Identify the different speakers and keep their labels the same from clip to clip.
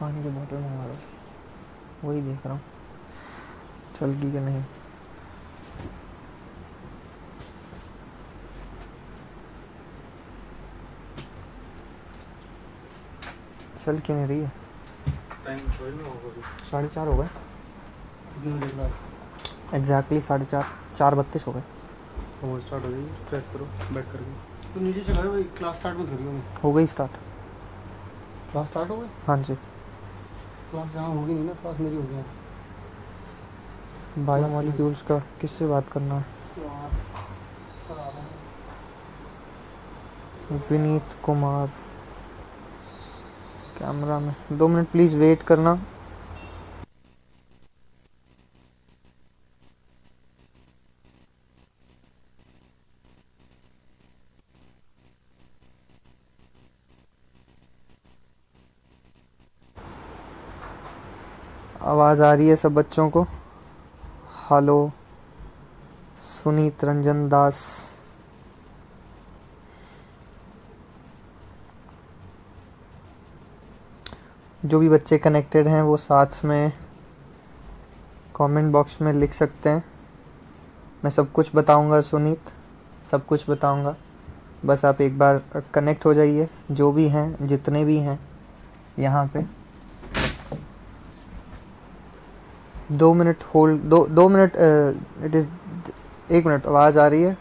Speaker 1: पानी की बोतल मंगवा दो, वही देख रहा हूँ चल गई कि नहीं। चल क्यों नहीं रही है?
Speaker 2: टाइम थोड़ी ना होगा अभी।
Speaker 1: 4:30 हो गए
Speaker 2: कितने बजे क्लास?
Speaker 1: एग्जैक्टली 4:30, 4:32 हो गए।
Speaker 2: वो स्टार्ट हो जाएगी, फ्रेश करो बैठ करके। तो नीचे चला है भाई, क्लास स्टार्ट मत करियो।
Speaker 1: हो गई स्टार्ट?
Speaker 2: क्लास स्टार्ट हो गई?
Speaker 1: हाँ जी।
Speaker 2: क्लास यहाँ होगी नहीं ना, क्लास मेरी हो गई है।
Speaker 1: बायोमोलिक्यूल्स का किससे बात करना है? विनीत कुमार कैमरा में। 2 मिनट प्लीज़ वेट करना। आवाज़ आ रही है सब बच्चों को? हेलो सुनीत रंजन दास, जो भी बच्चे कनेक्टेड हैं वो साथ में कमेंट बॉक्स में लिख सकते हैं। मैं सब कुछ बताऊंगा सुनीत, सब कुछ बताऊंगा। बस आप एक बार कनेक्ट हो जाइए, जो भी हैं जितने भी हैं यहाँ पे। 2 minute hold, 2 minute. It is 1 minute. आवाज़ आ रही है?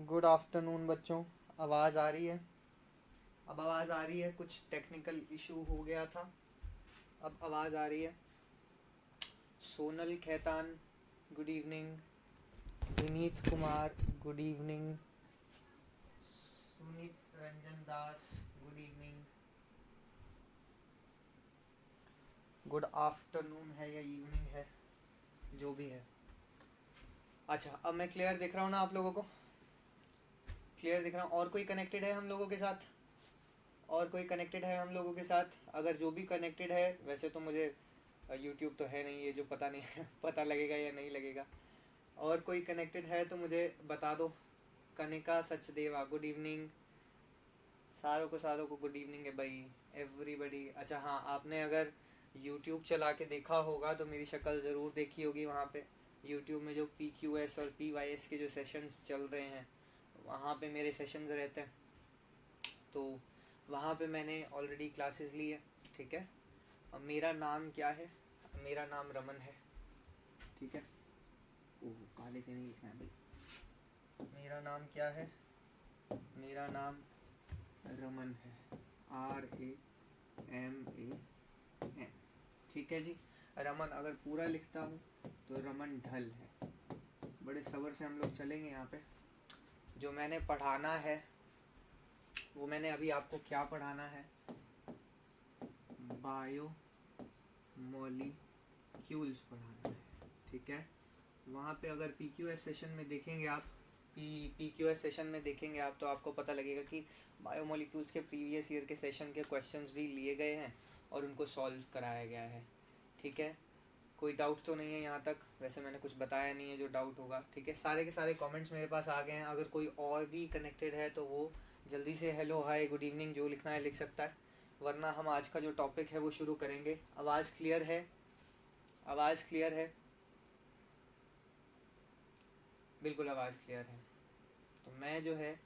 Speaker 1: गुड आफ्टरनून बच्चों। आवाज़ आ रही है? अब आवाज़ आ रही है? कुछ टेक्निकल इशू हो गया था, अब आवाज़ आ रही है। Sonal Khetan good evening, Vineet Kumar good evening, Suneet Ranjan Das good evening, good afternoon है या इवनिंग है, जो भी है। अच्छा, अब मैं क्लियर दिख रहा हूँ ना आप लोगों को? क्लियर दिख रहा हूँ? और कोई कनेक्टेड है हम लोगों के साथ? और कोई कनेक्टेड है हम लोगों के साथ? अगर जो भी कनेक्टेड है, वैसे तो मुझे यूट्यूब तो है नहीं, ये जो पता नहीं पता लगेगा या नहीं लगेगा। और कोई कनेक्टेड है तो मुझे बता दो। Kanika Sachdeva good evening. सारों को गुड इवनिंग है भाई, एवरीबडी। अच्छा हाँ, आपने अगर यूट्यूब चला के देखा होगा तो मेरी शक्ल ज़रूर देखी होगी वहाँ पे। यूट्यूब में जो PQS और PYS के जो सेशंस चल रहे हैं, वहाँ पे मेरे सेशंस रहते हैं, तो वहाँ पे मैंने ऑलरेडी क्लासेस ली है, ठीक है। अब मेरा नाम क्या है? मेरा नाम रमन है, ठीक है। ओह, काले से नहीं लिखना है भाई। मेरा नाम क्या है? मेरा नाम रमन है, RAMAN, ठीक है जी। रमन अगर पूरा लिखता हूँ तो रमन ढल है। बड़े सब्र से हम लोग चलेंगे यहाँ पे। जो मैंने पढ़ाना है वो मैंने अभी आपको क्या पढ़ाना है? बायो मॉलिक्यूल्स पढ़ाना है, ठीक है। वहाँ पे अगर PQS सेशन में देखेंगे आप, PQS सेशन में देखेंगे आप, तो आपको पता लगेगा कि बायोमोलिक्यूल्स के प्रीवियस ईयर के सेशन के क्वेश्चंस भी लिए गए हैं और उनको सॉल्व कराया गया है, ठीक है। कोई डाउट तो नहीं है यहाँ तक? वैसे मैंने कुछ बताया नहीं है जो डाउट होगा, ठीक है। सारे के सारे कमेंट्स मेरे पास आ गए हैं। अगर कोई और भी कनेक्टेड है तो वो जल्दी से हेलो हाय गुड इवनिंग जो लिखना है लिख सकता है, वरना हम आज का जो टॉपिक है वो शुरू करेंगे। आवाज़ क्लियर है? आवाज़ क्लियर है? बिल्कुल आवाज़ क्लियर है। तो मैं जो है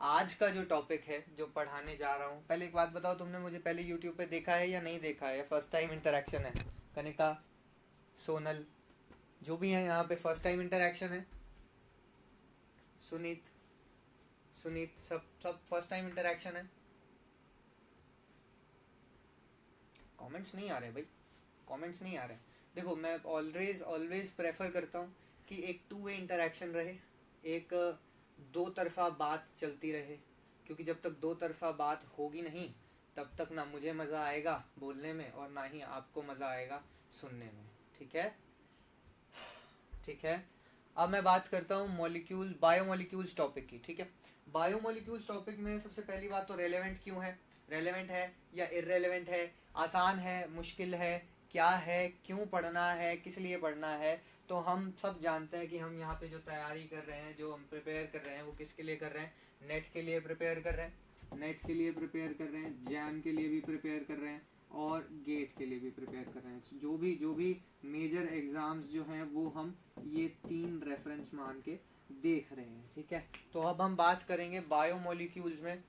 Speaker 1: आज का जो टॉपिक है जो पढ़ाने जा रहा हूँ, पहले एक बात बताओ, तुमने मुझे पहले यूट्यूब पे देखा है या नहीं देखा है? फर्स्ट टाइम इंटरेक्शन है? कनिका, सोनल, जो भी है यहाँ पे फर्स्ट टाइम इंटरेक्शन है। सुनीत, सब फर्स्ट टाइम इंटरेक्शन है। कमेंट्स नहीं आ रहे भाई, कमेंट्स नहीं आ रहे। देखो, मैं ऑलवेज प्रेफर करता हूँ कि एक 2 वे इंटरेक्शन रहे, एक दो तरफा बात चलती रहे, क्योंकि जब तक दो तरफा बात होगी नहीं तब तक ना मुझे मज़ा आएगा बोलने में और ना ही आपको मज़ा आएगा सुनने में, ठीक है। ठीक है, अब मैं बात करता हूँ मॉलिक्यूल, बायोमोलिक्यूल्स टॉपिक की, ठीक है। बायोमोलिक्यूल्स टॉपिक में सबसे पहली बात तो रेलेवेंट क्यों है? रेलेवेंट है या इररेलेवेंट है? आसान है, मुश्किल है, क्या है, क्यों पढ़ना है, किस लिए पढ़ना है? तो हम सब जानते हैं कि हम यहाँ पे जो तैयारी कर रहे हैं, जो हम प्रिपेयर कर रहे हैं, वो किसके लिए कर रहे हैं? नेट के लिए प्रिपेयर कर रहे हैं, नेट के लिए प्रिपेयर कर रहे हैं, जैम के लिए भी प्रिपेयर कर रहे हैं और गेट के लिए भी प्रिपेयर कर रहे हैं। जो भी मेजर एग्ज़ाम्स जो हैं वो हम ये 3 रेफरेंस मान के देख रहे हैं, ठीक है। तो अब हम बात करेंगे बायोमोलिक्यूल्स में।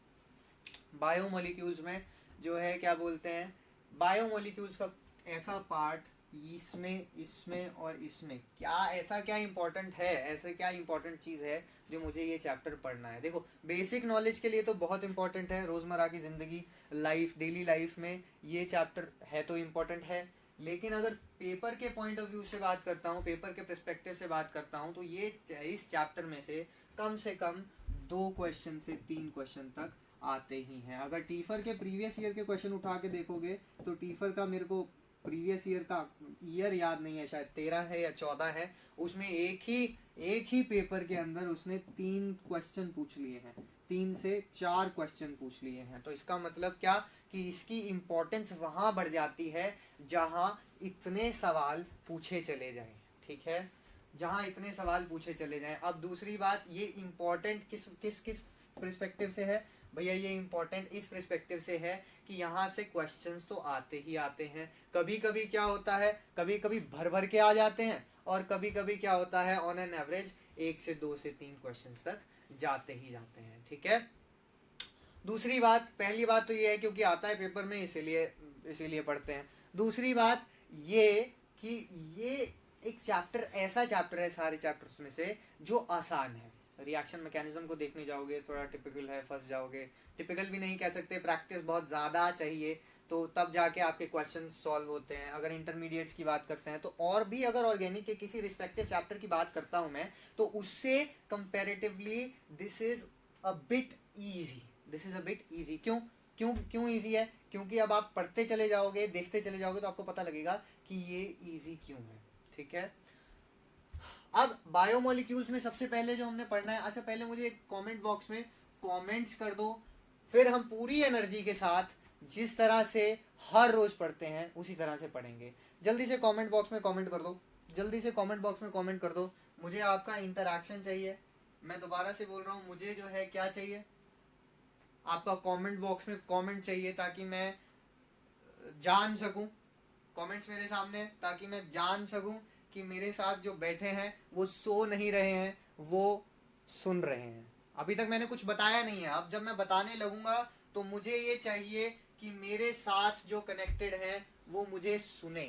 Speaker 1: बायोमोलिक्यूल्स में जो है क्या बोलते हैं, बायोमोलिक्यूल्स का ऐसा पार्ट इसमें और इसमें क्या, ऐसा क्या इम्पोर्टेंट है, ऐसे क्या इम्पोर्टेंट चीज़ है जो मुझे ये चैप्टर पढ़ना है? देखो, बेसिक नॉलेज के लिए तो बहुत इंपॉर्टेंट है, रोज़मर्रा की ज़िंदगी, लाइफ, डेली लाइफ में ये चैप्टर है तो इम्पोर्टेंट है। लेकिन अगर पेपर के पॉइंट ऑफ व्यू से बात करता हूँ, पेपर के पर्सपेक्टिव से बात करता हूँ, तो ये इस चैप्टर में से कम 2 क्वेश्चन से 3 क्वेश्चन तक आते ही हैं। अगर टीफर के प्रीवियस ईयर के क्वेश्चन उठा के देखोगे तो टीफर का मेरे को प्रीवियस ईयर का ईयर याद नहीं है, शायद 13 है या 14 है, उसमें एक ही पेपर के अंदर उसने 3 क्वेश्चन पूछ लिए हैं, 3 से 4 क्वेश्चन पूछ लिए हैं। तो इसका मतलब क्या कि इसकी इम्पोर्टेंस वहाँ बढ़ जाती है जहाँ इतने सवाल पूछे चले जाएं, ठीक है, जहाँ इतने सवाल पूछे चले जाएं। अब दूसरी बात, ये इम्पोर्टेंट किस पर्सपेक्टिव से है भैया? ये इम्पोर्टेंट इस पर्सपेक्टिव से है कि यहाँ से क्वेश्चंस तो आते ही आते हैं। कभी कभी क्या होता है, कभी कभी भर के आ जाते हैं और कभी कभी क्या होता है, ऑन एन एवरेज 1 से 2 से 3 क्वेश्चंस तक जाते ही जाते हैं, ठीक है। दूसरी बात, पहली बात तो ये है क्योंकि आता है पेपर में, इसीलिए पढ़ते हैं। दूसरी बात ये कि ये एक चैप्टर, ऐसा चैप्टर है सारे चैप्टर्स में से जो आसान है। रिएक्शन मैकेनिज्म को देखने जाओगे थोड़ा टिपिकल है, फंस जाओगे। टिपिकल भी नहीं कह सकते, प्रैक्टिस बहुत ज़्यादा चाहिए तो तब जाके आपके क्वेश्चन सॉल्व होते हैं। अगर इंटरमीडिएट्स की बात करते हैं तो, और भी अगर ऑर्गेनिक के किसी रिस्पेक्टिव चैप्टर की बात करता हूँ मैं, तो उससे comparatively this is a bit easy. क्यों ईजी है? क्योंकि अब आप पढ़ते चले जाओगे, देखते चले जाओगे तो आपको पता लगेगा कि ये ईजी क्यों है, ठीक है। अब बायोमोलिक्यूल्स में सबसे पहले जो हमने पढ़ना है, अच्छा पहले मुझे एक कमेंट बॉक्स में कमेंट्स कर दो, फिर हम पूरी एनर्जी के साथ जिस तरह से हर रोज पढ़ते हैं उसी तरह से पढ़ेंगे। जल्दी से कमेंट बॉक्स में कमेंट कर दो, जल्दी से कमेंट बॉक्स में कमेंट कर दो। मुझे आपका इंटरेक्शन चाहिए। मैं दोबारा से बोल रहा हूँ, मुझे जो है क्या चाहिए, आपका कमेंट बॉक्स में कमेंट चाहिए ताकि मैं जान सकूं, कमेंट्स मेरे सामने, ताकि मैं जान सकूं कि मेरे साथ जो बैठे हैं वो सो नहीं रहे हैं, वो सुन रहे हैं। अभी तक मैंने कुछ बताया नहीं है। अब जब मैं बताने लगूंगा तो मुझे ये चाहिए कि मेरे साथ जो कनेक्टेड हैं वो मुझे सुने।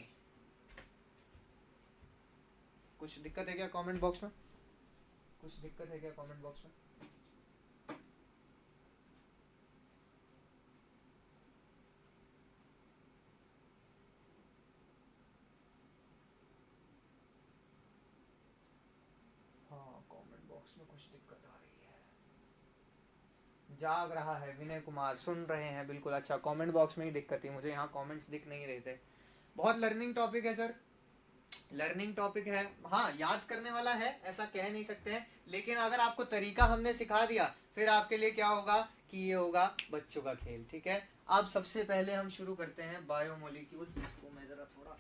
Speaker 1: कुछ दिक्कत है क्या कमेंट बॉक्स में? कुछ दिक्कत है क्या कमेंट बॉक्स में? हाँ, कमेंट बॉक्स में कुछ दिक्कत आ रही है। जाग रहा है विनय कुमार, सुन रहे हैं बिल्कुल। अच्छा, कमेंट बॉक्स में ही दिक्कत थी, मुझे यहाँ कमेंट्स दिख नहीं रहे थे। बहुत लर्निंग टॉपिक है सर, लर्निंग टॉपिक है। हाँ, याद करने वाला है ऐसा कह नहीं सकते हैं, लेकिन अगर आपको तरीका हमने सिखा दिया फिर आपके लिए क्या होगा कि ये होगा बच्चों का खेल। ठीक है, अब सबसे पहले हम शुरू करते हैं बायोमोलिक्यूल्स। इसको मैं जरा थोड़ा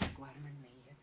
Speaker 1: रिक्वायरमेंट नहीं है,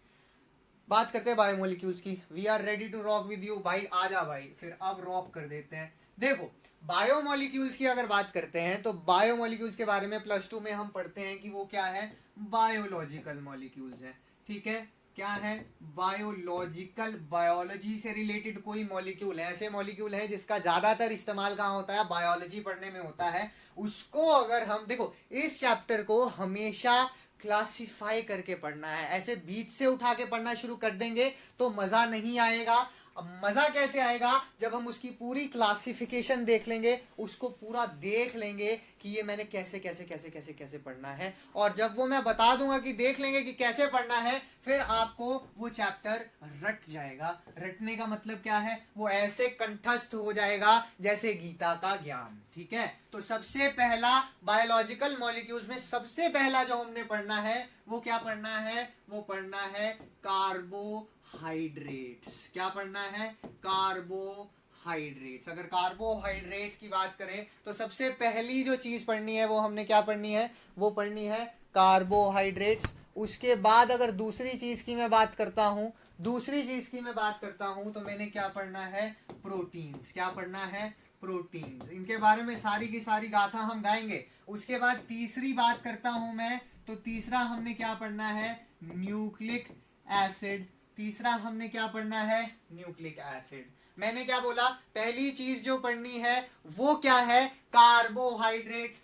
Speaker 1: बात करते हैं बायोमोलिक्यूल्स की। We are ready to rock with you. भाई आजा भाई, फिर अब रॉक कर देते हैं। देखो, बायोमोलिक्यूल्स की अगर बात करते हैं तो बायोमोलिक्यूल्स के बारे में +2 में हम पढ़ते हैं कि वो क्या है, बायोलॉजिकल मॉलिक्यूल्स है। ठीक है, क्या है, बायोलॉजिकल, बायोलॉजी से रिलेटेड कोई मॉलिक्यूल है, ऐसे मॉलिक्यूल है जिसका ज्यादातर इस्तेमाल कहाँ होता है, बायोलॉजी पढ़ने में होता है। उसको अगर हम देखो, इस चैप्टर को हमेशा क्लासिफाई करके पढ़ना है। ऐसे बीच से उठा के पढ़ना शुरू कर देंगे तो मजा नहीं आएगा। अब मजा कैसे आएगा, जब हम उसकी पूरी क्लासिफिकेशन देख लेंगे, उसको पूरा देख लेंगे कि ये मैंने कैसे कैसे कैसे कैसे कैसे पढ़ना है। और जब वो मैं बता दूंगा कि देख लेंगे कि कैसे पढ़ना है, फिर आपको वो चैप्टर रट जाएगा। रटने का मतलब क्या है, वो ऐसे कंठस्थ हो जाएगा जैसे गीता का ज्ञान। ठीक है, तो सबसे पहला बायोलॉजिकल मॉलिक्यूल्स में सबसे पहला जो हमने पढ़ना है वो क्या पढ़ना है, वो पढ़ना है कार्बोहाइड्रेट्स। क्या पढ़ना है, कार्बोहाइड्रेट्स। अगर कार्बोहाइड्रेट्स की बात करें तो सबसे पहली जो चीज पढ़नी है वो हमने क्या पढ़नी है, वो पढ़नी है कार्बोहाइड्रेट्स। उसके बाद अगर दूसरी चीज की मैं बात करता हूं, दूसरी चीज की मैं बात करता हूं तो मैंने क्या पढ़ना है, प्रोटीन्स। क्या पढ़ना है, प्रोटीन्स। इनके बारे में सारी की सारी गाथा हम गाएंगे। उसके बाद तीसरी बात करता हूं मैं, तो तीसरा हमने क्या पढ़ना है, न्यूक्लिक एसिड। तीसरा हमने क्या पढ़ना है, न्यूक्लिक एसिड। मैंने क्या बोला, पहली चीज जो पढ़नी है वो क्या है, कार्बोहाइड्रेट्स।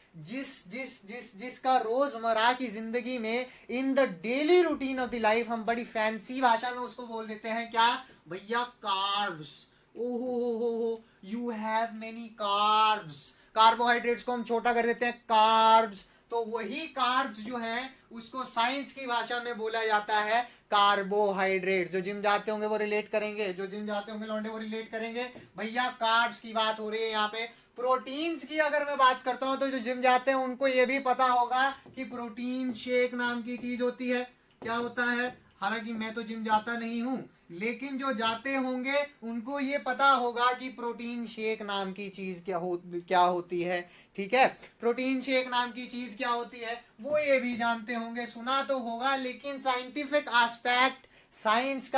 Speaker 1: जिसका रोजमर्रा की जिंदगी में, in the daily routine of the life, हम बड़ी फैंसी भाषा में उसको बोल देते हैं क्या भैया, कार्ब्स। ओहो, you have many carbs. Carbohydrates को हम छोटा कर देते हैं कार्ब्स। तो वही कार्ब्स जो है उसको साइंस की भाषा में बोला जाता है कार्बोहाइड्रेट। जो जिम जाते होंगे वो रिलेट करेंगे, जो जिम जाते होंगे लौंडे वो रिलेट करेंगे। भैया कार्ब्स की बात हो रही है यहाँ पे। प्रोटीन्स की अगर मैं बात करता हूं तो जो जिम जाते हैं उनको ये भी पता होगा कि प्रोटीन शेक नाम की चीज होती है। क्या होता है, हालांकि मैं तो जिम जाता नहीं हूं, लेकिन जो जाते होंगे उनको ये पता होगा कि प्रोटीन शेक नाम की चीज क्या होती है। ठीक है, प्रोटीन शेक नाम की चीज क्या होती है वो ये भी जानते होंगे, सुना तो होगा, लेकिन साइंटिफिक एस्पेक्ट, साइंस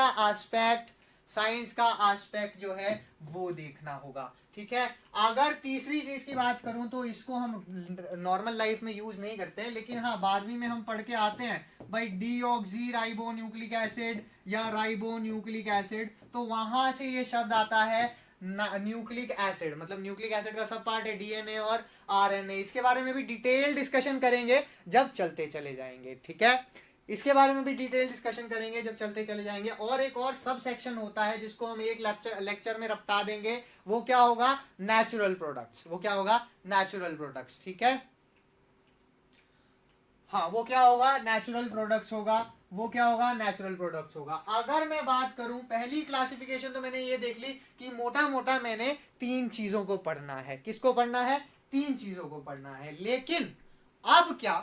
Speaker 1: का एस्पेक्ट जो है वो देखना होगा। ठीक है, अगर तीसरी चीज की बात करूं तो इसको हम नॉर्मल लाइफ में यूज नहीं करते हैं, लेकिन हाँ 12वीं में हम पढ़ के आते हैं भाई, डीऑक्सी राइबो न्यूक्लिक एसिड या राइबो न्यूक्लिक एसिड। तो वहां से ये शब्द आता है न्यूक्लिक एसिड। मतलब न्यूक्लिक एसिड का सब पार्ट है डीएनए और आरएनए। इसके बारे में भी डिटेल डिस्कशन करेंगे जब चलते चले जाएंगे। ठीक है, इसके बारे में भी डिटेल डिस्कशन करेंगे जब चलते चले जाएंगे। और एक और सब सेक्शन होता है जिसको हम एक लेक्चर में रपटा देंगे, वो क्या होगा, नेचुरल प्रोडक्ट्स। वो क्या होगा, नेचुरल प्रोडक्ट्स। ठीक है, हाँ वो क्या होगा, नेचुरल प्रोडक्ट्स होगा। वो क्या होगा, नेचुरल प्रोडक्ट्स होगा। अगर मैं बात करूं, पहली क्लासिफिकेशन तो मैंने ये देख ली कि मोटा मोटा मैंने 3 चीजों को पढ़ना है। किसको पढ़ना है, 3 चीजों को पढ़ना है। लेकिन अब क्या,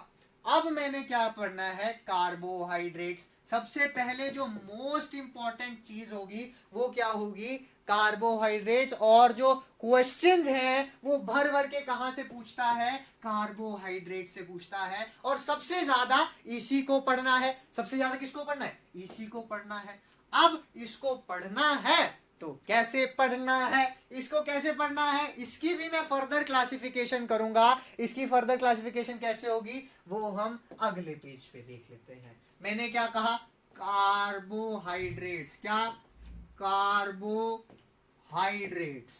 Speaker 1: अब मैंने क्या पढ़ना है, कार्बोहाइड्रेट्स। सबसे पहले जो मोस्ट इंपॉर्टेंट चीज होगी वो क्या होगी, कार्बोहाइड्रेट्स। और जो क्वेश्चंस हैं वो भर भर के कहां से पूछता है, कार्बोहाइड्रेट से पूछता है। और सबसे ज्यादा इसी को पढ़ना है। सबसे ज्यादा किसको पढ़ना है, इसी को पढ़ना है। अब इसको पढ़ना है तो कैसे पढ़ना है, इसको कैसे पढ़ना है, इसकी भी मैं फर्दर क्लासिफिकेशन करूंगा। इसकी फर्दर क्लासिफिकेशन कैसे होगी वो हम अगले पेज पे देख लेते हैं। मैंने क्या कहा, कार्बोहाइड्रेट्स, क्या, कार्बोहाइड्रेट्स,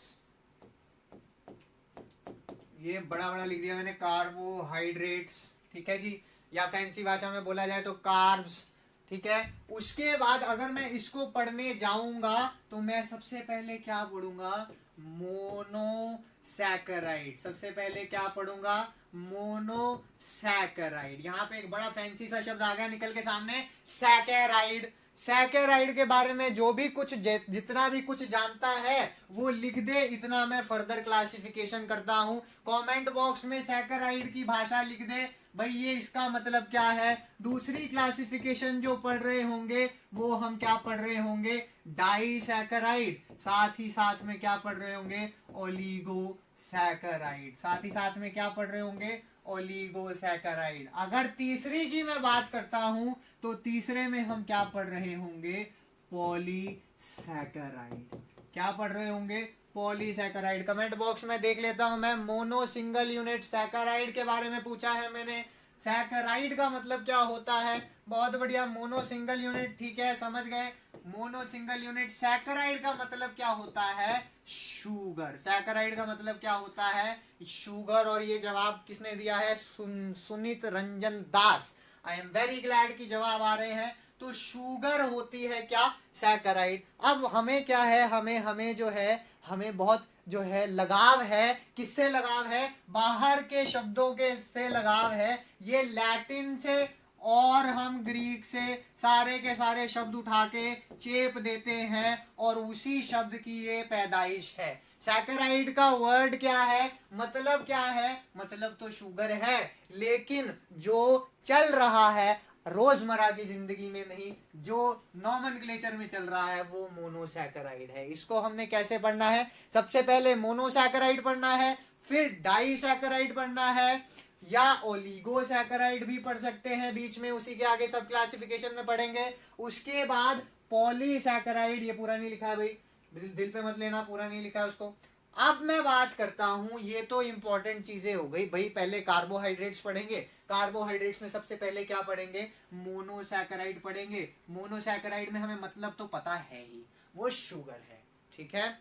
Speaker 1: ये बड़ा बड़ा लिख दिया मैंने, कार्बोहाइड्रेट्स, ठीक है जी, या फैंसी भाषा में बोला जाए तो कार्ब्स, ठीक है। उसके बाद अगर मैं इसको पढ़ने जाऊंगा तो मैं सबसे पहले क्या पढ़ूंगा, मोनोसैकेराइड। सबसे पहले क्या पढ़ूंगा, मोनोसैकेराइड। यहां पे एक बड़ा फैंसी सा शब्द आ गया निकल के सामने, सैकेराइड। सैकेराइड के बारे में जो भी कुछ जितना भी कुछ जानता है वो लिख दे, इतना मैं फर्दर क्लासिफिकेशन करता हूं। कमेंट बॉक्स में सैकेराइड की भाषा लिख दे भाई, ये इसका मतलब क्या है। दूसरी क्लासिफिकेशन जो पढ़ रहे होंगे वो हम क्या पढ़ रहे होंगे, डाइसैकेराइड। साथ ही साथ में क्या पढ़ रहे होंगे, ओलिगोसैकेराइड। साथ ही साथ में क्या पढ़ रहे होंगे, ओलिगोसैकेराइड। अगर तीसरी की मैं बात करता हूं तो तीसरे में हम क्या पढ़ रहे होंगे, पॉलीसैकेराइड। क्या पढ़ रहे होंगे, पॉलीसैकेराइड। कमेंट बॉक्स में देख लेता हूं मैं, मोनो सिंगल यूनिट सैकेराइड के बारे में पूछा है मैंने। सैकेराइड का मतलब क्या होता है, बहुत बढ़िया, मोनो सिंगल यूनिट, ठीक है, समझ गए, मोनो सिंगल यूनिट। सैकेराइड का मतलब क्या होता है, शुगर। सैकेराइड का मतलब क्या होता है, शुगर। और ये जवाब किसने दिया है, सुनीत रंजन दास। आई एम वेरी ग्लैड कि जवाब आ रहे हैं। तो शुगर होती है क्या, सैकेराइड। अब हमें क्या है, हमें जो है, हमें बहुत जो है लगाव है, किससे लगाव है, बाहर के शब्दों के से लगाव है। ये लैटिन से और हम ग्रीक से सारे के सारे शब्द उठा के चेप देते हैं और उसी शब्द की ये पैदाइश है। सैकेराइड का वर्ड क्या है, मतलब क्या है, मतलब तो शुगर है, लेकिन जो चल रहा है रोजमर्रा की जिंदगी में नहीं, जो नॉमेनक्लेचर में चल रहा है वो मोनोसैकेराइड है। इसको हमने कैसे पढ़ना है, सबसे पहले मोनोसैकेराइड पढ़ना है, फिर डाइसैकेराइड पढ़ना है, या ओलिगोसैकेराइड भी पढ़ सकते हैं बीच में, उसी के आगे सब क्लासिफिकेशन में पढ़ेंगे। उसके बाद पॉलीसैकेराइड, ये पूरा नहीं लिखा है भाई, दिल पे मत लेना, पूरा नहीं लिखा है उसको। अब मैं बात करता हूं, ये तो इंपॉर्टेंट चीजें हो गई भाई। पहले कार्बोहाइड्रेट्स पढ़ेंगे, कार्बोहाइड्रेट्स में सबसे पहले क्या पढ़ेंगे, मोनोसैकेराइड पढ़ेंगे। मोनोसैकेराइड में हमें मतलब तो पता है ही, वो शुगर है, ठीक है।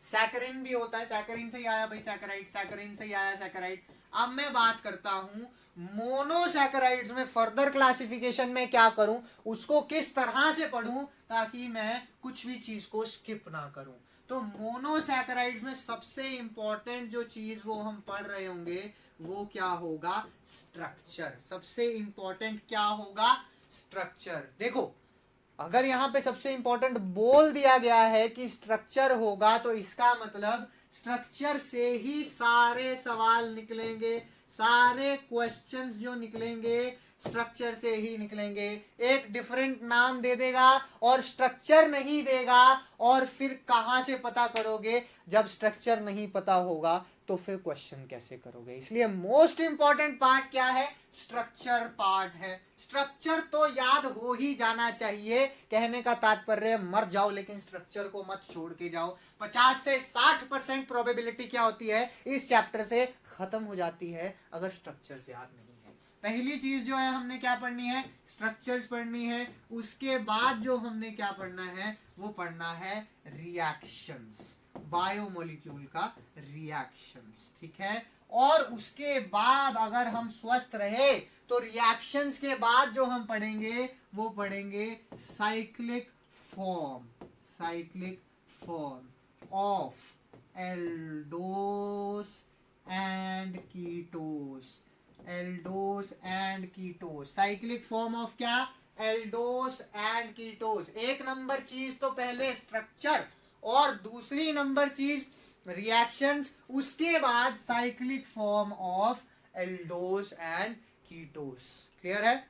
Speaker 1: सैकरिन भी होता है, सैकरिन से ही आया भाई सैकेराइड, सैकरिन से ही आया सैकेराइड। अब मैं बात करता हूं मोनोसैकेराइड्स में फर्दर क्लासिफिकेशन में क्या करूं, उसको किस तरह से पढ़ूं ताकि मैं कुछ भी चीज को स्किप ना करूं। तो मोनोसैकेराइड्स में सबसे इंपॉर्टेंट जो चीज वो हम पढ़ रहे होंगे वो क्या होगा, स्ट्रक्चर। सबसे इंपॉर्टेंट क्या होगा, स्ट्रक्चर। देखो अगर यहां पे सबसे इंपॉर्टेंट बोल दिया गया है कि स्ट्रक्चर होगा तो इसका मतलब स्ट्रक्चर से ही सारे सवाल निकलेंगे, सारे क्वेश्चंस जो निकलेंगे स्ट्रक्चर से ही निकलेंगे। एक डिफरेंट नाम दे देगा और स्ट्रक्चर नहीं देगा, और फिर कहां से पता करोगे, जब स्ट्रक्चर नहीं पता होगा तो फिर क्वेश्चन कैसे करोगे। इसलिए मोस्ट इंपॉर्टेंट पार्ट क्या है, स्ट्रक्चर पार्ट है। स्ट्रक्चर तो याद हो ही जाना चाहिए, कहने का तात्पर्य मर जाओ लेकिन स्ट्रक्चर को मत छोड़ के जाओ। 50 से 60% प्रोबेबिलिटी क्या होती है, इस चैप्टर से खत्म हो जाती है अगर स्ट्रक्चर से याद नहीं है। पहली चीज जो है हमने क्या पढ़नी है, स्ट्रक्चर्स पढ़नी है। उसके बाद जो हमने क्या पढ़ना है वो पढ़ना है रिएक्शंस, बायोमोलिक्यूल का रिएक्शंस, ठीक है। और उसके बाद अगर हम स्वस्थ रहे तो रिएक्शंस के बाद जो हम पढ़ेंगे वो पढ़ेंगे cyclic form, cyclic form of aldose and ketose, Eldhose and ketose. Cyclic form of क्या, एल्डोस एंड कीटोस। एक नंबर चीज तो पहले स्ट्रक्चर और दूसरी नंबर चीज रिएक्शंस, उसके बाद cyclic form of aldose and ketose. Clear है,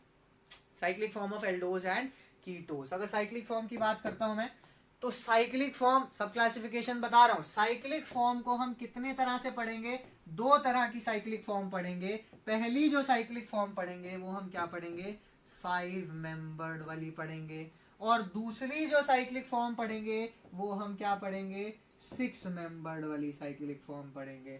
Speaker 1: cyclic form of aldose and ketose. अगर साइक्लिक फॉर्म की बात करता हूं मैं, तो साइक्लिक फॉर्म सब क्लासिफिकेशन बता रहा हूं। साइक्लिक फॉर्म को हम कितने तरह से पढ़ेंगे? दो तरह की साइक्लिक फॉर्म पढ़ेंगे। पहली जो साइक्लिक फॉर्म पढ़ेंगे वो हम क्या पढ़ेंगे? 5 मेंबर्ड वाली पढ़ेंगे। और दूसरी जो साइक्लिक फॉर्म पढ़ेंगे वो हम क्या पढ़ेंगे? 6 मेंबर्ड वाली साइक्लिक फॉर्म पढ़ेंगे।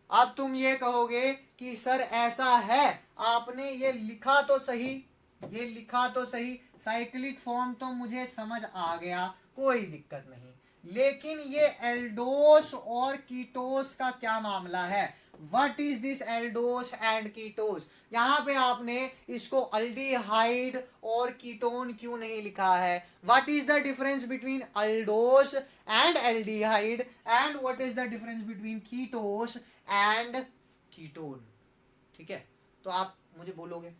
Speaker 1: अब तुम ये कहोगे कि सर ऐसा है, आपने ये लिखा तो सही, ये लिखा तो सही, साइक्लिक फॉर्म तो मुझे समझ आ गया, कोई दिक्कत नहीं, लेकिन ये एल्डोस और कीटोस का क्या मामला है? What is this Eldhose and ketose? यहां पे आपने इसको अल्डिहाइड और कीटोन क्यों नहीं लिखा है? What is the difference between aldose and aldehyde and what is the difference between ketose and ketone? ठीक है, तो आप मुझे बोलोगे,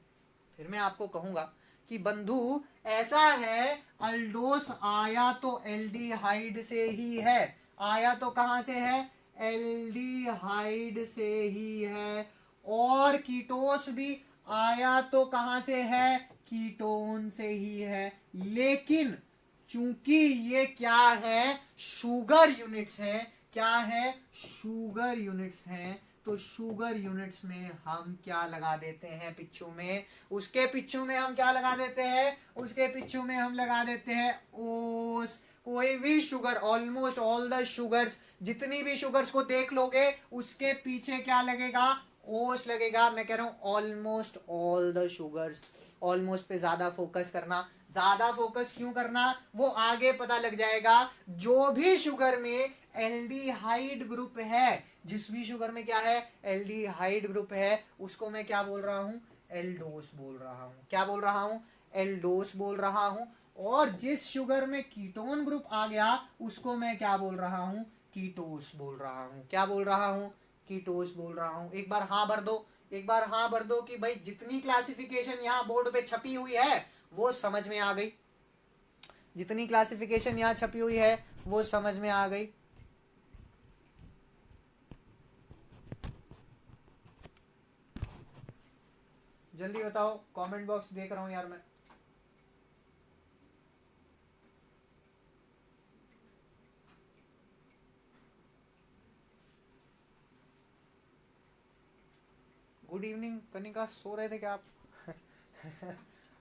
Speaker 1: फिर मैं आपको कहूंगा कि बंधु ऐसा है, अल्डोस आया तो एल्डिहाइड से ही है। आया तो कहां से है? एल्डिहाइड से ही है। और कीटोस भी आया तो कहां से है? कीटोन से ही है। लेकिन चूंकि ये क्या है? शुगर यूनिट्स है। क्या है? शुगर यूनिट्स हैं। तो शुगर यूनिट्स में हम क्या लगा देते हैं पिच्छू में? उसके पिच्छू में हम क्या लगा देते हैं? उसके पिच्छू में हम लगा देते हैं ओस। कोई भी sugar, almost all the sugars, जितनी भी शुगर्स को देख लोगे उसके पीछे क्या लगेगा? ओस लगेगा। मैं कह रहा हूं almost all the sugars. Almost पे ज्यादा फोकस करना। ज्यादा फोकस क्यों करना? वो आगे पता लग जाएगा। जो भी शुगर में एल्डिहाइड ग्रुप है, जिस भी शुगर में क्या है? एल्डिहाइड ग्रुप है, उसको मैं क्या बोल रहा हूं? एल्डोस बोल रहा हूं। क्या बोल रहा हूं? एल्डोस बोल रहा हूं। और जिस शुगर में कीटोन ग्रुप आ गया उसको मैं क्या बोल रहा हूं? कीटोस बोल रहा हूं। क्या बोल रहा हूं? कीटोस बोल रहा हूं। एक बार हाँ भर दो, एक बार हाँ भर दो कि भाई जितनी क्लासिफिकेशन यहाँ बोर्ड पे छपी हुई है वो समझ में आ गई। जितनी क्लासिफिकेशन यहाँ छपी हुई है वो समझ में आ गई। जल्दी बताओ, कमेंट बॉक्स देख रहा हूं यार मैं। गुड इवनिंग कनिका, सो रहे थे क्या आप?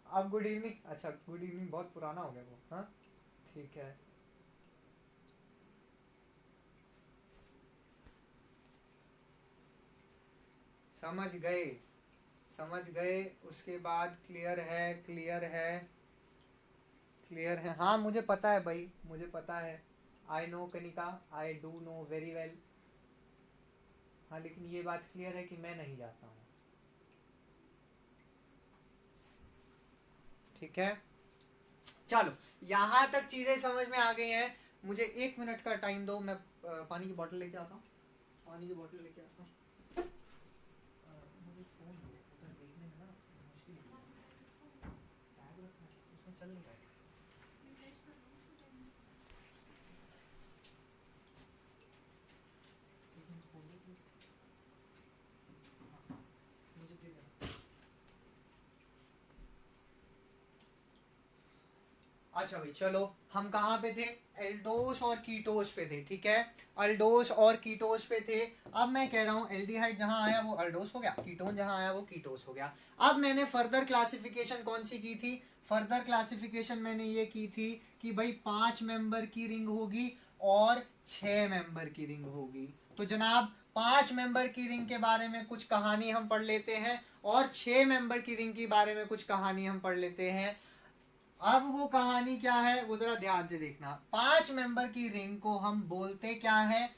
Speaker 1: अब गुड इवनिंग, अच्छा गुड इवनिंग बहुत पुराना हो गया वो। हाँ ठीक है, समझ गए, समझ गए। उसके बाद क्लियर है, क्लियर है, क्लियर है। हाँ मुझे पता है भाई, मुझे पता है। I know Kanika, I do know very well. हाँ लेकिन ये बात क्लियर है कि मैं नहीं जाता हूँ। ठीक है, चलो यहां तक चीजें समझ में आ गई हैं। मुझे 1 मिनट का टाइम दो, मैं पानी की बोतल लेके आता हूँ। पानी की बोतल लेके आता हूँ। मुझे फोन उधर देखने में ना मुश्किल है, टैब रखना है, उसमें चल नहीं रहा है। मुझे दे देना। अच्छा भाई चलो, हम कहाँ पे थे? एल्डोस और कीटोस पे थे। ठीक है, अल्डोस और कीटोस पे थे। अब मैं कह रहा हूँ एल्डिहाइड जहां आया वो अल्डोस हो गया, कीटोन जहां आया वो कीटोस हो गया। अब मैंने फर्दर क्लासिफिकेशन कौन सी की थी? फर्दर क्लासिफिकेशन मैंने ये की थी कि भाई 5 मेंबर की रिंग होगी और 6 मेंबर की रिंग होगी। तो जनाब 5 मेंबर की रिंग के बारे में कुछ कहानी हम पढ़ लेते हैं और 6 मेंबर की रिंग के बारे में कुछ कहानी हम पढ़ लेते हैं। अब वो कहानी क्या है वो जरा ध्यान से देखना। 5 मेंबर की रिंग को हम बोलते क्या है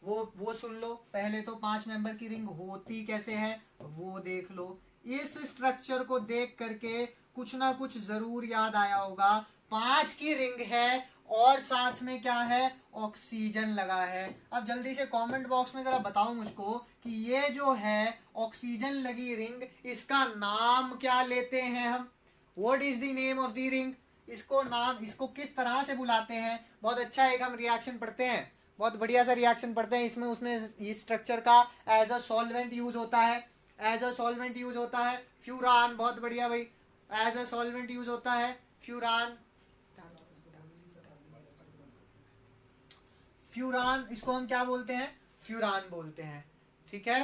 Speaker 1: वो सुन लो। पहले तो 5 मेंबर की रिंग होती कैसे है वो देख लो। इस स्ट्रक्चर को देख करके कुछ ना कुछ जरूर याद आया होगा। 5 की रिंग है और साथ में क्या है? ऑक्सीजन लगा है। अब जल्दी से कमेंट बॉक्स में जरा बताओ मुझको कि ये जो है ऑक्सीजन लगी रिंग, इसका नाम क्या लेते हैं हम? What is the name of the ring? इसको नाम, इसको किस तरह से बुलाते हैं? बहुत अच्छा एक हम रिएक्शन पढ़ते हैं, बहुत बढ़िया सा रिएक्शन पढ़ते हैं। इसमें उसमें इस स्ट्रक्चर का एज अ सॉल्वेंट यूज होता है, एज अ सॉल्वेंट यूज होता है फ्यूरान। बहुत बढ़िया भाई, एज अ सॉल्वेंट यूज होता है फ्यूरान। फ्यूरान, इसको हम क्या बोलते हैं? फ्यूरान बोलते हैं। ठीक है,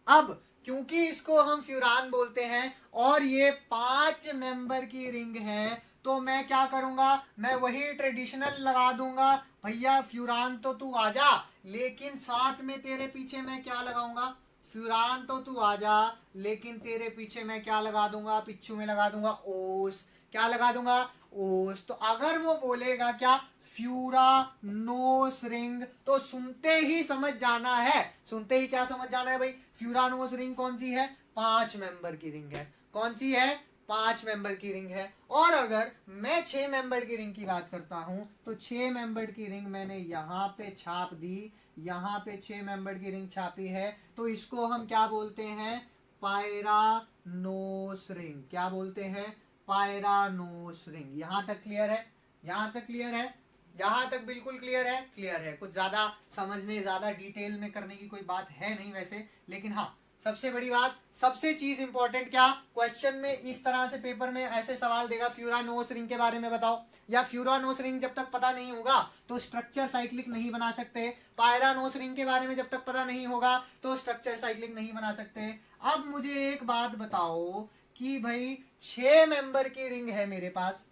Speaker 1: अब क्योंकि इसको हम फ्यूरान बोलते हैं और ये 5 मेंबर की रिंग है, तो मैं क्या करूंगा, मैं वही ट्रेडिशनल लगा दूंगा, भैया फ्यूरान तो तू आजा, लेकिन साथ में तेरे पीछे मैं क्या लगाऊंगा, फ्यूरान तो तू आजा, लेकिन तेरे पीछे मैं क्या लगा दूंगा, पिच्छू में लगा दूंगा ओस। क्या लगा दूंगा? ओस। तो अगर वो बोलेगा क्या, फ्यूरानोस रिंग, तो सुनते ही समझ जाना है, सुनते ही क्या समझ जाना है भाई, फ्यूरानोस रिंग कौन सी है? 5 मेंबर की रिंग है। कौन सी है? 5 मेंबर की रिंग है। और अगर मैं 6 मेंबर की रिंग की बात करता हूं, तो 6 मेंबर की रिंग मैंने यहां पे छाप दी, यहां पे 6 मेंबर की रिंग छापी है, तो इसको हम क्या बोलते हैं? पायरानोस रिंग। क्या बोलते हैं? पायरानोस रिंग। यहां तक क्लियर है? यहां तक क्लियर है? यहां तक बिल्कुल क्लियर है? क्लियर है। कुछ ज्यादा समझने, ज्यादा डिटेल में करने की कोई बात है नहीं वैसे, लेकिन हाँ सबसे बड़ी बात, सबसे चीज इंपॉर्टेंट, क्या क्वेश्चन में इस तरह से पेपर में ऐसे सवाल देगा, फ्यूरानोस रिंग के बारे में बताओ, या फ्यूरानोस रिंग जब तक पता नहीं होगा तो स्ट्रक्चर साइक्लिक नहीं बना सकते, पायरानोस रिंग के बारे में जब तक पता नहीं होगा तो स्ट्रक्चर साइक्लिक नहीं बना सकते। अब मुझे एक बात बताओ कि भाई 6 मेंबर की रिंग है मेरे पास,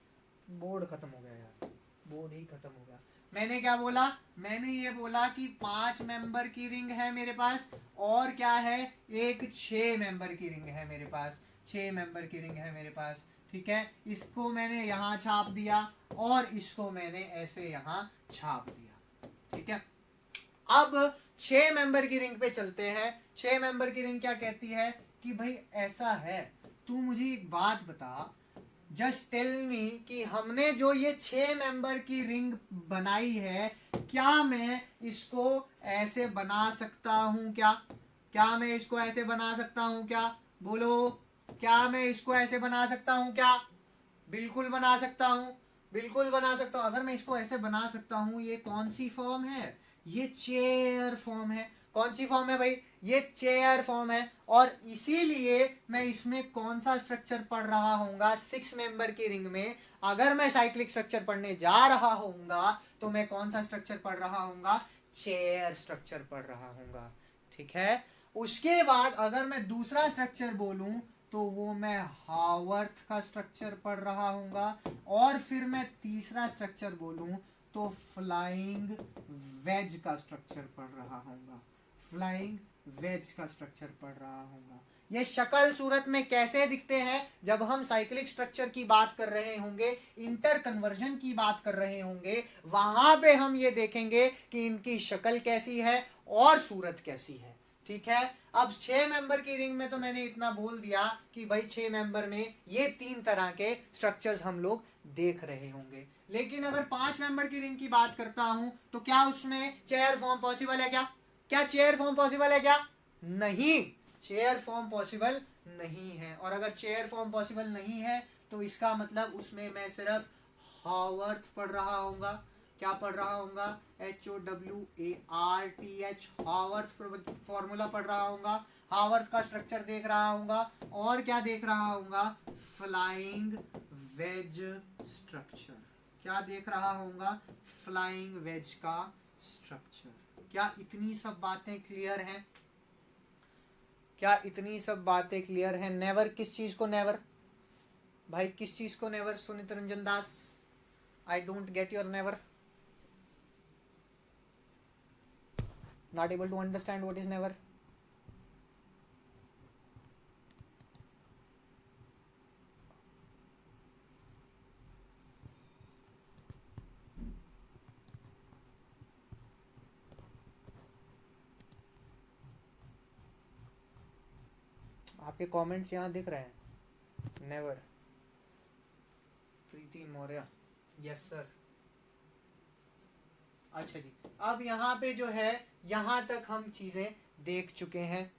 Speaker 1: बोर्ड खत्म हो गया यार, बोर्ड ही खत्म हो गया। मैंने क्या बोला? मैंने ये बोला कि 5 मेंबर की रिंग है मेरे पास, और क्या है, एक 6 मेंबर की रिंग है मेरे पास, 6 मेंबर की रिंग है मेरे पास। ठीक है, इसको मैंने यहां छाप दिया और इसको मैंने ऐसे यहां छाप दिया। ठीक है, अब 6 मेंबर की रिंग पे चलते हैं। 6 मेंबर की रिंग क्या कहती है कि भाई ऐसा है, तू मुझे एक बात बता, जस्ट टेल मी कि हमने जो ये 6 मेंबर की रिंग बनाई है, क्या मैं इसको ऐसे बना सकता हूं क्या? क्या मैं इसको ऐसे बना सकता हूं क्या? बोलो, क्या मैं इसको ऐसे बना सकता हूं क्या? बिल्कुल बना सकता हूं, बिल्कुल बना सकता हूं। अगर मैं इसको ऐसे बना सकता हूं, ये कौन सी फॉर्म है? ये चेयर फॉर्म है। कौन सी फॉर्म है भाई? ये चेयर फॉर्म है। और इसीलिए मैं इसमें कौन सा स्ट्रक्चर पढ़ रहा हूंगा? 6 मेंबर की रिंग में अगर मैं साइक्लिक स्ट्रक्चर पढ़ने जा रहा हूंगा तो मैं कौन सा स्ट्रक्चर पढ़ रहा हूंगा? चेयर स्ट्रक्चर पढ़ रहा हूंगा। ठीक है, उसके बाद अगर मैं दूसरा स्ट्रक्चर बोलूं तो वो मैं हावर्थ का स्ट्रक्चर पढ़ रहा हूंगा, और फिर मैं तीसरा स्ट्रक्चर बोलूं तो फ्लाइंग वेज का स्ट्रक्चर पढ़ रहा हूंगा, फ्लाइंग वेज का स्ट्रक्चर पढ़ रहा हूंगा। ये शक्ल सूरत में कैसे दिखते हैं? जब हम साइक्लिक स्ट्रक्चर की बात कर रहे होंगे, इंटर कन्वर्जन की बात कर रहे होंगे, वहां पे हम ये देखेंगे कि इनकी शक्ल कैसी है और सूरत कैसी है। ठीक है, अब 6 मेंबर की रिंग में तो मैंने इतना बोल दिया कि भाई 6 मेंबर में ये 3 तरह के स्ट्रक्चर्स हम लोग देख रहे होंगे। लेकिन अगर 5 मेंबर की रिंग की बात करता हूं तो क्या उसमें चेयर फॉर्म पॉसिबल है क्या? क्या चेयर फॉर्म पॉसिबल है क्या? नहीं, चेयर फॉर्म पॉसिबल नहीं है। और अगर चेयर फॉर्म पॉसिबल नहीं है तो इसका मतलब उसमें मैं सिर्फ हावर्थ पढ़ रहा हूंगा। क्या पढ़ रहा हूंगा? HOWARTH, हावर्थ फॉर्मूला पढ़ रहा हूंगा, हावर्थ का स्ट्रक्चर देख रहा हूंगा, और क्या देख रहा हूंगा? Flying veg structure. क्या देख रहा हूंगा? फ्लाइंग वेज का स्ट्रक्चर। क्या इतनी सब बातें क्लियर हैं? क्या इतनी सब बातें क्लियर हैं? नेवर, किस चीज को नेवर भाई, किस चीज को never? Sunit Ranjan Das, I don't get your never, not able to understand what is never. आपके कमेंट्स यहाँ दिख रहे हैं? नेवर, प्रीति मौर्य, यस सर। अच्छा जी, अब यहाँ पे जो है, यहाँ तक हम चीजें देख चुके हैं।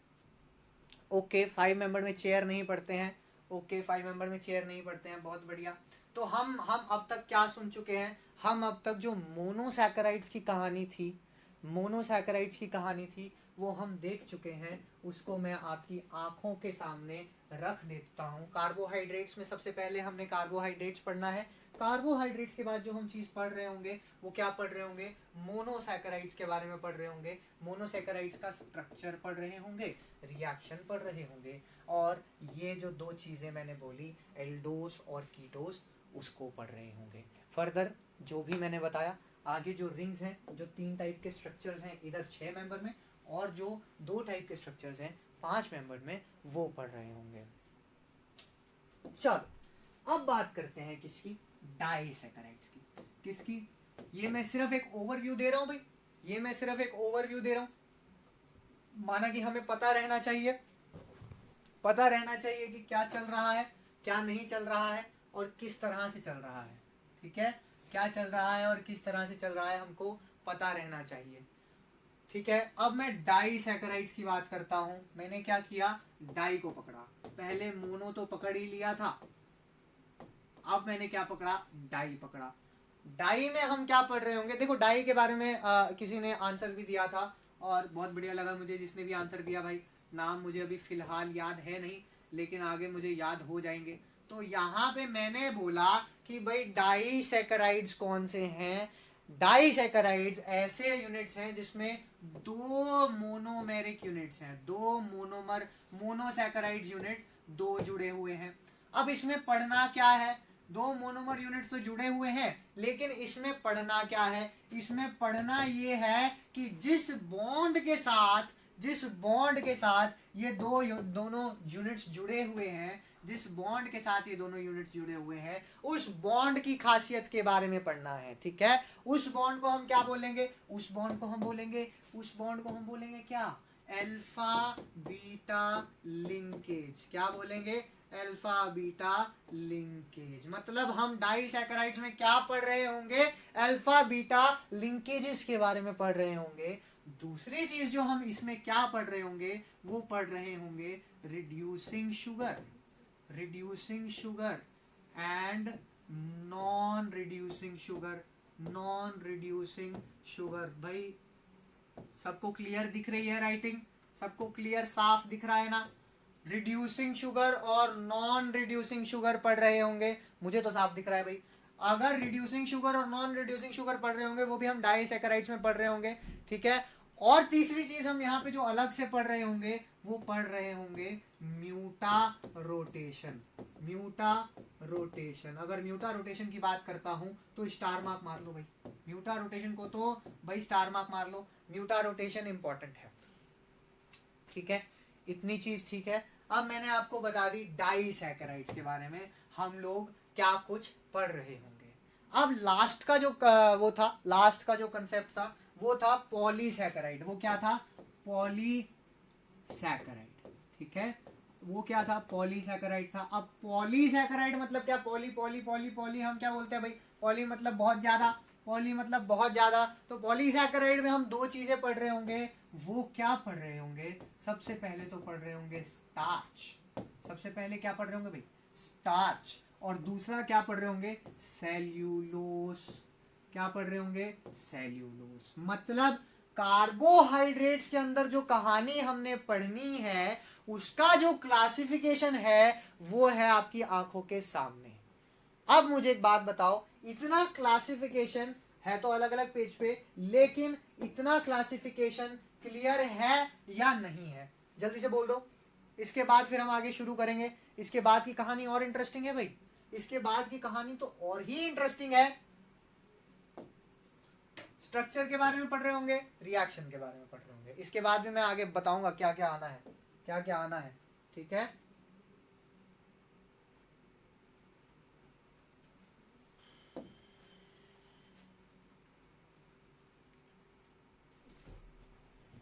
Speaker 1: ओके, 5 मेंबर में चेयर नहीं पढ़ते हैं। ओके, 5 मेंबर में चेयर नहीं पढ़ते हैं, बहुत बढ़िया। तो हम अब तक क्या सुन चुके हैं? हम अब तक जो मोनोसैकेराइड्स की कहानी थी, मोनोसैकेराइड्स की कहानी थी, वो हम देख चुके हैं। उसको मैं आपकी आंखों के सामने रख देता हूँ। कार्बोहाइड्रेट्स में सबसे पहले हमने कार्बोहाइड्रेट्स पढ़ना है। कार्बोहाइड्रेट्स के बाद जो हम चीज़ पढ़ रहे होंगे वो क्या पढ़ रहे होंगे, मोनोसैकेराइड्स के बारे में पढ़ रहे होंगे। मोनोसैकेराइड्स का स्ट्रक्चर पढ़ रहे होंगे, रिएक्शन पढ़ रहे होंगे, और ये जो दो चीज़ें मैंने बोली एल्डोस और कीटोस उसको पढ़ रहे होंगे। फर्दर जो भी मैंने बताया, आगे जो रिंग्स हैं, जो 3 टाइप के स्ट्रक्चर्स हैं इधर 6 मेंबर में, और जो 2 टाइप के स्ट्रक्चर्स हैं 5 मेंबर में, वो पढ़ रहे होंगे। चलो अब बात करते हैं किसकी, डाइसैकेराइड्स की। किसकी, ये मैं सिर्फ एक ओवरव्यू दे रहा हूं भाई, ये मैं सिर्फ एक ओवरव्यू दे रहा हूं। माना कि हमें पता रहना चाहिए कि क्या चल रहा है, क्या नहीं चल रहा है, और किस तरह से चल रहा है। ठीक है, क्या चल रहा है और किस तरह से चल रहा है हमको पता रहना चाहिए। ठीक है, अब मैं डाइसैकेराइड्स की बात करता हूं। मैंने क्या किया, डाई को पकड़ा। पहले मोनो तो पकड़ ही लिया था, अब मैंने क्या पकड़ा, डाई पकड़ा। डाई में हम क्या पढ़ रहे होंगे, देखो डाई के बारे में किसी ने आंसर भी दिया था और बहुत बढ़िया लगा मुझे जिसने भी आंसर दिया भाई। नाम मुझे अभी फिलहाल याद है नहीं, लेकिन आगे मुझे याद हो जाएंगे। तो यहाँ पे मैंने बोला कि भाई डाइसैकेराइड्स कौन से हैं। डाइसैकेराइड्स ऐसे यूनिट्स हैं जिसमें 2 मोनोमेरिक यूनिट्स हैं, 2 मोनोमर मोनोसैकेराइड यूनिट 2 जुड़े हुए हैं। अब इसमें पढ़ना क्या है, 2 मोनोमर यूनिट्स तो जुड़े हुए हैं, लेकिन इसमें पढ़ना क्या है, इसमें पढ़ना ये है कि जिस बॉन्ड के साथ ये दोनों यूनिट्स जुड़े हुए हैं, जिस बॉन्ड के साथ ये दोनों यूनिट्स जुड़े हुए हैं, उस बॉन्ड की खासियत के बारे में पढ़ना है। ठीक है, उस बॉन्ड को हम क्या बोलेंगे, उस बॉन्ड को हम बोलेंगे क्या, अल्फा बीटा लिंकेज। क्या बोलेंगे, अल्फा बीटा लिंकेज। मतलब हम डाइसैकेराइड्स में क्या पढ़ रहे होंगे, अल्फा बीटा लिंकेजेस के बारे में पढ़ रहे होंगे। दूसरी चीज जो हम इसमें क्या पढ़ रहे होंगे, वो पढ़ रहे होंगे reducing sugar and non reducing sugar. भाई सबको क्लियर दिख रही है राइटिंग, सबको क्लियर साफ दिख रहा है ना। रिड्यूसिंग शुगर और नॉन रिड्यूसिंग शुगर पढ़ रहे होंगे, मुझे तो साफ दिख रहा है भाई। अगर रिड्यूसिंग शुगर और नॉन रिड्यूसिंग शुगर पढ़ रहे होंगे, वो भी हम डाइसैकेराइड्स में पढ़ रहे होंगे। ठीक है, और तीसरी चीज हम यहाँ पे जो अलग से पढ़ रहे होंगे, वो पढ़ रहे होंगे म्यूटा रोटेशन। अगर म्यूटा रोटेशन की बात करता हूं तो स्टार मार्क मार लो भाई, म्यूटा रोटेशन को तो भाई स्टार मार्क मार लो, म्यूटा रोटेशन इंपॉर्टेंट है। ठीक है, इतनी चीज ठीक है। अब मैंने आपको बता दी डाइसैकेराइड्स के बारे में हम लोग क्या कुछ पढ़ रहे होंगे। अब लास्ट का जो कंसेप्ट था वो था पॉलीसैकेराइड। वो क्या था, पॉलीसैकेराइड। ठीक है, वो क्या था, पॉलीसैकेराइड था। अब पॉलीसैकेराइड मतलब क्या, पॉली हम क्या बोलते हैं भाई, पॉली मतलब बहुत ज्यादा, तो पॉलीसैकेराइड में हम 2 चीजें पढ़ रहे होंगे। वो क्या पढ़ रहे होंगे, सबसे पहले तो पढ़ रहे होंगे स्टार्च। सबसे पहले क्या पढ़ रहे होंगे भाई, स्टार्च। और दूसरा क्या पढ़ रहे होंगे, सेल्यूलोस। क्या पढ़ रहे होंगे, सेल्यूलोस। मतलब कार्बोहाइड्रेट्स के अंदर जो कहानी हमने पढ़नी है, उसका जो क्लासिफिकेशन है वो है आपकी आंखों के सामने। अब मुझे एक बात बताओ, इतना क्लासिफिकेशन है तो अलग अलग पेज पे, लेकिन इतना क्लासिफिकेशन क्लियर है या नहीं है, जल्दी से बोल दो। इसके बाद फिर हम आगे शुरू करेंगे। इसके बाद की कहानी और इंटरेस्टिंग है भाई, इसके बाद की कहानी तो और ही इंटरेस्टिंग है। स्ट्रक्चर के बारे में पढ़ रहे होंगे, रिएक्शन के बारे में पढ़ रहे होंगे। इसके बाद भी मैं आगे बताऊंगा क्या क्या आना है। ठीक है,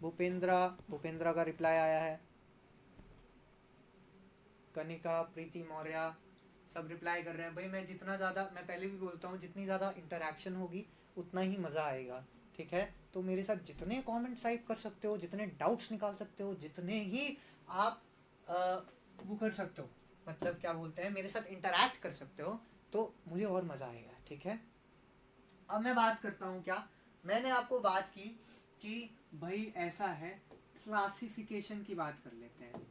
Speaker 1: भूपेंद्रा का रिप्लाई आया है। कनिका, प्रीति मौर्य सब रिप्लाई कर रहे हैं। भाई मैं पहले भी बोलता हूँ, जितनी ज़्यादा इंटरेक्शन होगी उतना ही मज़ा आएगा। ठीक है, तो मेरे साथ जितने कमेंट टाइप कर सकते हो, जितने डाउट्स निकाल सकते हो, जितने ही आप वो कर सकते हो, मतलब क्या बोलते हैं, मेरे साथ इंटरैक्ट कर सकते हो, तो मुझे और मज़ा आएगा। ठीक है, अब मैं बात करता हूँ क्या, मैंने आपको बात की कि भाई ऐसा है, क्लासिफिकेशन की बात कर लेते हैं।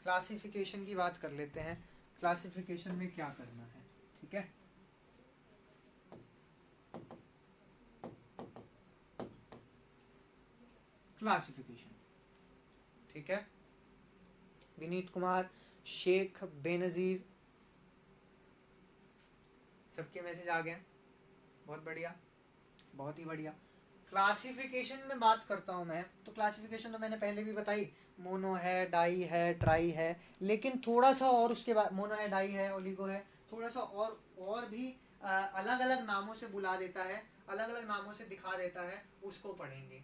Speaker 1: क्लासिफिकेशन की बात कर लेते हैं। क्लासिफिकेशन में क्या करना है, ठीक है। क्लासिफिकेशन, ठीक है। विनीत कुमार, शेख बेनजीर, सबके मैसेज आ गए, बहुत बढ़िया, बहुत ही बढ़िया। क्लासिफिकेशन में बात करता हूं मैं, तो क्लासिफिकेशन तो मैंने पहले भी बताई, मोनो है, डाई है, ट्राई है, लेकिन थोड़ा सा और उसके बाद, मोनो है, डाई है, ओलिगो है, थोड़ा सा और भी अलग अलग नामों से बुला देता है, अलग अलग नामों से दिखा देता है, उसको पढ़ेंगे।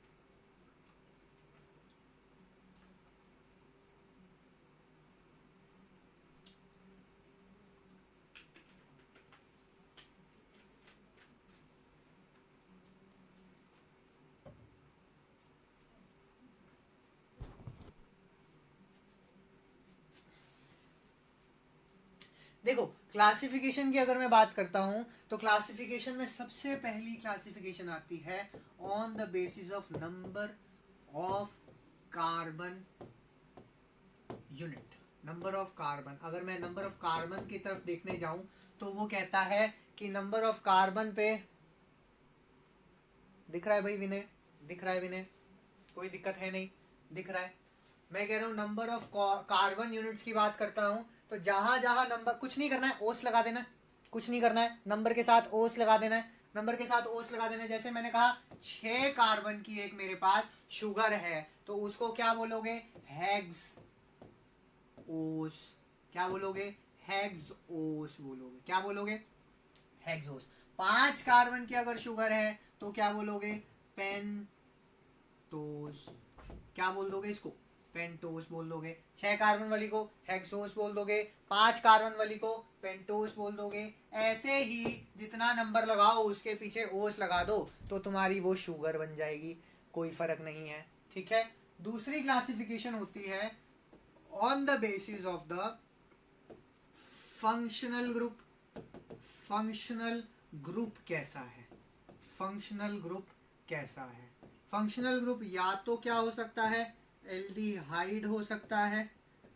Speaker 1: देखो, क्लासिफिकेशन की अगर मैं बात करता हूं, तो क्लासिफिकेशन में सबसे पहली क्लासिफिकेशन आती है on the basis of number of carbon unit. Number of carbon, अगर मैं नंबर ऑफ कार्बन की तरफ देखने जाऊं तो वो कहता है कि नंबर ऑफ कार्बन पे, दिख रहा है भाई विनय, दिख रहा है विनय, कोई दिक्कत है नहीं, दिख रहा है। मैं कह रहा हूं नंबर ऑफ कार्बन यूनिट्स की बात करता हूं, तो जहां जहां नंबर, कुछ नहीं करना है, ओस लगा देना, कुछ नहीं करना है, नंबर के साथ ओस लगा देना है, नंबर के साथ ओस लगा देना है। जैसे मैंने कहा 6 कार्बन की एक मेरे पास शुगर है, तो उसको क्या बोलोगे, हेक्स ओस। क्या बोलोगे, हेक्स ओस बोलोगे। क्या बोलोगे, हेक्स ओस। 5 कार्बन की अगर शुगर है तो क्या बोलोगे, पेंटोस। क्या बोल दोगे इसको, पेंटोस बोल दोगे। 6 कार्बन वाली को हेक्सोस बोल दोगे, 5 कार्बन वाली को पेंटोस बोल दोगे। ऐसे ही जितना नंबर लगाओ उसके पीछे ओस लगा दो तो तुम्हारी वो शुगर बन जाएगी, कोई फर्क नहीं है, ठीक है। दूसरी क्लासिफिकेशन होती है on the basis of the functional group. Functional group कैसा है, फंक्शनल ग्रुप कैसा है। फंक्शनल ग्रुप या तो क्या हो सकता है, एल्डिहाइड हो सकता है,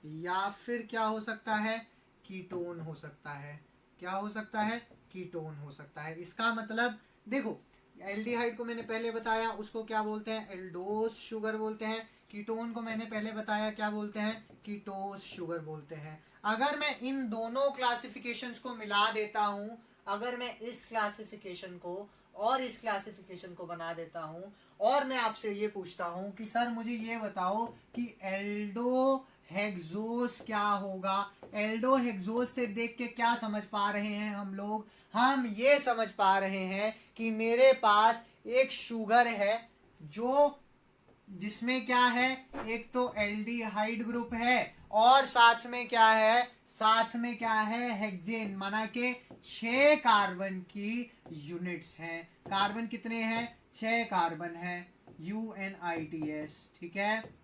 Speaker 1: या फिर क्या हो सकता है, कीटोन हो सकता है। क्या हो सकता है, कीटोन हो सकता है। इसका मतलब देखो, एल्डिहाइड को मैंने पहले बताया, उसको क्या बोलते हैं, एल्डोस शुगर बोलते हैं। कीटोन को मैंने पहले बताया, क्या बोलते हैं, कीटोस शुगर बोलते हैं। अगर मैं इन दोनों क्लासिफिकेशंस को मिला देता हूं, अगर मैं इस क्लासिफिकेशन को और इस क्लासिफिकेशन को बना देता हूं, और मैं आपसे ये पूछता हूं कि सर मुझे ये बताओ कि एल्डो हेक्सोस क्या होगा। एल्डो हेक्सोस से देख के क्या समझ पा रहे हैं हम लोग, हम ये समझ पा रहे हैं कि मेरे पास एक शुगर है जो, जिसमें क्या है, एक तो एल्डिहाइड ग्रुप है और साथ में क्या है, साथ में क्या है, हेक्सेन, माना के 6 कार्बन की यूनिट्स हैं। कार्बन कितने हैं, 6 कार्बन है, UNITS, ठीक है।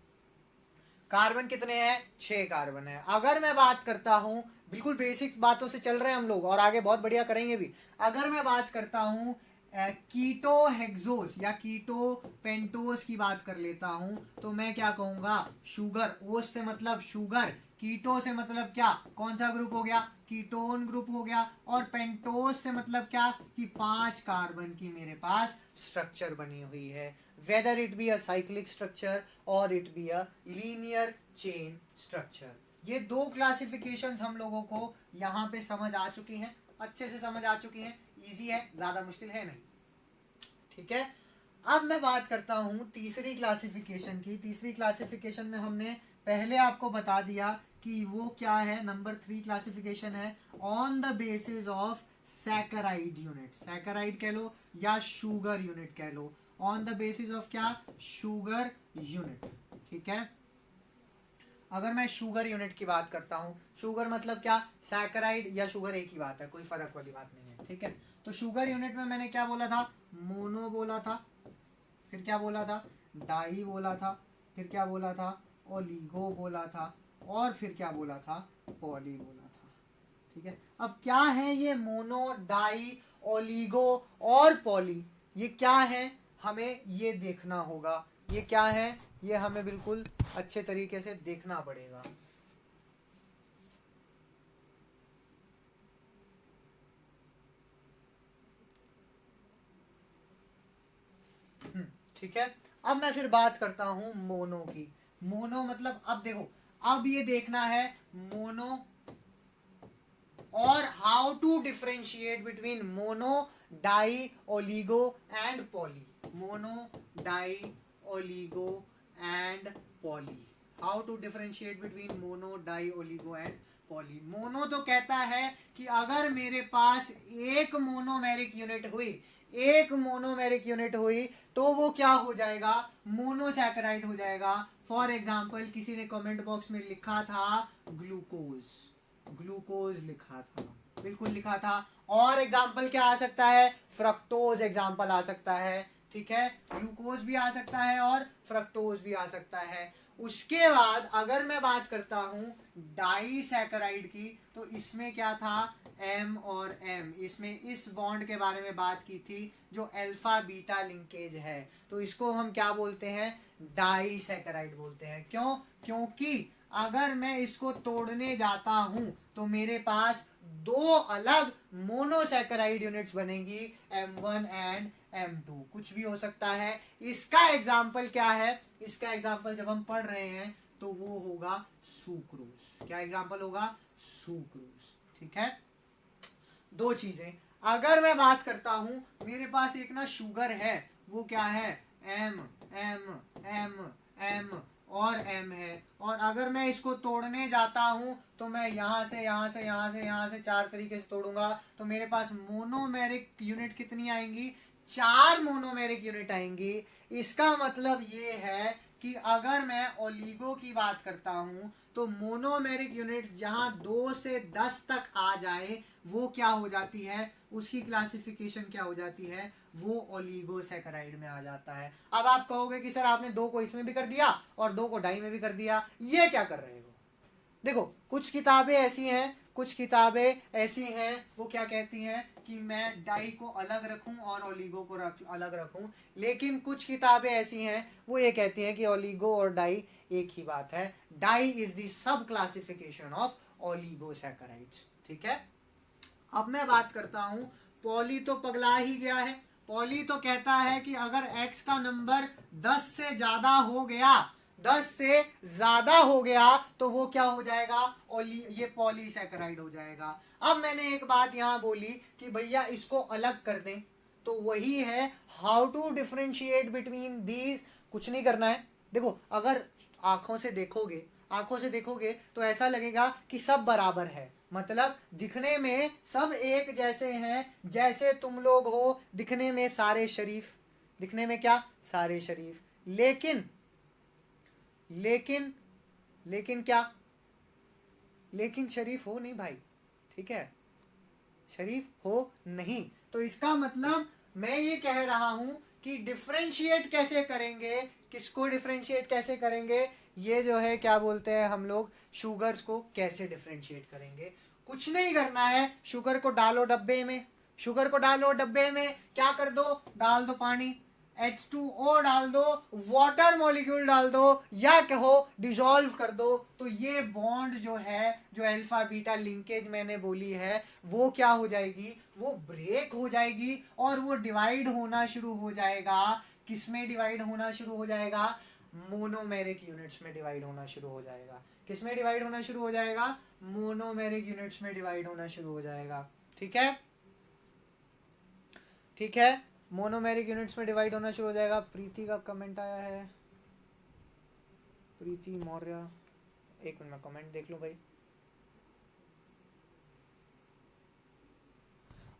Speaker 1: कार्बन कितने हैं, 6 कार्बन है। अगर मैं बात करता हूं, बिल्कुल बेसिक बातों से चल रहे हैं हम लोग और आगे बहुत बढ़िया करेंगे भी। अगर मैं बात करता हूं कीटो हेक्सोस या कीटो पेंटोस की बात कर लेता हूं, तो मैं क्या कहूंगा, शुगर, ओस से मतलब शुगर, कीटो से मतलब क्या, कौन सा ग्रुप हो गया, कीटोन ग्रुप हो गया, और पेंटोस से मतलब क्या कि 5 कार्बन की मेरे पास स्ट्रक्चर बनी हुई है, whether it be a cyclic structure और it be a linear chain structure. ये 2 क्लासिफिकेशंस हम लोगों को यहाँ पे समझ आ चुकी हैं, अच्छे से समझ आ चुकी हैं, इजी है, ज्यादा मुश्किल है नहीं, ठीक है। अब मैं बात करता हूं तीसरी क्लासिफिकेशन की। तीसरी क्लासिफिकेशन में हमने पहले आपको बता दिया कि वो क्या है, नंबर 3 क्लासिफिकेशन है on the basis of saccharide unit. Saccharide कह लो या शुगर यूनिट कह लो, ऑन द बेसिस ऑफ क्या, शुगर यूनिट, ठीक है। अगर मैं शुगर यूनिट की बात करता हूं, शुगर मतलब क्या, सैकराइड या शुगर एक ही बात है, कोई फर्क वाली बात नहीं है, ठीक है। तो शुगर यूनिट में मैंने क्या बोला था, मोनो बोला था, फिर क्या बोला था, डाई बोला था, फिर क्या बोला था, ओलिगो बोला था, और फिर क्या बोला था, पॉली बोला था, ठीक है। अब क्या है ये मोनो, डाई, ओलिगो और पॉली, ये क्या है, हमें ये देखना होगा। ये क्या है, ये हमें बिल्कुल अच्छे तरीके से देखना पड़ेगा। ठीक है। अब मैं फिर बात करता हूं मोनो की। मोनो मतलब अब देखो, अब ये देखना है मोनो और how to differentiate between mono, di, oligo and poly. Mono, di, oligo and poly. How to differentiate between mono, di, oligo and poly. Mono तो कहता है कि अगर मेरे पास एक मोनोमेरिक यूनिट हुई, एक मोनोमेरिक यूनिट हुई तो वो क्या हो जाएगा, मोनोसैकेराइड हो जाएगा। फॉर एग्जाम्पल किसी ने कमेंट बॉक्स में लिखा था ग्लूकोज, ग्लूकोज लिखा था, बिल्कुल लिखा था। और एग्जाम्पल क्या आ सकता है, फ्रक्टोज एग्जाम्पल आ सकता है, ठीक है। ग्लूकोज भी आ सकता है और फ्रक्टोज भी आ सकता है। उसके बाद अगर मैं बात करता हूं डाइसैकेराइड की, तो इसमें क्या था, M और M, इसमें इस बॉन्ड के बारे में बात की थी जो अल्फा बीटा लिंकेज है, तो इसको हम क्या बोलते हैं, डाइसैकेराइड बोलते हैं। क्यों, क्योंकि अगर मैं इसको तोड़ने जाता हूं तो मेरे पास दो अलग मोनोसैकेराइड यूनिट्स बनेंगी, M1 एंड M2, कुछ भी हो सकता है। इसका एग्जाम्पल क्या है, इसका एग्जाम्पल जब हम पढ़ रहे हैं तो वो होगा सुक्रोज। क्या एग्जाम्पल होगा, सुक्रोज, ठीक है। दो चीजें, अगर मैं बात करता हूं मेरे पास एक ना शुगर है, वो क्या है, M M M M और M है, और अगर मैं इसको तोड़ने जाता हूं तो मैं यहां से यहां से यहां से यहां से चार तरीके से तोड़ूंगा, तो मेरे पास मोनोमेरिक यूनिट कितनी आएंगी, चार मोनोमेरिक यूनिट आएंगी। इसका मतलब ये है कि अगर मैं ओलिगो की बात करता हूं तो मोनोमेरिक यूनिट्स जहां 2 से 10 तक आ जाए वो क्या हो जाती है, उसकी क्लासिफिकेशन क्या हो जाती है, वो ओलिगोसैकेराइड में आ जाता है। अब आप कहोगे कि सर आपने 2 को इसमें भी कर दिया और 2 को डाई में भी कर दिया, ये क्या कर रहे हो। देखो कुछ किताबें ऐसी हैं, कुछ किताबें ऐसी हैं वो क्या कहती हैं कि मैं डाई को अलग रखूं और ओलिगो को अलग रखूं, लेकिन कुछ किताबें ऐसी हैं वो ये कहती हैं कि ओलिगो और डाई एक ही बात है। Di is the sub classification of oligosaccharides, ठीक है। अब मैं बात करता हूं, पॉली तो पगला ही गया है। पॉली तो कहता है कि अगर x का नंबर 10 से ज्यादा हो गया, 10 से ज्यादा हो गया तो वो क्या हो जाएगा, ये पॉलीसैकेराइड हो जाएगा। अब मैंने एक बात यहां बोली कि भैया इसको अलग कर दें, तो वही है how to differentiate between these. कुछ नहीं करना है, देखो अगर आंखों से देखोगे तो ऐसा लगेगा कि सब बराबर है, मतलब दिखने में सब एक जैसे हैं, जैसे तुम लोग हो, दिखने में सारे शरीफ, दिखने में क्या, सारे शरीफ, लेकिन लेकिन लेकिन क्या, लेकिन शरीफ हो नहीं भाई, ठीक है, शरीफ हो नहीं। तो इसका मतलब मैं ये कह रहा हूं कि डिफरेंशिएट कैसे करेंगे, किसको डिफरेंशिएट कैसे करेंगे, ये जो है क्या बोलते हैं हम लोग, शुगर्स को कैसे डिफरेंशिएट करेंगे। कुछ नहीं करना है, शुगर को डालो डब्बे में, शुगर को डालो डब्बे में, क्या कर दो, डाल दो पानी, H2O डाल दो, वाटर मॉलिक्यूल डाल दो, या कहो डिसॉल्व कर दो, तो ये बॉन्ड जो है, जो अल्फा बीटा लिंकेज मैंने बोली है, वो क्या हो जाएगी, वो ब्रेक हो जाएगी और वो डिवाइड होना शुरू हो जाएगा। किसमें डिवाइड होना शुरू हो जाएगा, मोनोमेरिक यूनिट्स में डिवाइड होना शुरू हो जाएगा। किसमें डिवाइड होना शुरू हो जाएगा, मोनोमेरिक यूनिट्स में डिवाइड होना शुरू हो जाएगा, ठीक है, ठीक है, मोनोमेरिक यूनिट्स में डिवाइड होना शुरू हो जाएगा। प्रीति का कमेंट आया है, प्रीति मौर्य, एक मिनट में कमेंट देख लो भाई।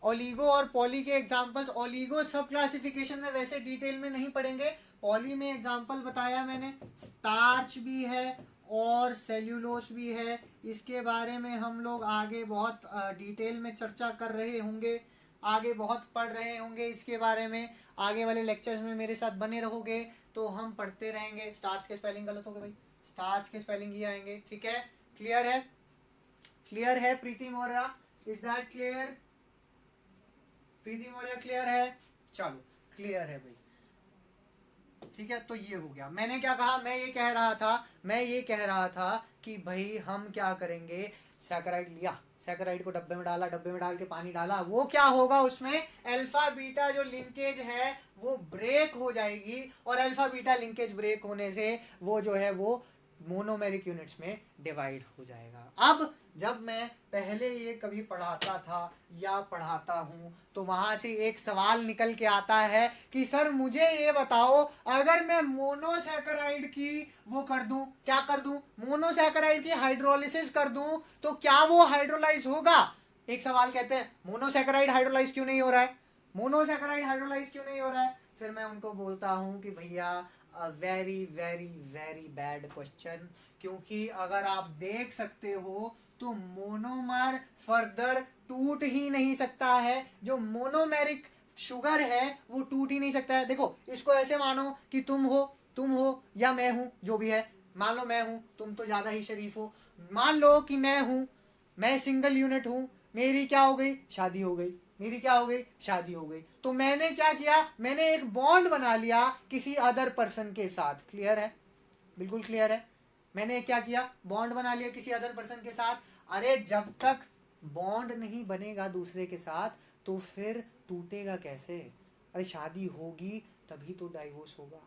Speaker 1: ओलिगो और पॉली के एग्जांपल्स, ओलिगो सब क्लासिफिकेशन में वैसे डिटेल में नहीं पढ़ेंगे, पॉली में एग्जांपल बताया मैंने, स्टार्च भी है और सेल्यूलोस भी है, इसके बारे में हम लोग आगे बहुत डिटेल में चर्चा कर रहे होंगे, आगे बहुत पढ़ रहे होंगे इसके बारे में, आगे वाले लेक्चर्स में मेरे साथ बने रहोगे तो हम पढ़ते रहेंगे। स्टार्च के स्पेलिंग गलत हो गए भाई, स्टार्च के स्पेलिंग ही आएंगे, ठीक है, क्लियर है, क्लियर है Preeti Maurya, is that clear, Preeti Maurya clear है, चलो क्लियर है भाई, ठीक है। तो ये हो गया, मैंने क्या कहा, मैं ये कह रहा था कि भाई हम क्या करेंगे, सैकराइड लिया, सैकराइड को डब्बे में डाला, डब्बे में डाल के पानी डाला, वो क्या होगा उसमें अल्फा बीटा जो लिंकेज है वो ब्रेक हो जाएगी, और अल्फा बीटा लिंकेज ब्रेक होने से वो जो है वो मोनोमेरिक यूनिट्स में डिवाइड हो जाएगा। अब जब मैं पहले ये कभी पढ़ाता था या पढ़ाता हूं तो वहां से एक सवाल निकल के आता है कि सर मुझे ये बताओ, अगर मैं मोनोसैकेराइड की वो कर दूं, क्या कर दूं, मोनोसैकेराइड की हाइड्रोलिसिस कर दूं तो क्या वो हाइड्रोलाइज होगा? एक सवाल कहते हैं मोनोसैकेराइड हाइड्रोलाइज क्यों नहीं हो रहा है, मोनोसैकेराइड हाइड्रोलाइज क्यों नहीं हो रहा है? फिर मैं उनको बोलता हूं कि भैया very very very bad question, क्योंकि अगर आप देख सकते हो तो मोनोमर फर्दर टूट ही नहीं सकता है, जो मोनोमेरिक शुगर है वो टूट ही नहीं सकता है। देखो इसको ऐसे मानो कि तुम हो या मैं हूं, जो भी है, मान लो मैं हूं, तुम तो ज्यादा ही शरीफ हो, मान लो कि मैं हूं, मैं सिंगल यूनिट हूं, मेरी क्या हो गई, शादी हो गई, मेरी क्या हो गई, शादी हो गई, तो मैंने क्या किया, मैंने एक बॉन्ड बना लिया किसी अदर पर्सन के साथ। क्लियर है, बिल्कुल क्लियर है, मैंने क्या किया, बॉन्ड बना लिया किसी अदर पर्सन के साथ। अरे जब तक बॉन्ड नहीं बनेगा दूसरे के साथ तो फिर टूटेगा कैसे? अरे शादी होगी तभी तो डाइवोर्स होगा,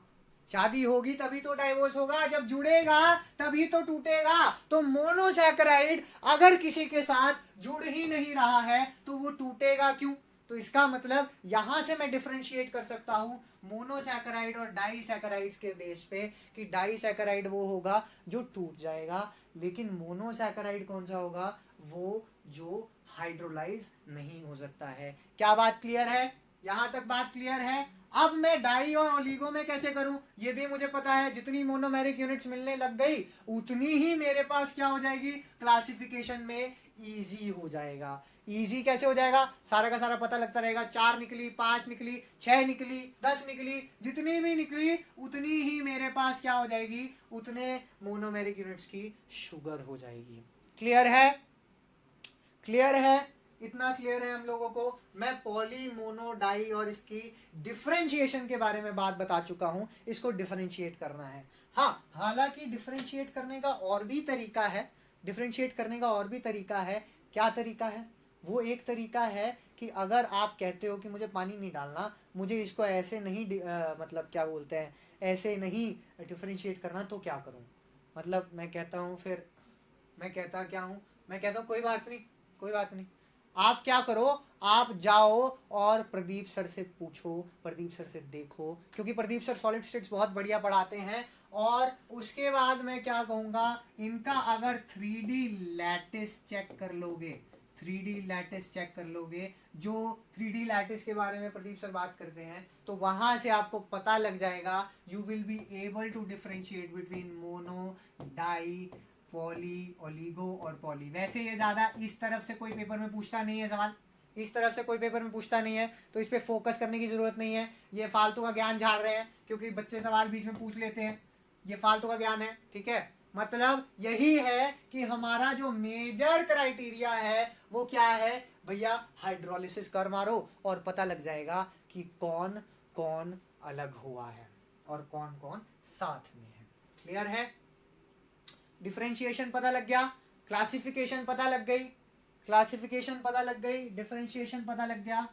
Speaker 1: शादी होगी तभी तो डाइवोर्स होगा, जब जुड़ेगा तभी तो टूटेगा। तो मोनोसैकेराइड अगर किसी के साथ जुड़ ही नहीं रहा है तो वो टूटेगा क्यों? तो इसका मतलब यहां से मैं डिफरेंशिएट कर सकता हूं मोनोसैकेराइड और डाइसैकेराइड्स के बेस पे, कि डाइसैकेराइड वो होगा जो टूट जाएगा, लेकिन मोनोसैकेराइड कौन सा होगा, वो जो हाइड्रोलाइज नहीं हो सकता है। क्या बात क्लियर है? यहां तक बात क्लियर है? अब मैं डाई और ओलिगो में कैसे करूं ये भी मुझे पता है, जितनी मोनोमेरिक यूनिट्स मिलने लग गई उतनी ही मेरे पास क्या हो जाएगी, क्लासिफिकेशन में इजी हो जाएगा। इजी कैसे हो जाएगा, सारा का सारा पता लगता रहेगा, 4 निकली, 5 निकली, 6 निकली, 10 निकली, जितनी भी निकली उतनी ही मेरे पास क्या हो जाएगी, उतने मोनोमेरिक यूनिट्स की शुगर हो जाएगी। क्लियर है? क्लियर है? इतना क्लियर है हम लोगों को? मैं पॉली, मोनो, डाई और इसकी डिफरेंशिएशन के बारे में बात बता चुका हूं, इसको डिफरेंशिएट करना है। हाँ, हालांकि डिफरेंशिएट करने का और भी तरीका है, डिफरेंशिएट करने का और भी तरीका है। क्या तरीका है? वो एक तरीका है कि अगर आप कहते हो कि मुझे पानी नहीं डालना, मुझे इसको ऐसे नहीं मतलब क्या बोलते हैं, ऐसे नहीं डिफरेंशिएट करना, तो क्या करूं? मतलब मैं कहता हूं, फिर मैं कहता क्या हूं, मैं कहता हूं कोई बात नहीं, कोई बात नहीं, आप क्या करो, आप जाओ और प्रदीप सर से पूछो, प्रदीप सर से देखो, क्योंकि प्रदीप सर सॉलिड स्टेट्स बहुत बढ़िया पढ़ाते हैं। और उसके बाद मैं क्या कहूंगा, इनका अगर 3D लैटिस चेक कर लोगे, 3D लैटिस चेक कर लोगे, जो 3D लैटिस के बारे में प्रदीप सर बात करते हैं, तो वहां से आपको पता लग जाएगा, you will be able to differentiate between mono, di, poly, oligo और पॉली। वैसे ये ज्यादा इस तरफ से कोई पेपर में पूछता नहीं है सवाल, इस तरफ से कोई पेपर में पूछता नहीं है, तो इस पे फोकस करने की जरूरत नहीं है। ये फालतू का ज्ञान झाड़ रहे हैं क्योंकि बच्चे सवाल बीच में पूछ लेते हैं, ये फालतू का ज्ञान है, ठीक है। मतलब यही है कि हमारा जो मेजर क्राइटेरिया है वो क्या है भैया, हाइड्रोलिसिस कर मारो और पता लग जाएगा कि कौन कौन अलग हुआ है और कौन कौन साथ में है। क्लियर है? डिफरेंशिएशन पता लग गया, क्लासिफिकेशन पता लग गई, क्लासिफिकेशन पता लग गई, डिफरेंशिएशन पता लग गया,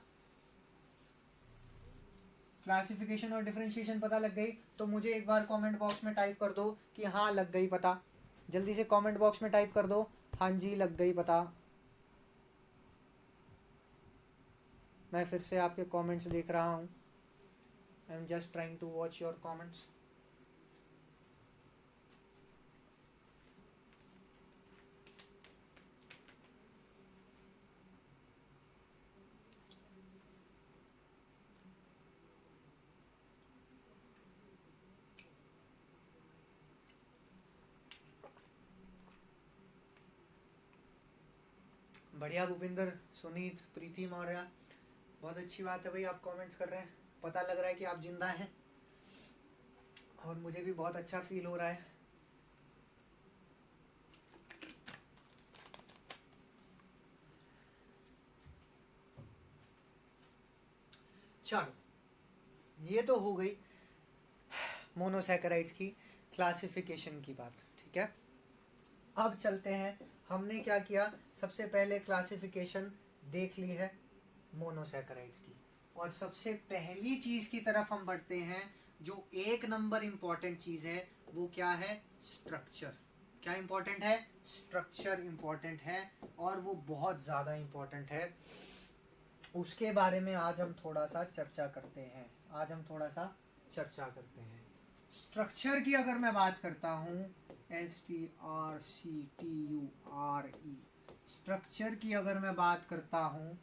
Speaker 1: क्लासिफिकेशन और डिफरेंशिएशन पता लग गई। तो मुझे एक बार कमेंट बॉक्स में टाइप कर दो कि हाँ लग गई पता, जल्दी से कमेंट बॉक्स में टाइप कर दो, हाँ जी लग गई पता। मैं फिर से आपके कमेंट्स देख रहा हूँ, I am just trying to watch your comments. बढ़िया भूपिंदर, सुनीत, प्रीति मौर्य, बहुत अच्छी बात है भाई, आप कमेंट्स कर रहे हैं, पता लग रहा है कि आप जिंदा हैं और मुझे भी बहुत अच्छा फील हो रहा है। चलो ये तो हो गई मोनोसैकेराइड्स की क्लासिफिकेशन की बात, ठीक है। अब चलते हैं हमने क्या किया, सबसे पहले क्लासिफिकेशन देख ली है मोनोसैकेराइड्स की, और सबसे पहली चीज की तरफ हम बढ़ते हैं जो एक नंबर इंपॉर्टेंट चीज है, वो क्या है, स्ट्रक्चर। क्या इंपॉर्टेंट है, स्ट्रक्चर इंपॉर्टेंट है, और वो बहुत ज्यादा इंपॉर्टेंट है। उसके बारे में आज हम थोड़ा सा चर्चा करते हैं। स्ट्रक्चर की अगर मैं बात करता हूँ, STRCTURE, स्ट्रक्चर की अगर मैं बात करता हूँ,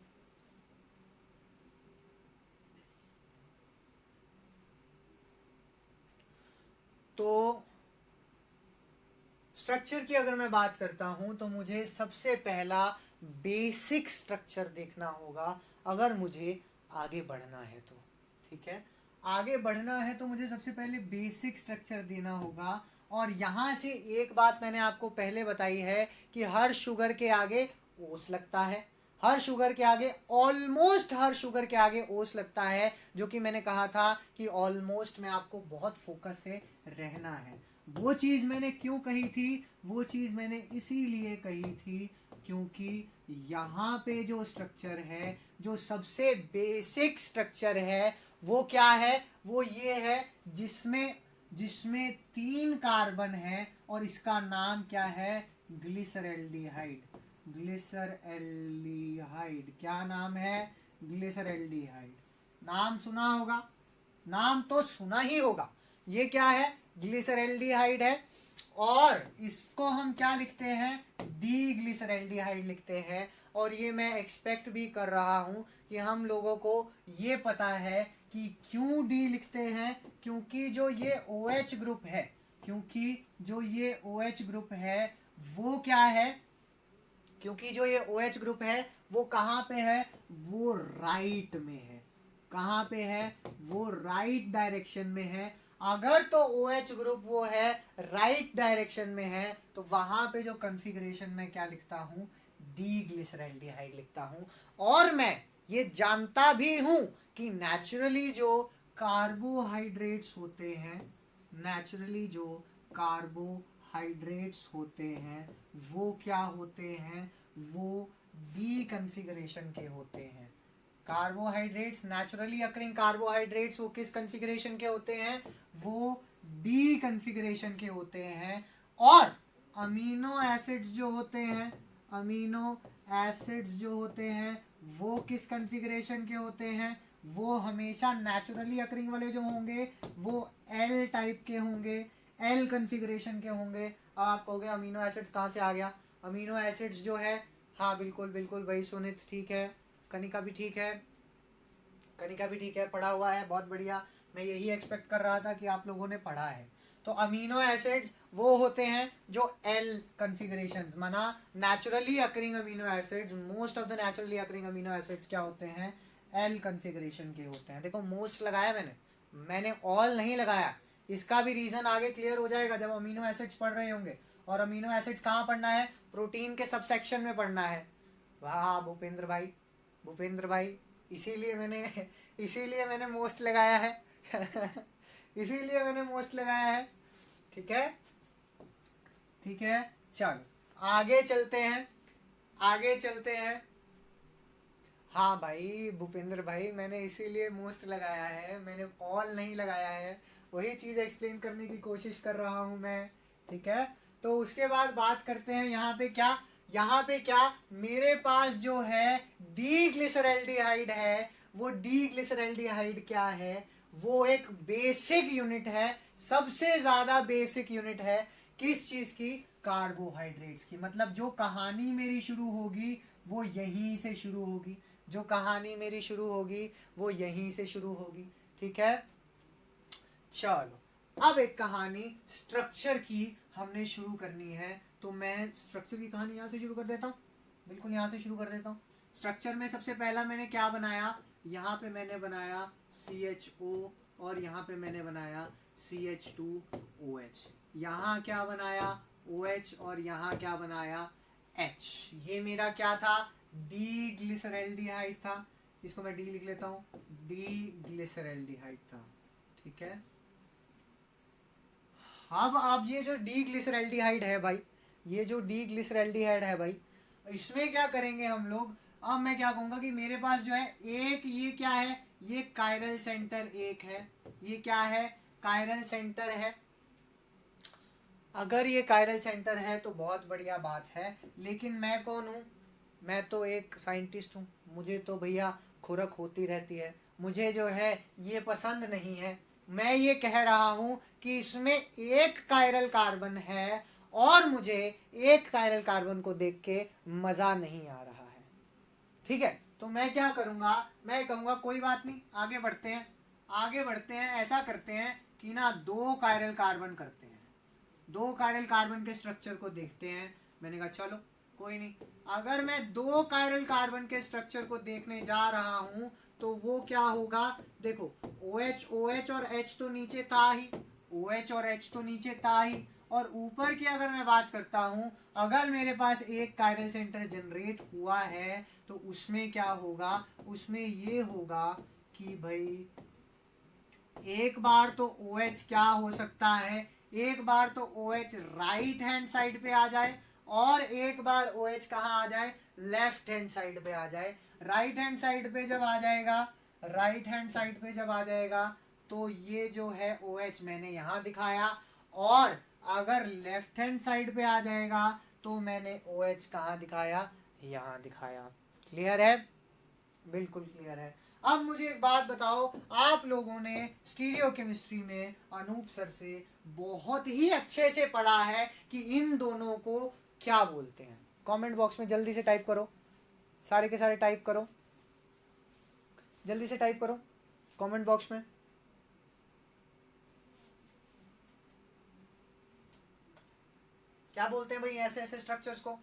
Speaker 1: तो स्ट्रक्चर की अगर मैं बात करता हूं तो मुझे सबसे पहला बेसिक स्ट्रक्चर देखना होगा अगर मुझे आगे बढ़ना है तो। ठीक है, आगे बढ़ना है तो मुझे सबसे पहले बेसिक स्ट्रक्चर देना होगा। और यहां से एक बात मैंने आपको पहले बताई है कि हर शुगर के आगे ओस लगता है, हर शुगर के आगे, ऑलमोस्ट हर शुगर के आगे ओस लगता है, जो कि मैंने कहा था कि ऑलमोस्ट में आपको बहुत फोकस से रहना है। वो चीज मैंने क्यों कही थी, वो चीज मैंने इसीलिए कही थी क्योंकि यहाँ पे जो स्ट्रक्चर है, जो सबसे बेसिक स्ट्रक्चर है, वो क्या है, वो ये है जिसमें 3 कार्बन है और इसका नाम क्या है, ग्लिसरैल्डिहाइड। क्या नाम है, ग्लिसरैल्डिहाइड। नाम सुना होगा, नाम तो सुना ही होगा। ये क्या है, ग्लिसरैल्डिहाइड है, और इसको हम क्या लिखते हैं, डी ग्लिसरैल्डिहाइड लिखते हैं। और ये मैं एक्सपेक्ट भी कर रहा हूं कि हम लोगों को ये पता है कि क्यों डी लिखते हैं, क्योंकि जो ये OH ग्रुप है, वो क्या है, क्योंकि जो ये OH ग्रुप है वो कहाँ पे है, वो राइट में है। कहाँ पे है, वो राइट डायरेक्शन में है। अगर तो OH ग्रुप वो है राइट डायरेक्शन में है, तो वहां पे जो कॉन्फ़िगरेशन में क्या लिखता हूं, डी ग्लिसरैल्डिहाइड लिखता हूं। और मैं ये जानता भी हूं कि नेचुरली जो कार्बोहाइड्रेट्स होते हैं वो क्या होते हैं, वो डी कॉन्फ़िगरेशन के होते हैं। कार्बोहाइड्रेट्स, नेचुरली अकरिंग कार्बोहाइड्रेट्स, वो किस कॉन्फ़िगरेशन के होते हैं, वो डी कॉन्फ़िगरेशन के होते हैं। और अमीनो एसिड्स जो होते हैं वो किस कॉन्फ़िगरेशन के होते हैं, वो हमेशा नेचुरली अकरिंग वाले जो होंगे वो एल टाइप के होंगे, एल कॉन्फ़िगरेशन के होंगे। अब आप कहोगे अमीनो एसिड्स कहाँ से आ गया, अमीनो एसिड्स जो है, हाँ बिल्कुल भाई सुनित ठीक है, कनिका भी ठीक है, पढ़ा हुआ है, बहुत बढ़िया। मैं यही एक्सपेक्ट कर रहा था कि आप लोगों ने पढ़ा है। तो अमीनो एसिड्स वो होते हैं जो एल कॉन्फ़िगरेशन, माना naturally occurring amino acids, most of the naturally occurring amino acids क्या होते हैं, एल कॉन्फ़िगरेशन के होते हैं। देखो मोस्ट लगाया मैंने ऑल नहीं लगाया। इसका भी रीजन आगे क्लियर हो जाएगा जब अमीनो एसिड्स पढ़ रहे होंगे। और अमीनो एसिड्स कहाँ पढ़ना है, प्रोटीन के सबसेक्शन में पढ़ना है। वाह भूपेंद्र भाई, इसीलिए मैंने मोस्ट लगाया है ठीक है, चलो आगे चलते हैं। हाँ भाई भूपेंद्र भाई, मैंने इसीलिए मोस्ट लगाया है, मैंने ऑल नहीं लगाया है। वही चीज एक्सप्लेन करने की कोशिश कर रहा हूं मैं। ठीक है, तो उसके बाद बात करते हैं यहाँ पे क्या मेरे पास जो है डी ग्लिसरैल्डिहाइड है। वो डी ग्लिसरैल्डिहाइड क्या है, वो एक बेसिक यूनिट है, सबसे ज्यादा बेसिक यूनिट है। किस चीज की, कार्बोहाइड्रेट्स की। मतलब जो कहानी मेरी शुरू होगी वो यहीं से शुरू होगी, ठीक है। चलो अब एक कहानी स्ट्रक्चर की हमने शुरू करनी है, तो मैं स्ट्रक्चर की कहानी यहाँ से शुरू कर देता हूँ, बिल्कुल यहाँ से शुरू कर देता हूँ। स्ट्रक्चर में सबसे पहला मैंने क्या बनाया, यहाँ पे मैंने बनाया CHO और यहाँ पे मैंने बनाया CH2OH। यहाँ क्या बनाया, OH, और यहाँ क्या बनाया, H। ये मेरा क्या था, डी ग्लिसरैल्डिहाइड था। इसको मैं डी लिख लेता हूँ, डी ग्लिसरैल्डिहाइड था। ठीक है, अब ये जो डी ग्लिसरैल्डिहाइड है भाई, ये जो डी ग्लिसरैल्डिहाइड है भाई, इसमें क्या करेंगे हम लोग, अब मैं क्या कहूंगा कि मेरे पास जो है एक, ये क्या है, ये कायरल सेंटर एक है, ये क्या है, कायरल सेंटर है। अगर ये कायरल सेंटर है तो बहुत बढ़िया बात है, लेकिन मैं कौन हूँ, मैं तो एक साइंटिस्ट हूँ, मुझे तो भैया खुरक होती रहती है, मुझे जो है ये पसंद नहीं है। मैं ये कह रहा हूँ कि इसमें एक कायरल कार्बन है और मुझे एक कायरल कार्बन को देख के मजा नहीं आ रहा है, ठीक है। तो मैं क्या करूंगा, मैं कहूंगा कोई बात नहीं, आगे बढ़ते हैं, आगे बढ़ते हैं, ऐसा करते हैं कि ना दो कायरल कार्बन करते हैं, दो कायरल कार्बन के स्ट्रक्चर को देखते हैं। मैंने कहा चलो कोई नहीं, अगर मैं दो कायरल कार्बन के स्ट्रक्चर को देखने जा रहा हूं तो वो क्या होगा, देखो OH OH और H तो नीचे था ही, OH और H तो नीचे था ही, और ऊपर की अगर मैं बात करता हूं, अगर मेरे पास एक कायरल सेंटर जनरेट हुआ है तो उसमें क्या होगा, उसमें ये होगा कि भाई एक बार तो OH क्या हो सकता है, एक बार तो OH राइट हैंड साइड पे आ जाए और एक बार OH कहाँ आ जाए, लेफ्ट हैंड साइड पे आ जाए। राइट हैंड साइड पे जब आ जाएगा, राइट हैंड साइड पे जब आ जाएगा तो ये जो है OH मैंने यहाँ दिखाया, और अगर लेफ्ट हैंड साइड पे आ जाएगा तो मैंने OH कहाँ दिखाया, यहाँ दिखाया। क्लियर है, बिल्कुल क्लियर है। अब मुझे एक बात बताओ, आप लोगों ने स्टीरियो केमिस्ट्री में अनूप सर से बहुत ही अच्छे से पढ़ा है कि इन दोनों को क्या बोलते हैं। कमेंट बॉक्स में जल्दी से टाइप करो, सारे के सारे टाइप करो, जल्दी से टाइप करो कमेंट बॉक्स में। क्या बोलते हैं भाई ऐसे ऐसे स्ट्रक्चर्स को,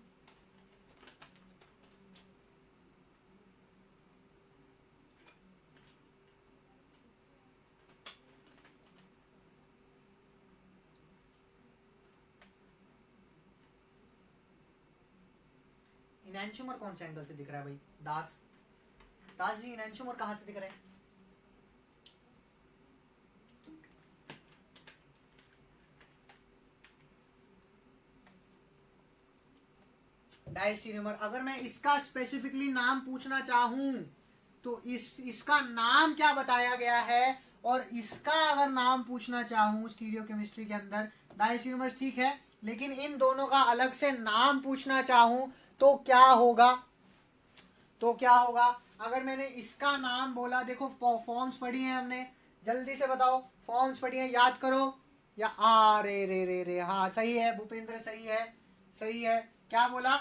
Speaker 1: इनैंशुमर कौन से एंगल से दिख रहा है भाई, दास दास जी इनैंशुमर कहां से दिख रहे हैं, डायस्टीरियमर। अगर मैं इसका स्पेसिफिकली नाम पूछना चाहूं तो इसका नाम क्या बताया गया है, और इसका अगर नाम पूछना चाहूं स्टीरियो केमिस्ट्री के अंदर, डायस्टीरियमर्स ठीक है, लेकिन इन दोनों का अलग से नाम पूछना चाहूं तो क्या होगा, तो क्या होगा। अगर मैंने इसका नाम बोला, देखो फॉर्म्स पढ़ी हैं हमने, जल्दी से बताओ फॉर्म्स पढ़ी हैं, याद करो, या आ रे रे रे रे, हाँ सही है भूपेंद्र, सही है, सही है। क्या बोला,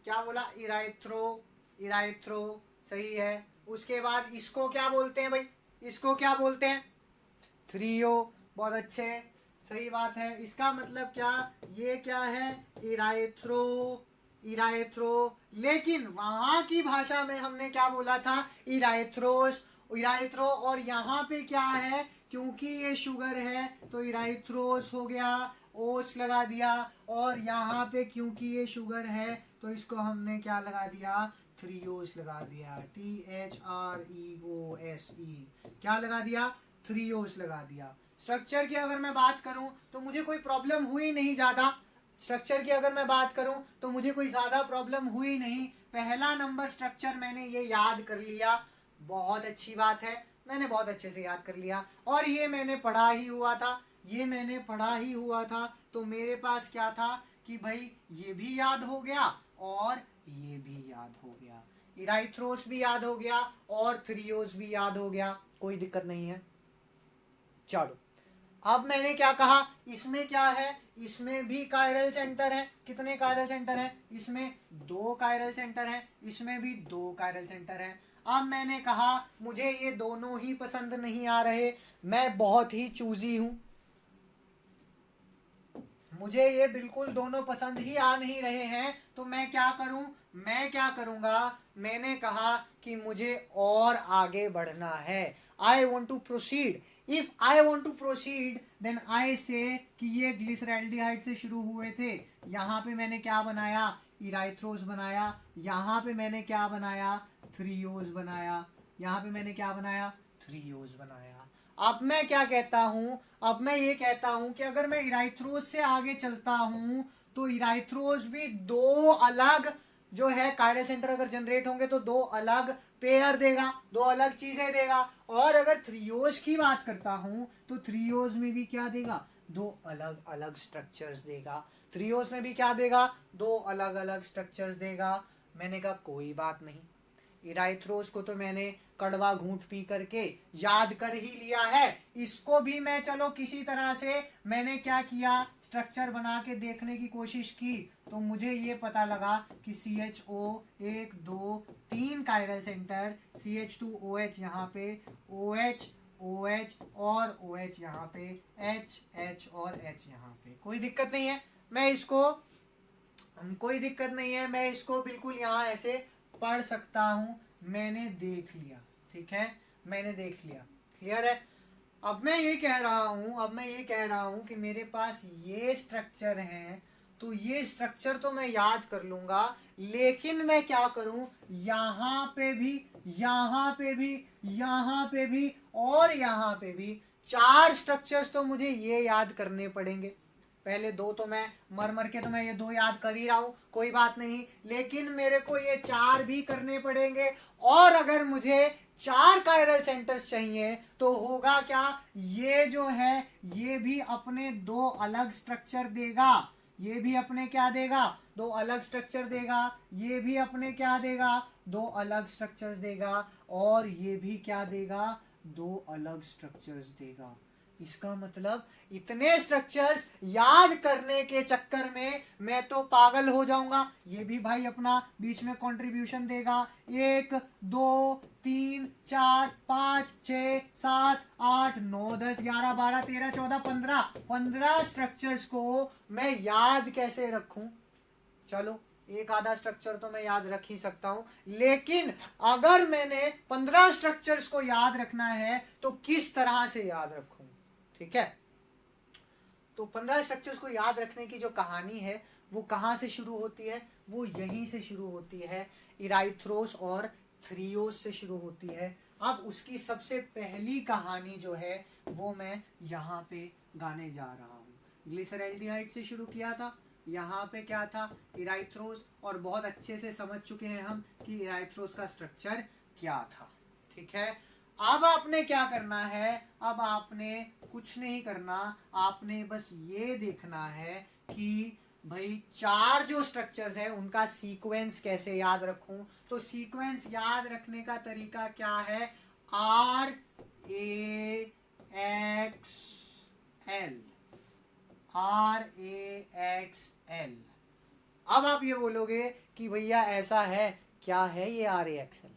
Speaker 1: क्या बोला, इराइथ्रो, इराइथ्रो सही है। उसके बाद इसको क्या बोलते हैं भाई, इसको क्या बोलते हैं, थ्रियो, बहुत अच्छे, सही बात है। इसका मतलब क्या, ये क्या है, इराइथ्रो, इराइथ्रो, लेकिन वहां की भाषा में हमने क्या बोला था, इराइथ्रोस, इराइथ्रो, और यहाँ पे क्या है, क्योंकि ये शुगर है तो इराइथ्रोस हो गया, ओस लगा दिया, और यहाँ पे क्योंकि ये शुगर है तो इसको हमने क्या लगा दिया, थ्रियोस लगा दिया, THREOSE, क्या लगा दिया, थ्रियोस लगा दिया। स्ट्रक्चर की अगर मैं बात करूं तो मुझे कोई प्रॉब्लम हुई नहीं ज्यादा, स्ट्रक्चर की अगर मैं बात करूं तो मुझे कोई ज्यादा प्रॉब्लम हुई नहीं। पहला नंबर स्ट्रक्चर मैंने ये याद कर लिया, बहुत अच्छी बात है, मैंने बहुत अच्छे से याद कर लिया, और ये मैंने पढ़ा ही हुआ था, ये मैंने पढ़ा ही हुआ था, तो मेरे पास क्या था कि भाई ये भी याद हो गया और ये भी याद हो गया, इराइथ्रोस भी याद हो गया और थ्रियोस भी याद हो गया, कोई दिक्कत नहीं है। चलो अब मैंने क्या कहा, इसमें क्या है, इसमें भी कायरल सेंटर है, कितने कायरल सेंटर है, इसमें 2 कायरल सेंटर है, इसमें भी 2 कायरल सेंटर है। अब मैंने कहा मुझे ये दोनों ही पसंद नहीं आ रहे, मैं बहुत ही चूजी हूं, मुझे ये बिल्कुल दोनों पसंद ही आ नहीं रहे हैं, तो मैं क्या करूं, मैं क्या करूंगा, मैंने कहा कि मुझे और आगे बढ़ना है, I want to proceed. If I want to proceed then I say कि ये ग्लिसरैल्डिहाइड से शुरू हुए थे, यहाँ पे मैंने क्या बनाया, इराइथ्रोस बनाया, यहाँ पे मैंने क्या बनाया, थ्रियोस बनाया, यहाँ पे मैंने क्या बनाया, थ्रियोस बनाया। अब मैं क्या कहता हूं, अब मैं ये कहता हूं कि अगर मैं इराइथ्रोस से आगे चलता हूं तो इराइथ्रोज भी दो अलग जो है कायरल सेंटर अगर जनरेट होंगे तो दो अलग पेयर देगा, दो अलग चीजें देगा। और अगर थ्रियोज की बात करता हूं तो थ्रियोज में भी क्या देगा, दो अलग अलग स्ट्रक्चर्स देगा। थ्रियोज में भी क्या देगा, दो अलग अलग स्ट्रक्चर्स देगा। मैंने कहा कोई बात नहीं, इराइथ्रोज को तो मैंने कड़वा घूंट पी करके याद कर ही लिया है, इसको भी मैं चलो किसी तरह से मैंने क्या किया, स्ट्रक्चर बना के देखने की कोशिश की। तो मुझे ये पता लगा कि CHO 1 2 3 कायरल सेंटर, CH2OH यहाँ पे, OH OH और OH यहाँ पे, H और H यहाँ पे। कोई दिक्कत नहीं है, मैं इसको बिल्कुल यहाँ ऐसे पढ़ सकता हूं। मैंने देख लिया, ठीक है, मैंने देख लिया, क्लियर है। अब मैं ये कह रहा हूं कि मेरे पास ये स्ट्रक्चर है, तो ये स्ट्रक्चर तो मैं याद कर लूंगा, लेकिन मैं क्या करूं, यहां पे भी, यहां पे भी, यहां पे भी और यहां पे भी 4 स्ट्रक्चर्स तो मुझे ये याद करने पड़ेंगे। पहले 2 तो मैं मर के तो मैं ये 2 याद कर ही रहा हूं, कोई बात नहीं, लेकिन मेरे को ये 4 भी करने पड़ेंगे। और अगर मुझे 4 कायरल सेंटर्स चाहिए तो होगा क्या, ये जो है ये भी अपने 2 अलग स्ट्रक्चर देगा, ये भी अपने क्या देगा, 2 अलग स्ट्रक्चर देगा, ये भी अपने क्या देगा, 2 अलग स्ट्रक्चर्स देगा, और ये भी क्या देगा, 2 अलग स्ट्रक्चर्स देगा। इसका मतलब इतने स्ट्रक्चर्स याद करने के चक्कर में मैं तो पागल हो जाऊंगा। ये भी भाई अपना बीच में कंट्रीब्यूशन देगा, 1 2 3 4 5 6 7 8 9 10 11 12 13 14 15 स्ट्रक्चर्स को मैं याद कैसे रखूं। चलो एक आधा स्ट्रक्चर तो मैं याद रख ही सकता हूं, लेकिन अगर मैंने 15 स्ट्रक्चर्स को याद रखना है तो किस तरह से याद रखूं, ठीक है। तो 15 स्ट्रक्चर्स को याद रखने की जो कहानी है वो कहां से शुरू होती है, वो यहीं से शुरू होती है, इराइथ्रोस और थ्रियोस से शुरू होती है। अब उसकी सबसे पहली कहानी जो है वो मैं यहाँ पे गाने जा रहा हूँ। ग्लिसरैल्डिहाइड से शुरू किया था, यहाँ पे क्या था, इराइथ्रोस, और बहुत अच्छे से समझ चुके हैं हम कि इराइथ्रोस का स्ट्रक्चर क्या था, ठीक है। अब आपने क्या करना है, अब आपने कुछ नहीं करना, आपने बस ये देखना है कि भाई 4 जो स्ट्रक्चर्स है उनका सीक्वेंस कैसे याद रखूं। तो सीक्वेंस याद रखने का तरीका क्या है, RAXL, RAXL। अब आप ये बोलोगे कि भैया ऐसा है, क्या है ये RAXL,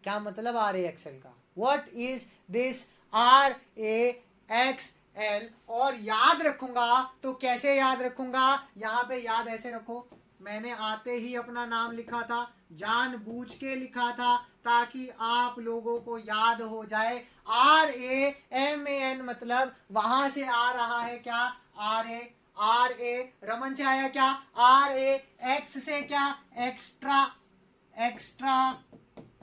Speaker 1: क्या मतलब RAXL का, What is this RAXL। और याद रखूंगा तो कैसे याद रखूंगा, यहां पे याद ऐसे रखो, मैंने आते ही अपना नाम लिखा था, जानबूझ के लिखा था ताकि आप लोगों को याद हो जाए। RAMAN मतलब वहां से आ रहा है क्या, RA रमन से आया क्या, RAX से क्या,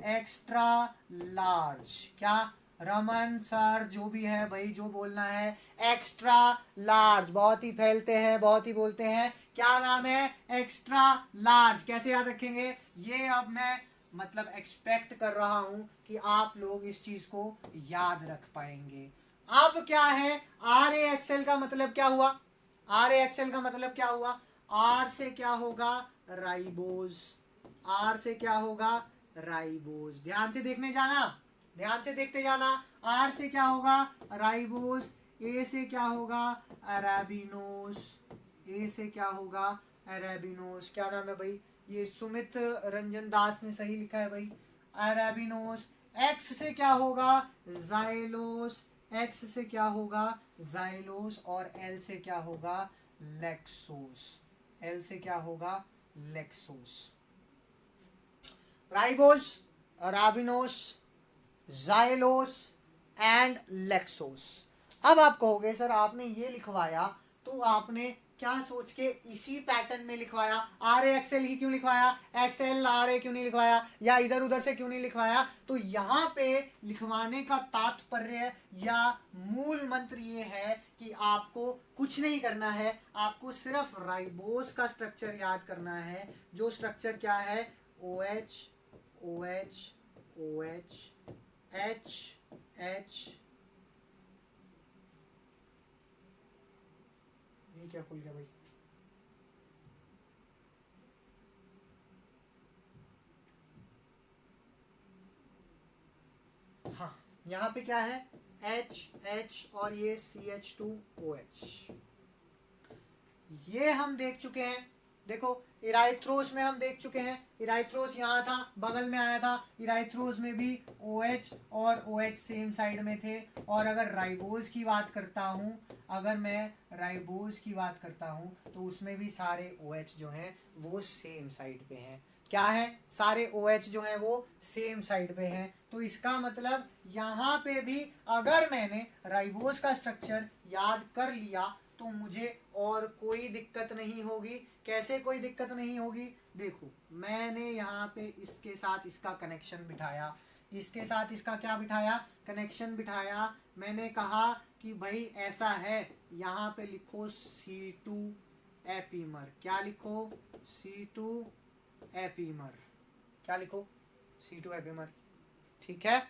Speaker 1: एक्स्ट्रा लार्ज, क्या रमन सर जो भी है भाई जो बोलना है, एक्स्ट्रा लार्ज, बहुत ही फैलते हैं, बहुत ही बोलते हैं, क्या नाम है, एक्स्ट्रा लार्ज। कैसे याद रखेंगे ये, अब मैं मतलब एक्सपेक्ट कर रहा हूं कि आप लोग इस चीज को याद रख पाएंगे। अब क्या है, RAXL का मतलब क्या हुआ, RAXL का मतलब क्या हुआ, R से क्या होगा, राइबोज, R से क्या होगा, राइबोज। ध्यान से देखने जाना, ध्यान से देखते जाना, R से क्या होगा, राइबोज, A से क्या होगा, अरेबिनोस, A से क्या होगा, अरेबिनोस। क्या नाम है भाई, ये सुमित रंजन दास ने सही लिखा है भाई, अरेबिनोस। X से क्या होगा, जाइलोस, X से क्या होगा, जाइलोस, और L से क्या होगा, लेक्सोस, L से क्या होगा, lyxose. Ribose, arabinose, xylose and lyxose. अब आप कहोगे सर आपने ये लिखवाया तो आपने क्या सोच के इसी पैटर्न में लिखवाया, RAXL ही क्यों लिखवाया, XL RA क्यों नहीं लिखवाया, या इधर उधर से क्यों नहीं लिखवाया। तो यहाँ पे लिखवाने का तात्पर्य या मूल मंत्र ये है कि आपको कुछ नहीं करना है, आपको सिर्फ राइबोस का स्ट्रक्चर याद करना है, जो स्ट्रक्चर क्या है, OH OH OH H H, ये क्या खुल गया भाई, हाँ यहाँ पे क्या है, H H और ये CH2OH, ये हम देख चुके हैं। देखो इराइथ्रोस में हम देख चुके हैं, इराइथ्रोस यहाँ था, बगल में आया था, इराइथ्रोस में भी OH और OH सेम साइड में थे। और अगर राइबोज की बात करता हूँ, अगर मैं राइबोज की बात करता हूँ तो उसमें भी सारे OH जो हैं वो सेम साइड पे हैं। क्या है, सारे OH जो हैं वो सेम साइड पे हैं। तो इसका मतलब यहाँ पे भी अगर मैंने राइबोज का स्ट्रक्चर याद कर लिया तो मुझे और कोई दिक्कत नहीं होगी। कैसे कोई दिक्कत नहीं होगी, देखो मैंने यहाँ पे इसके साथ इसका कनेक्शन बिठाया, इसके साथ इसका क्या बिठाया, कनेक्शन बिठाया। मैंने कहा कि भाई ऐसा है, यहाँ पे लिखो C2 एपीमर, क्या लिखो, C2 एपीमर, क्या लिखो, C2 एपीमर, ठीक है।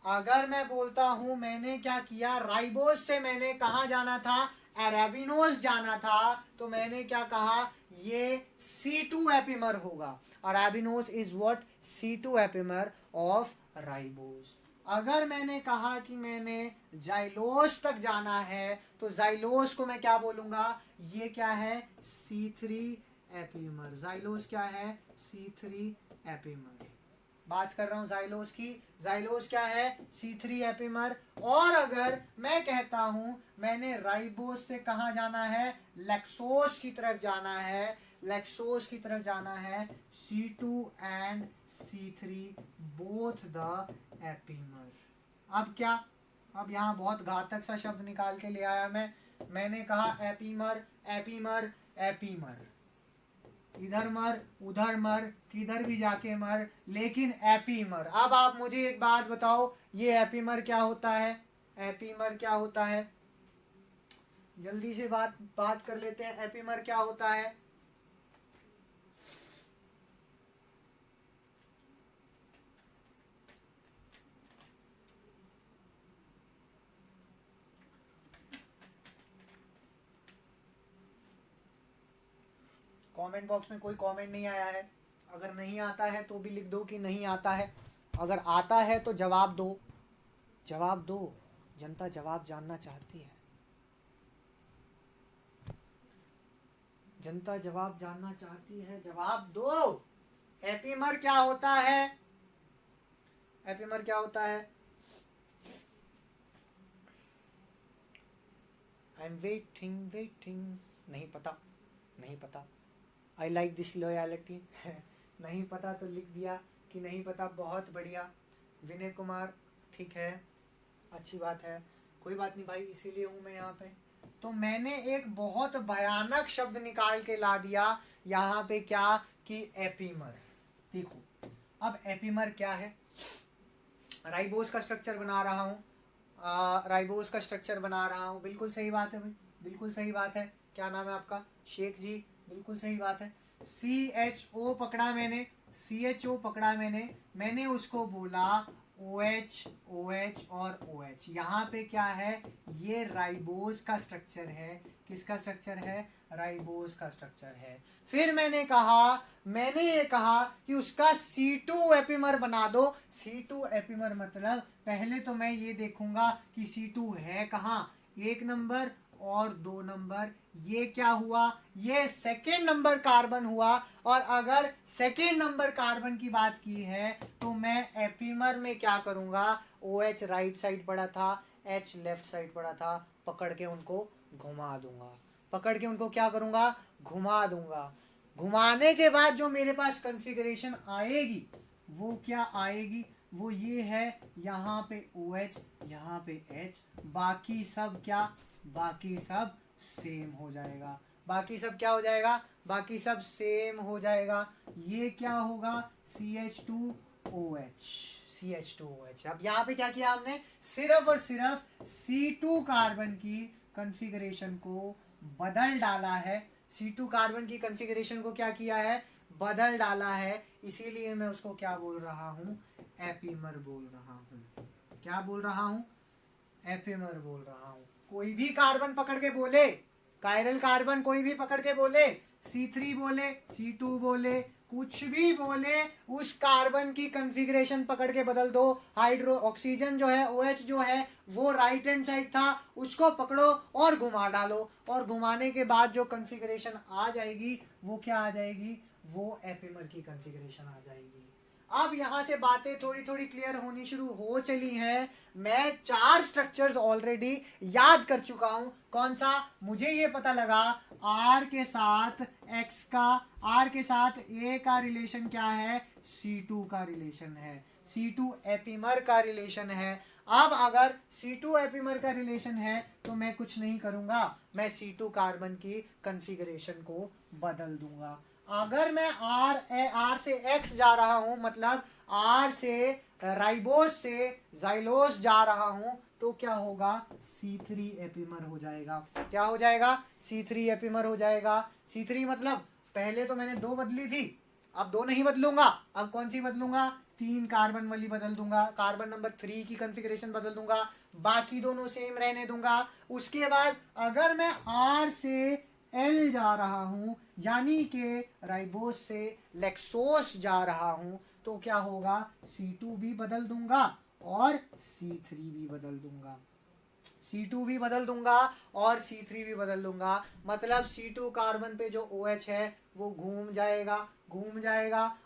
Speaker 1: अगर मैं बोलता हूं मैंने क्या किया, राइबोज से मैंने कहा जाना था, अरेबिनोज जाना था, तो मैंने क्या कहा, ये C2 एपीमर होगा। Arabinose is what, C2 epimer of ribose. अगर मैंने कहा कि मैंने जाइलोस तक जाना है तो जाइलोस को मैं क्या बोलूंगा, ये क्या है, C3 एपीमर। जाइलोस क्या है, C3 एपीमर। बात कर रहा हूं जाइलोस की, जाइलोस क्या है, C3 एपीमर। और अगर मैं कहता हूं मैंने राइबोस से कहां जाना है, लैक्सोस की तरफ जाना है, लैक्सोस की तरफ जाना है, C2 and C3 both the epimer. अब क्या, अब यहां बहुत घातक सा शब्द निकाल के ले आया मैंने कहा एपीमर एपीमर एपीमर, इधर मर उधर मर, किधर भी जाके मर, लेकिन एपीमर। अब आप मुझे एक बात बताओ, ये एपीमर क्या होता है, एपीमर क्या होता है, जल्दी से बात कर लेते हैं, एपीमर क्या होता है। कमेंट बॉक्स में कोई कमेंट नहीं आया है, अगर नहीं आता है तो भी लिख दो कि नहीं आता है, अगर आता है तो जवाब दो, जवाब दो, जनता जवाब जानना चाहती है, जनता जवाब जानना चाहती है, जवाब दो। एपीमर क्या होता है, एपीमर क्या होता है, आई एम वेटिंग, नहीं पता, नहीं पता, आई लाइक दिस लॉयलिटी नहीं पता तो लिख दिया कि नहीं पता, बहुत बढ़िया विनय कुमार, ठीक है, अच्छी बात है, कोई बात नहीं भाई, इसीलिए हूँ मैं यहाँ पे। तो मैंने एक बहुत भयानक शब्द निकाल के ला दिया यहाँ पे, क्या कि एपीमर। देखो अब एपीमर क्या है, राइबोस का स्ट्रक्चर बना रहा हूँ, राइबोस का स्ट्रक्चर बना रहा हूँ, बिल्कुल सही बात है भाई, बिल्कुल सही बात है। क्या नाम है आपका, शेख जी, बिल्कुल सही बात है। CHO पकड़ा मैंने, CHO पकड़ा मैंने उसको बोला OH OH और OH। यहाँ पे क्या है, ये राइबोस का स्ट्रक्चर है, किसका स्ट्रक्चर है, राइबोस का स्ट्रक्चर है। फिर मैंने ये कहा कि उसका C2 एपीमर बना दो। C2 एपीमर मतलब पहले तो मैं ये देखूंगा कि C2 है कहाँ, 1 नंबर और 2 नंबर, ये क्या हुआ, ये सेकेंड नंबर कार्बन हुआ। और अगर सेकेंड नंबर कार्बन की बात की है तो मैं एपीमर में क्या करूंगा, OH राइट साइड पड़ा था, H लेफ्ट साइड पड़ा था, पकड़ के उनको घुमा दूंगा, पकड़ के उनको क्या करूंगा, घुमा दूंगा। घुमाने के बाद जो मेरे पास कॉन्फ़िगरेशन आएगी वो क्या आएगी, वो ये है, यहाँ पे OH यहाँ पे H, बाकी सब क्या, बाकी सब सेम हो जाएगा, बाकी सब क्या हो जाएगा, बाकी सब सेम हो जाएगा। ये क्या होगा, CH2OH, CH2OH। अब यहाँ पे क्या किया हमने, सिर्फ और सिर्फ C2 कार्बन की कॉन्फ़िगरेशन को बदल डाला है, C2 कार्बन की कॉन्फ़िगरेशन को क्या किया है, बदल डाला है, इसीलिए मैं उसको क्या बोल रहा हूँ, एपिमर बोल रहा हूँ। क्या बोल रहा हूँ, एपिमर बोल रहा हूँ। कोई भी कार्बन पकड़ के बोले, कायरल कार्बन कोई भी पकड़ के बोले, C3 बोले, C2 बोले, कुछ भी बोले, उस कार्बन की कॉन्फ़िगरेशन पकड़ के बदल दो। हाइड्रो ऑक्सीजन जो है, OH जो है, वो राइट हैंड साइड था, उसको पकड़ो और घुमा डालो, और घुमाने के बाद जो कॉन्फ़िगरेशन आ जाएगी वो क्या आ जाएगी, वो एपिमर की कॉन्फ़िगरेशन आ जाएगी। अब यहां से बातें थोड़ी थोड़ी क्लियर होनी शुरू हो चली हैं। मैं 4 स्ट्रक्चर्स ऑलरेडी याद कर चुका हूं। कौन सा, मुझे ये पता लगा R के साथ X का, R के साथ A का रिलेशन क्या है, C2 का रिलेशन है, C2 एपिमर का रिलेशन है। अब अगर C2 एपिमर का रिलेशन है तो मैं कुछ नहीं करूंगा, मैं C2 कार्बन की कॉन्फ़िगरेशन को बदल दूंगा। अगर मैं R से X जा रहा हूं, मतलब R से राइबोस से जाइलोस जा रहा हूं, तो क्या होगा, C3 एपिमर हो जाएगा। क्या हो जाएगा, C3 एपिमर हो जाएगा। C3 मतलब पहले तो मैंने 2 बदली थी, अब 2 नहीं बदलूंगा, अब कौन सी बदलूंगा, 3 कार्बन वाली बदल दूंगा, कार्बन नंबर 3 की कॉन्फ़िगरेशन बदल दूंगा, बाकी दोनों सेम रहने दूंगा। उसके बाद अगर मैं R से L जा रहा हूं, यानी कि राइबोस से लेक्सोस जा रहा हूं, तो क्या होगा, C2 भी बदल दूंगा और C3 भी बदल दूंगा, C2 भी बदल दूंगा और C3 भी बदल दूंगा। मतलब C2 कार्बन पे जो OH है वो घूम जाएगा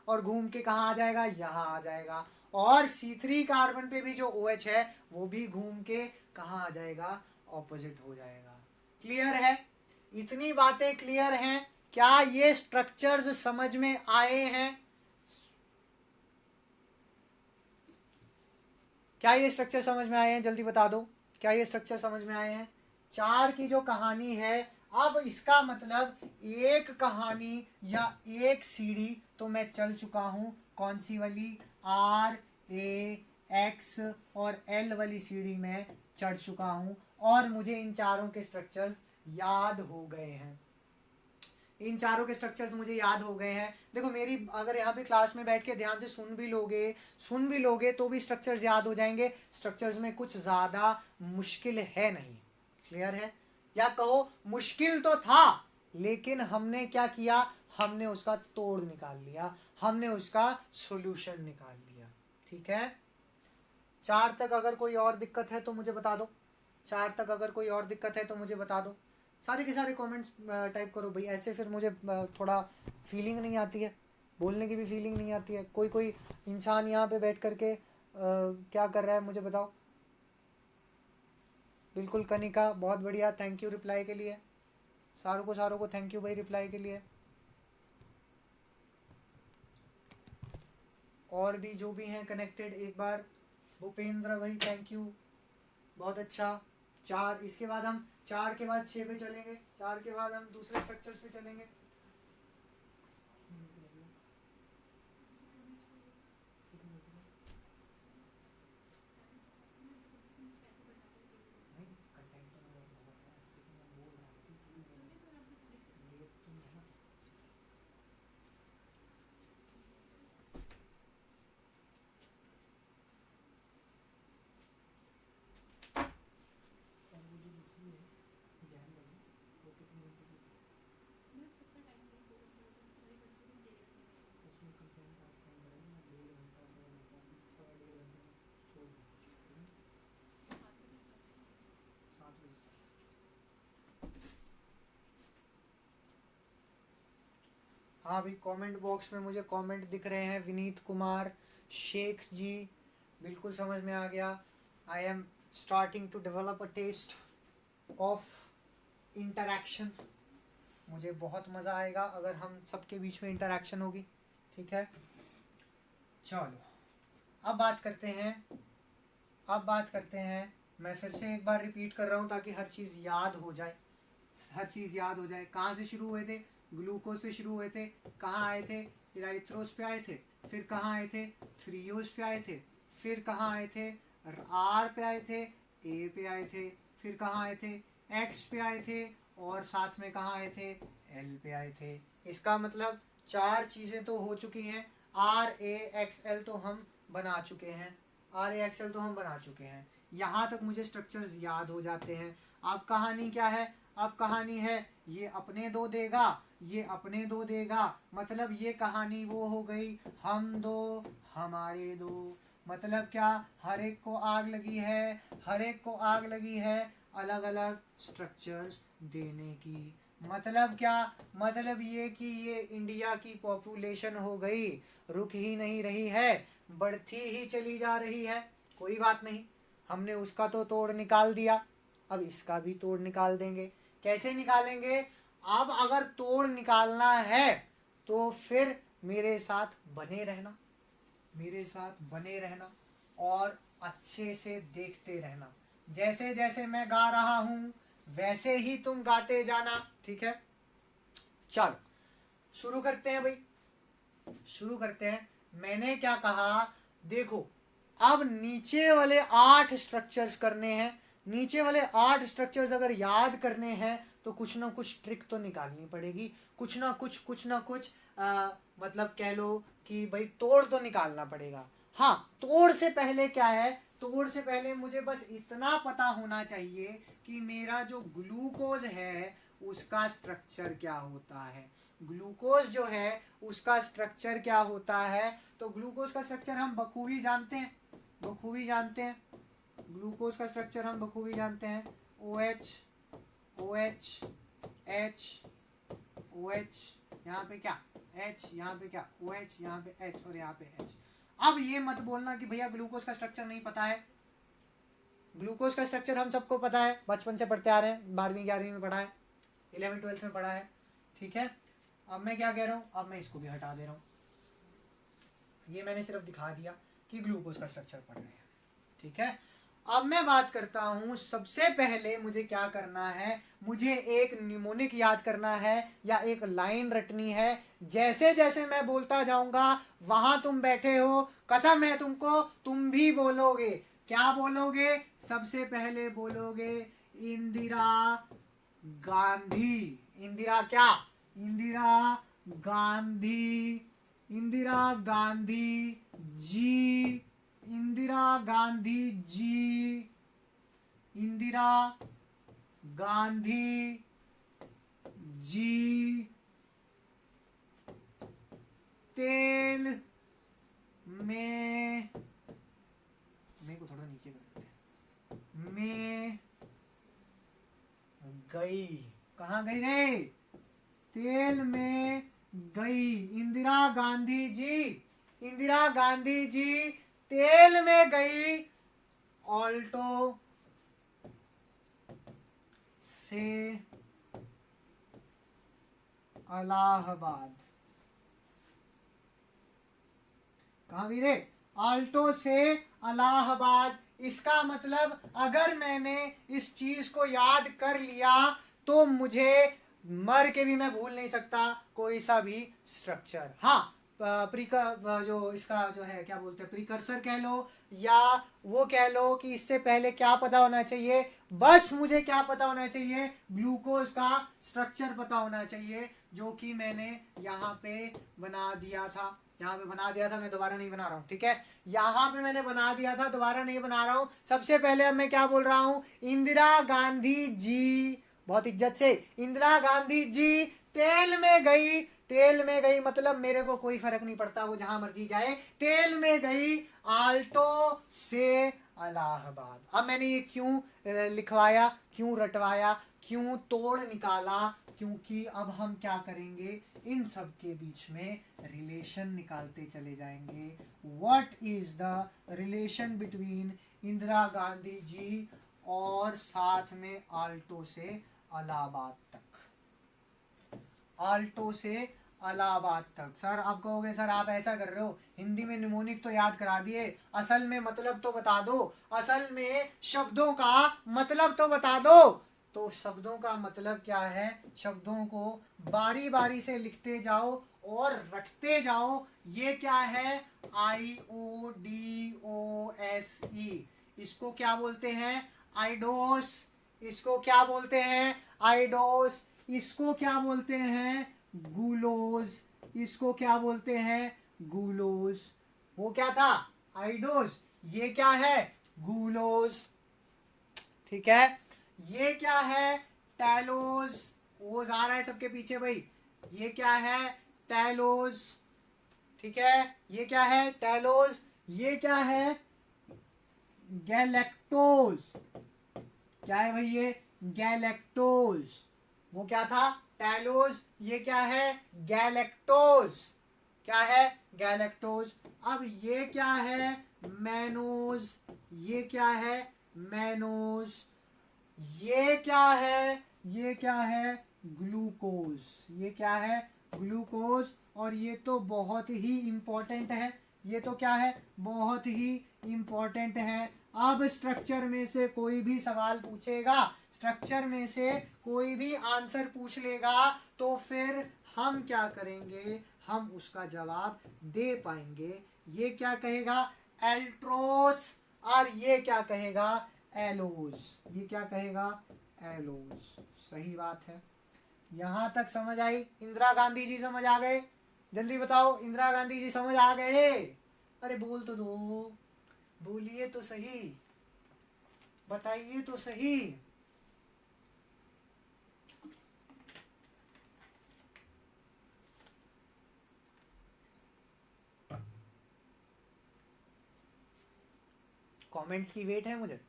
Speaker 1: और घूम के कहाँ आ जाएगा, यहाँ आ जाएगा, और C3 कार्बन पे भी जो OH है वो भी घूम के कहाँ आ जाएगा, ऑपोजिट हो जाएगा। क्लियर है, इतनी बातें क्लियर हैं। क्या ये स्ट्रक्चर्स समझ में आए हैं, क्या ये स्ट्रक्चर समझ में आए हैं, जल्दी बता दो, क्या ये स्ट्रक्चर समझ में आए हैं। 4 की जो कहानी है, अब इसका मतलब एक कहानी या एक सीढ़ी तो मैं चल चुका हूं, कौन सी वाली, R A X और L वाली सीढ़ी में चढ़ चुका हूं, और मुझे इन चारों के स्ट्रक्चर्स याद हो गए हैं। इन चारों के स्ट्रक्चर्स मुझे याद हो गए हैं। देखो मेरी, अगर यहाँ पे क्लास में बैठ के ध्यान से सुन भी लोगे तो भी स्ट्रक्चर्स याद हो जाएंगे। स्ट्रक्चर्स में कुछ ज़्यादा मुश्किल है नहीं। क्लियर है, या कहो मुश्किल तो था, लेकिन हमने क्या किया, हमने उसका तोड़ निकाल लिया, हमने उसका सॉल्यूशन निकाल लिया। ठीक है, 4 तक अगर कोई और दिक्कत है तो मुझे बता दो, 4 तक अगर कोई और दिक्कत है तो मुझे बता दो। सारे के सारे कमेंट्स टाइप करो भाई, ऐसे फिर मुझे थोड़ा फीलिंग नहीं आती है, बोलने की भी फीलिंग नहीं आती है। कोई कोई इंसान यहाँ पे बैठ करके क्या कर रहा है मुझे बताओ। बिल्कुल कनिका, बहुत बढ़िया, थैंक यू रिप्लाई के लिए। सारों को थैंक यू भाई रिप्लाई के लिए। और भी जो भी हैं कनेक्टेड, एक बार भूपेंद्र भाई थैंक यू, बहुत अच्छा। 4, इसके बाद हम 4 के बाद 6 पे चलेंगे, 4 के बाद हम दूसरे स्ट्रक्चर्स पे चलेंगे। हाँ भाई, कमेंट बॉक्स में मुझे कमेंट दिख रहे हैं। विनीत कुमार, शेख जी, बिल्कुल समझ में आ गया। I am starting to develop a taste of interaction. मुझे बहुत मज़ा आएगा अगर हम सबके बीच में इंटरैक्शन होगी। ठीक है, चलो अब बात करते हैं। मैं फिर से एक बार रिपीट कर रहा हूँ ताकि हर चीज़ याद हो जाए, कहाँ से शुरू हुए थे, ग्लूकोज से शुरू हुए थे, कहाँ आए थे, इराइथ्रोस पे आए थे, फिर कहाँ आए थे, थ्रियोस पे आए थे, फिर कहाँ आए थे, R पे आए थे, A पे आए थे, फिर कहाँ आए थे, एक्स पे आए थे और साथ में कहाँ आए थे, एल पे आए थे। इसका मतलब 4 चीजें तो हो चुकी हैं। आर ए एक्स एल तो हम बना चुके हैं, आर ए एक्स एल तो हम बना चुके हैं। यहाँ तक मुझे स्ट्रक्चर्स याद हो जाते हैं। अब कहानी क्या है, अब कहानी है ये अपने दो देगा, ये अपने दो देगा, मतलब ये कहानी वो हो गई, हम दो हमारे दो। मतलब क्या, हर एक को आग लगी है, हर एक को आग लगी है अलग अलग स्ट्रक्चर्स देने की। मतलब क्या, मतलब ये कि ये इंडिया की पॉपुलेशन हो गई, रुक ही नहीं रही है, बढ़ती ही चली जा रही है। कोई बात नहीं, हमने उसका तो तोड़ निकाल दिया, अब इसका भी तोड़ निकाल देंगे। कैसे निकालेंगे, अब अगर तोड़ निकालना है तो फिर मेरे साथ बने रहना, मेरे साथ बने रहना और अच्छे से देखते रहना। जैसे जैसे मैं गा रहा हूं वैसे ही तुम गाते जाना, ठीक है। चलो शुरू करते हैं भाई, शुरू करते हैं। मैंने क्या कहा, देखो अब नीचे वाले 8 स्ट्रक्चर्स करने हैं। नीचे वाले 8 स्ट्रक्चर्स अगर याद करने हैं तो कुछ ना कुछ ट्रिक तो निकालनी पड़ेगी, कुछ ना कुछ मतलब कह लो कि भाई तोड़ तो निकालना पड़ेगा। हाँ, तोड़ से पहले क्या है, तोड़ से पहले मुझे बस इतना पता होना चाहिए कि मेरा जो ग्लूकोज है उसका स्ट्रक्चर क्या होता है। ग्लूकोज जो है उसका स्ट्रक्चर क्या होता है, तो ग्लूकोज का स्ट्रक्चर हम बखूबी जानते हैं, बखूबी जानते हैं। ग्लूकोज का स्ट्रक्चर हम बखूबी जानते हैं, OH OH H OH, यहाँ पे क्या H, यहाँ पे क्या OH, यहाँ पे H और यहाँ पे H। अब ये मत बोलना कि भैया ग्लूकोज का स्ट्रक्चर नहीं पता है। ग्लूकोज का स्ट्रक्चर हम सबको पता है, बचपन से पढ़ते आ रहे हैं, 12वीं 11वीं में पढ़ा है, 11वीं 12th में पढ़ा है, ठीक है। अब मैं क्या कह रहा हूँ, अब मैं इसको भी हटा दे रहा हूँ, ये मैंने सिर्फ दिखा दिया कि ग्लूकोज का स्ट्रक्चर पढ़ रहे हैं, ठीक है। अब मैं बात करता हूं, सबसे पहले मुझे क्या करना है, मुझे एक निमोनिक याद करना है या एक लाइन रटनी है। जैसे जैसे मैं बोलता जाऊंगा वहां तुम बैठे हो, कसम है तुमको, तुम भी बोलोगे। क्या बोलोगे, सबसे पहले बोलोगे इंदिरा गांधी। इंदिरा क्या, इंदिरा गांधी, इंदिरा गांधी जी, इंदिरा गांधी जी, इंदिरा गांधी जी। तेल में, मेरे को थोड़ा नीचे कर देते हैं, में गई, कहाँ गई रे, तेल में गई। इंदिरा गांधी जी, इंदिरा गांधी जी तेल में गई ऑल्टो से इलाहाबाद। कहाँ गई रे, ऑल्टो से इलाहाबाद। इसका मतलब अगर मैंने इस चीज को याद कर लिया तो मुझे मर के भी मैं भूल नहीं सकता कोई सा भी स्ट्रक्चर। हाँ, जो इसका जो है क्या बोलते हैं, प्रिकर्सर कह लो या वो कह लो कि इससे पहले क्या पता होना चाहिए, बस मुझे क्या पता होना चाहिए, ग्लूकोज का स्ट्रक्चर पता होना चाहिए, जो कि मैंने यहाँ पे बना दिया था, यहाँ पे बना दिया था, मैं दोबारा नहीं बना रहा हूँ, ठीक है। यहाँ पे मैंने बना दिया था, दोबारा नहीं बना रहा हूँ। सबसे पहले अब मैं क्या बोल रहा हूँ, इंदिरा गांधी जी, बहुत इज्जत से, इंदिरा गांधी जी तेल में गई। तेल में गई मतलब मेरे को कोई फर्क नहीं पड़ता, वो जहां मर्जी जाए, तेल में गई आल्टो से इलाहाबाद। अब मैंने ये क्यों लिखवाया, क्यों रटवाया, क्यों तोड़ निकाला, क्योंकि अब हम क्या करेंगे, इन सब के बीच में रिलेशन निकालते चले जाएंगे। What is the relation between Indira Gandhi ji और साथ में आल्टो से इलाहाबाद तक, आल्टो से इलाहाबाद तक। सर आप कहोगे सर आप ऐसा कर रहे हो, हिंदी में निमोनिक तो याद करा दिए, असल में मतलब तो बता दो, असल में शब्दों का मतलब तो बता दो। तो शब्दों का मतलब क्या है, शब्दों को बारी बारी से लिखते जाओ और रटते जाओ। ये क्या है, IODOSE, इसको क्या बोलते हैं, आइडोस इसको क्या बोलते हैं? आइडोस। इसको क्या बोलते हैं? गुलोज। इसको क्या बोलते हैं? गुलोज। वो क्या था? आइडोज। ये क्या है? गुलोज। ठीक है। ये क्या है? टैलोज। ओज आ रहा है सबके पीछे भाई। ये क्या है? टैलोज। ठीक है। ये क्या है? टैलोज। ये क्या है? गैलेक्टोज। क्या है भाई? ये गैलेक्टोज। वो क्या था? टैलोज। ये क्या है? गैलेक्टोज। क्या है? गैलेक्टोज। अब ये क्या है? मैनोज। ये क्या है? मैनोज। ये क्या है? ये क्या है? ग्लूकोज। ये क्या है? ग्लूकोज। और ये तो बहुत ही इंपॉर्टेंट है। ये तो क्या है? बहुत ही इंपॉर्टेंट है। अब स्ट्रक्चर में से कोई भी सवाल पूछेगा, स्ट्रक्चर में से कोई भी आंसर पूछ लेगा, तो फिर हम क्या करेंगे? हम उसका जवाब दे पाएंगे। ये क्या कहेगा? एल्ट्रोस। और ये क्या कहेगा? एलोज। ये क्या कहेगा? एलोज। सही बात है। यहां तक समझ आई? इंदिरा गांधी जी समझ आ गए? जल्दी बताओ, इंदिरा गांधी जी समझ आ गए? अरे बोल तो दो, बोलिए तो सही, बताइए तो सही। कमेंट्स की वेट है मुझे,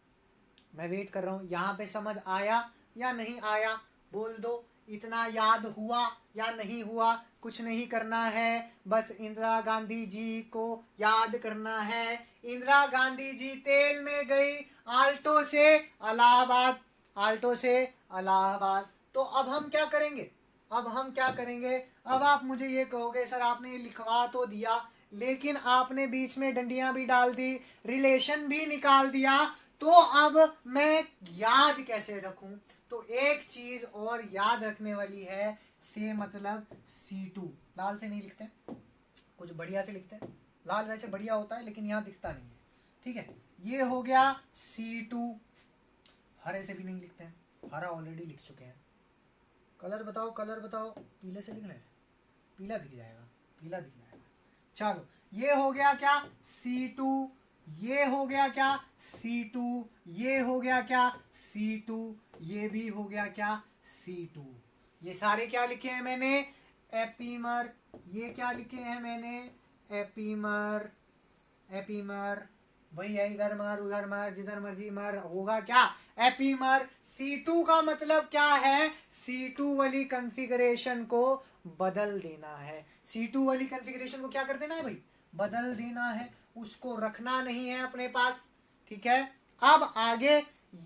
Speaker 1: मैं वेट कर रहा हूं। यहां पे समझ आया या नहीं आया? बोल दो। इतना याद हुआ या नहीं हुआ? कुछ नहीं करना है, बस इंदिरा गांधी जी को याद करना है। इंदिरा गांधी जी तेल में गई आल्टो से इलाहाबाद, आल्टो से इलाहाबाद। तो अब हम क्या करेंगे? अब हम क्या करेंगे? अब आप मुझे ये कहोगे सर आपने ये लिखवा तो दिया, लेकिन आपने बीच में डंडियां भी डाल दी, रिलेशन भी निकाल दिया, तो अब मैं याद कैसे रखूं? तो एक चीज और याद रखने वाली है, से मतलब C2। लाल से नहीं लिखते, कुछ बढ़िया से लिखते हैं। लाल वैसे बढ़िया होता है लेकिन यहाँ दिखता नहीं है। ठीक है, ये हो गया C2। हरे से भी नहीं लिखते हैं, हरा ऑलरेडी लिख चुके हैं। कलर बताओ, कलर बताओ। पीले से लिखना है, पीला दिख जाएगा, पीला दिख जाएगा। चलो, ये हो गया क्या? C2। ये हो गया क्या? C2। ये हो गया क्या? C2। ये भी हो गया क्या? C2। ये सारे क्या लिखे हैं मैंने? एपीमर। ये क्या लिखे हैं मैंने? एपीमर। एपीमर वही है, इधर मर उधर मर जिधर मर्जी मर, होगा क्या? एपीमर। C2 का मतलब क्या है? C2 वाली कॉन्फ़िगरेशन को बदल देना है। C2 वाली कॉन्फ़िगरेशन को क्या कर देना है भाई? बदल देना है, उसको रखना नहीं है अपने पास। ठीक है। अब आगे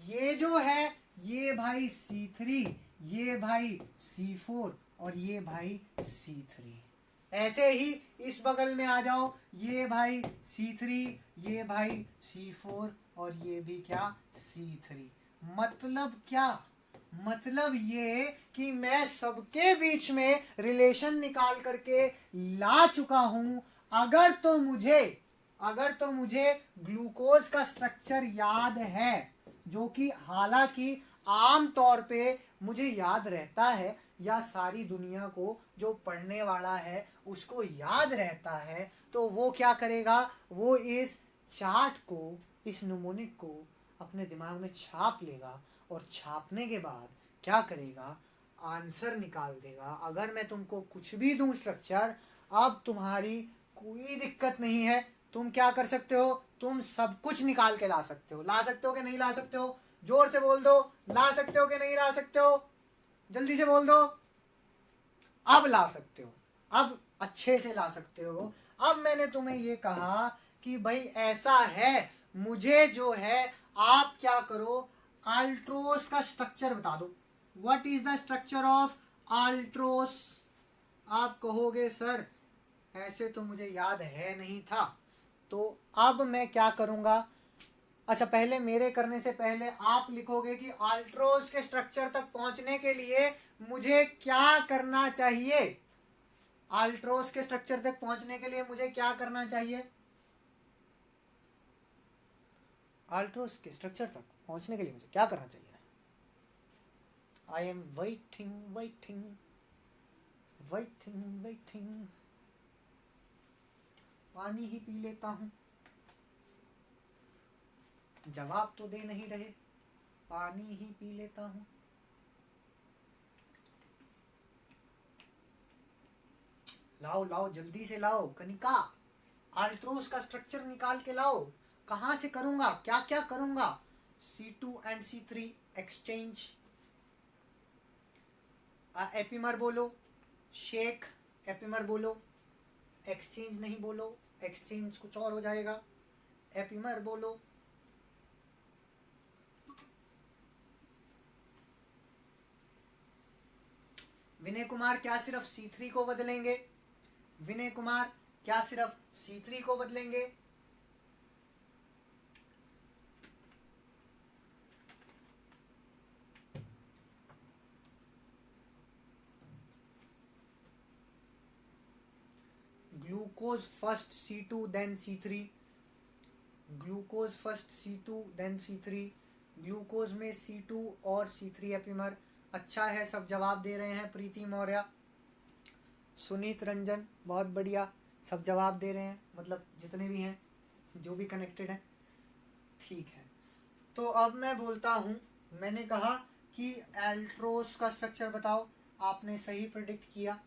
Speaker 1: ये जो है, ये भाई C3, ये भाई C4 और ये भाई C3। ऐसे ही इस बगल में आ जाओ, ये भाई C3, ये भाई C4 और ये भी क्या? C3। मतलब क्या? मतलब ये कि मैं सबके बीच में रिलेशन निकाल करके ला चुका हूं। अगर तो मुझे ग्लूकोज का स्ट्रक्चर याद है, जो कि हालांकि आम तौर पे मुझे याद रहता है, या सारी दुनिया को जो पढ़ने वाला है उसको याद रहता है, तो वो क्या करेगा? वो इस चार्ट को, इस नमूनिक को अपने दिमाग में छाप लेगा, और छापने के बाद क्या करेगा? आंसर निकाल देगा। अगर मैं तुमको कुछ भी दूं स्ट्रक्चर, अब तुम्हारी कोई दिक्कत नहीं है। तुम क्या कर सकते हो? तुम सब कुछ निकाल के ला सकते हो। ला सकते हो कि नहीं ला सकते हो? जोर से बोल दो, ला सकते हो कि नहीं ला सकते हो? जल्दी से बोल दो। अब ला सकते हो, अब अच्छे से ला सकते हो। अब मैंने तुम्हें ये कहा कि भाई ऐसा है, मुझे जो है आप क्या करो? अल्ट्रोस का स्ट्रक्चर बता दो। What is the structure of Altroz? आप कहोगे सर ऐसे तो मुझे याद है नहीं था। तो अब मैं क्या करूंगा? अच्छा, पहले मेरे करने से पहले आप लिखोगे कि अल्ट्रोस के स्ट्रक्चर तक पहुंचने के लिए मुझे क्या करना चाहिए? अल्ट्रोस के स्ट्रक्चर तक पहुंचने के लिए मुझे क्या करना चाहिए? अल्ट्रोस के स्ट्रक्चर तक पहुंचने के लिए मुझे क्या करना चाहिए? I am waiting waiting waiting waiting. पानी ही पी लेता हूं, जवाब तो दे नहीं रहे, पानी ही पी लेता हूं। लाओ लाओ जल्दी से लाओ कनिका, अल्ट्रोज का स्ट्रक्चर निकाल के लाओ। कहां से करूंगा, क्या क्या करूंगा? C2 and C3 exchange. Epimer बोलो, शेक एपिमर बोलो, एक्सचेंज नहीं बोलो, एक्सचेंज कुछ और हो जाएगा। एपिमर बोलो। विनय कुमार क्या सिर्फ C3 को बदलेंगे? विनय कुमार क्या सिर्फ C3 को बदलेंगे? Glucose first C2 then C3, glucose first C2 then C3। Glucose में C2 और C3 एपिमर। अच्छा है, सब जवाब दे रहे हैं। प्रीति मौर्य, सुनीत रंजन, बहुत बढ़िया, सब जवाब दे रहे हैं, मतलब जितने भी हैं जो भी कनेक्टेड हैं। ठीक है, तो अब मैं बोलता हूं। मैंने कहा कि एल्ट्रोस का स्ट्रक्चर बताओ, आपने सही प्रेडिक्ट किया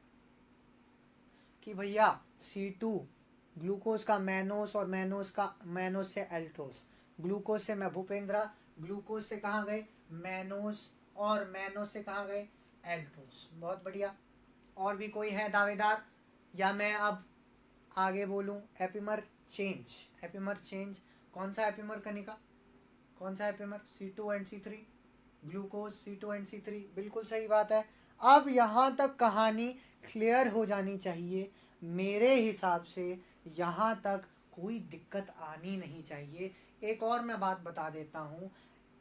Speaker 1: कि भैया C2 ग्लूकोज का मैनोस और मैनोस से एल्ट्रोस। ग्लूकोज से मैं भूपेंद्र, ग्लूकोज से कहाँ गए? मैनोस, और मैनोस से कहाँ गए? एल्ट्रोस। बहुत बढ़िया। और भी कोई है दावेदार, या मैं अब आगे बोलूं? Epimer change, epimer change. कौन सा एपिमर कनिका, कौन सा epimer? C2 and C3, glucose C2 and C3, बिल्कुल सही बात है। अब यहाँ तक कहानी क्लियर हो जानी चाहिए। मेरे हिसाब से यहाँ तक कोई दिक्कत आनी नहीं चाहिए। एक और मैं बात बता देता हूँ,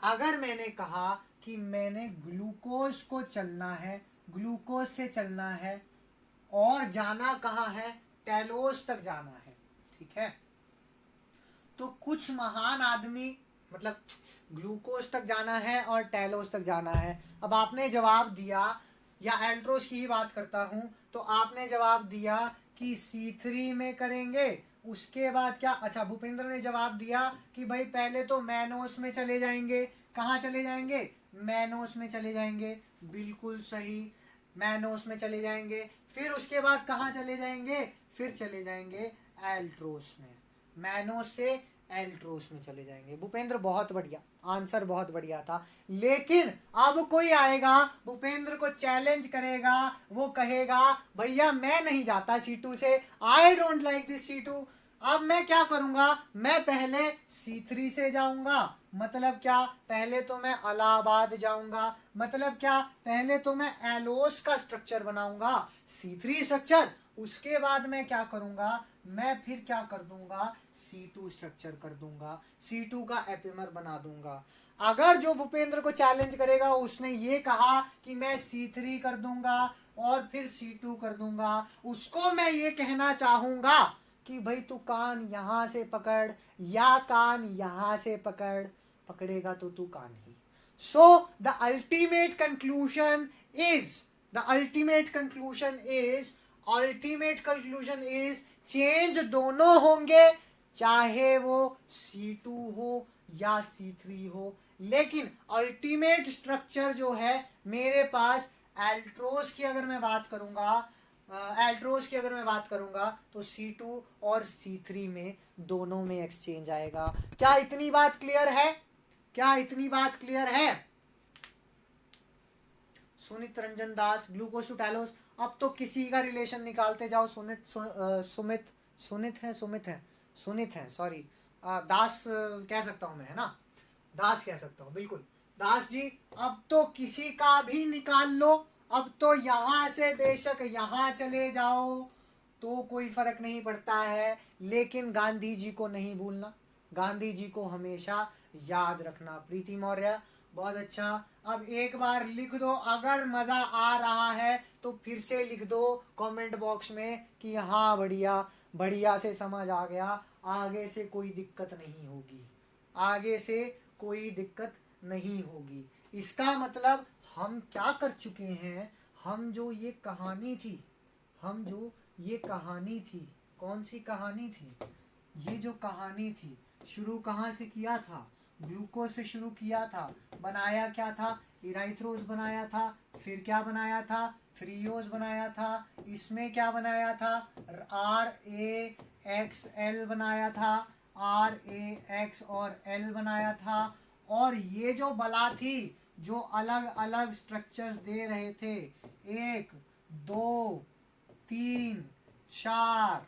Speaker 1: अगर मैंने कहा कि मैंने ग्लूकोज को चलना है, ग्लूकोज से चलना है, और जाना कहाँ है? टेलोस तक जाना है, ठीक है? तो कुछ महान आदमी, मतलब ग्लूकोज तक जाना है और टेलोस तक जाना है। अब आपने जवाब दिया, या एल्ट्रोस की ही बात करता हूं, तो आपने जवाब दिया कि C3 में करेंगे, उसके बाद क्या? अच्छा, भूपेंद्र ने जवाब दिया कि भाई पहले तो मैनोस में चले जाएंगे। कहाँ चले जाएंगे? मैनोस में चले जाएंगे, बिल्कुल सही, मैनोस में चले जाएंगे। फिर उसके बाद कहाँ चले जाएंगे? फिर चले जाएंगे एल्ट्रोस में, मैनोस से एल्ट्रोस में चले जाएंगे। भूपेंद्र बहुत बढ़िया, आंसर बहुत बढ़िया था। लेकिन अब कोई आएगा, भूपेंद्र को चैलेंज करेगा, वो कहेगा भैया मैं नहीं जाता C2 से, I don't like this C2। अब मैं क्या करूंगा? मैं पहले C3 से जाऊंगा। मतलब क्या? पहले तो मैं इलाहाबाद जाऊंगा। मतलब क्या? पहले तो मैं एलोस का स्ट्रक्चर बनाऊंगा, C3 स्ट्रक्चर। उसके बाद मैं क्या करूंगा? मैं फिर क्या कर दूंगा? C2 स्ट्रक्चर कर दूंगा, C2 का एपिमर बना दूंगा। अगर जो भूपेंद्र को चैलेंज करेगा उसने ये कहा कि मैं C3 कर दूंगा और फिर C2 कर दूंगा, उसको मैं ये कहना चाहूंगा कि भाई तू कान यहां से पकड़ या कान यहां से पकड़, पकड़ेगा तो तू कान ही। So the ultimate conclusion is change दोनों होंगे, चाहे वो C2 हो या C3 हो। लेकिन अल्टीमेट स्ट्रक्चर जो है मेरे पास, एल्ट्रोस की अगर मैं बात करूंगा, तो C2 और C3 में दोनों में एक्सचेंज आएगा। क्या इतनी बात क्लियर है? क्या इतनी बात क्लियर है? सुनित रंजन दास, ग्लूकोज टू टैलोस। अब तो किसी का रिलेशन निकालते जाओ। सुनित है, सॉरी, दास कह सकता हूं मैं, है ना? दास कह सकता हूं, बिल्कुल दास जी। अब तो किसी का भी निकाल लो, अब तो यहां से बेशक यहां चले जाओ तो कोई फर्क नहीं पड़ता है, लेकिन गांधी जी को नहीं भूलना, गांधी जी को हमेशा याद रखना। प्रीति मौर्य, बहुत अच्छा। अब एक बार लिख दो, अगर मजा आ रहा है तो फिर से लिख दो कमेंट बॉक्स में कि हाँ बढ़िया से समझ आ गया, आगे से कोई दिक्कत नहीं होगी, आगे से कोई दिक्कत नहीं होगी। इसका मतलब हम क्या कर चुके हैं, हम जो ये कहानी थी, कौन सी कहानी थी, ये जो कहानी थी, शुरू कहाँ से किया था, ग्लूकोज से शुरू किया था, बनाया क्या था, इराइथ्रोज बनाया था, फिर क्या बनाया था, फ्रियोज बनाया था, इसमें क्या बनाया था, RAXL बनाया था, RAX और L बनाया था, और ये जो बला थी जो अलग अलग स्ट्रक्चर्स दे रहे थे, 1 2 3 4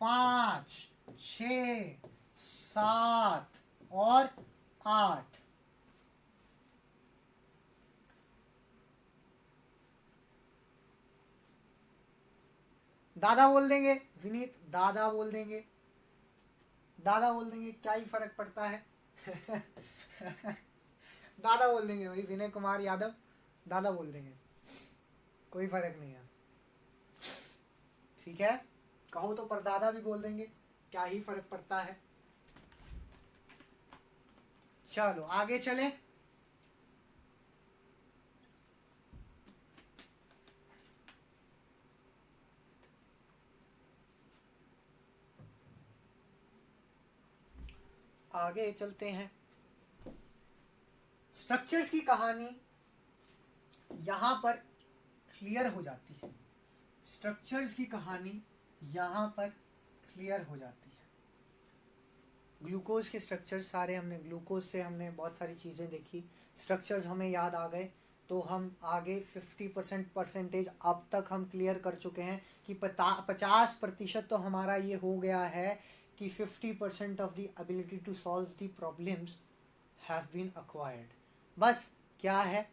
Speaker 1: 5 6 7 और 8, दादा बोल देंगे विनीत, दादा बोल देंगे, दादा बोल देंगे, क्या ही फर्क पड़ता है। दादा बोल देंगे भाई, विनय कुमार यादव दादा बोल देंगे, कोई फर्क नहीं है, ठीक है। कहो तो परदादा भी बोल देंगे, क्या ही फर्क पड़ता है। चलो आगे चले। आगे चलते हैं। स्ट्रक्चर्स की कहानी यहां पर क्लियर हो जाती है, स्ट्रक्चर्स की कहानी यहां पर क्लियर हो जाती है। ग्लूकोज के स्ट्रक्चर सारे हमने, ग्लूकोज से हमने बहुत सारी चीज़ें देखी, स्ट्रक्चर्स हमें याद आ गए, तो हम आगे 50% अब तक हम क्लियर कर चुके हैं कि 50% तो हमारा ये हो गया है कि 50% of the ability to solve the problems have been acquired. बस क्या है,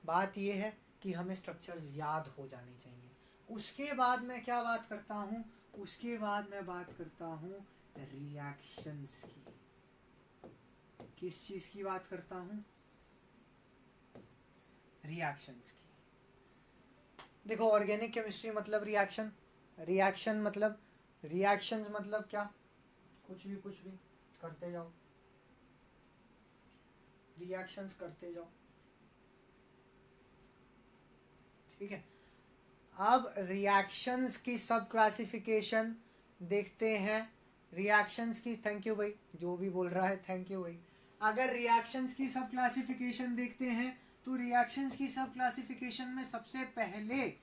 Speaker 1: बात ये है कि हमें स्ट्रक्चर्स याद हो जाने चाहिए। उसके बाद मैं क्या बात करता हूँ, उसके बाद मैं बात करता हूँ रिएक्शंस की। किस चीज़ की बात करता हूँ, रिएक्शंस की। देखो ऑर्गेनिक केमिस्ट्री मतलब रिएक्शन, रिएक्शन मतलब, रिएक्शंस मतलब क्या, कुछ भी करते जाओ, रिएक्शंस करते जाओ, ठीक है। अब रिएक्शंस की सब क्लासिफिकेशन देखते हैं, रिएक्शंस की, थैंक यू भाई जो भी बोल रहा है, थैंक यू भाई। अगर रिएक्शंस की सब क्लासिफिकेशन देखते हैं तो रिएक्शंस की सब क्लासिफिकेशन में सबसे पहले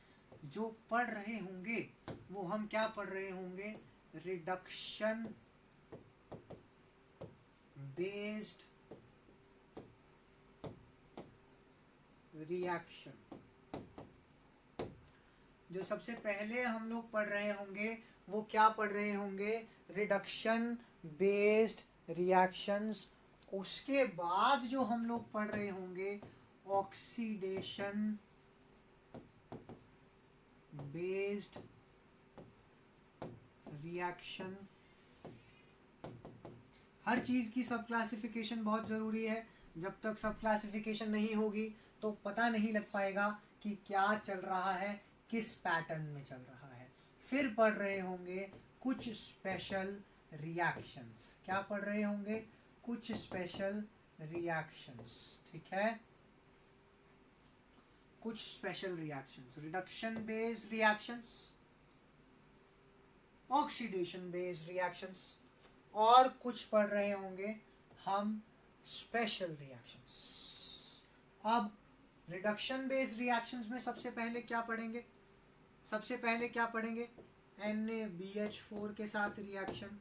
Speaker 1: जो पढ़ रहे होंगे वो हम क्या पढ़ रहे होंगे, रिडक्शन बेस्ड रिएक्शन। जो सबसे पहले हम लोग पढ़ रहे होंगे वो क्या पढ़ रहे होंगे, रिडक्शन बेस्ड रिएक्शंस। उसके बाद जो हम लोग पढ़ रहे होंगे ऑक्सीडेशन बेस्ड रिएक्शन। हर चीज की सब क्लासिफिकेशन बहुत जरूरी है, जब तक सब क्लासिफिकेशन नहीं होगी तो पता नहीं लग पाएगा कि क्या चल रहा है, किस पैटर्न में चल रहा है। फिर पढ़ रहे होंगे कुछ स्पेशल रिएक्शंस, क्या पढ़ रहे होंगे, कुछ स्पेशल रिएक्शंस, ठीक है, कुछ special reactions, reduction based reactions, oxidation based reactions, और कुछ पढ़ रहे होंगे हम स्पेशल रिएक्शंस। अब रिडक्शन बेस्ड रिएक्शंस में सबसे पहले क्या पढ़ेंगे, सबसे पहले क्या पढ़ेंगे, NaBH4 के साथ रिएक्शन।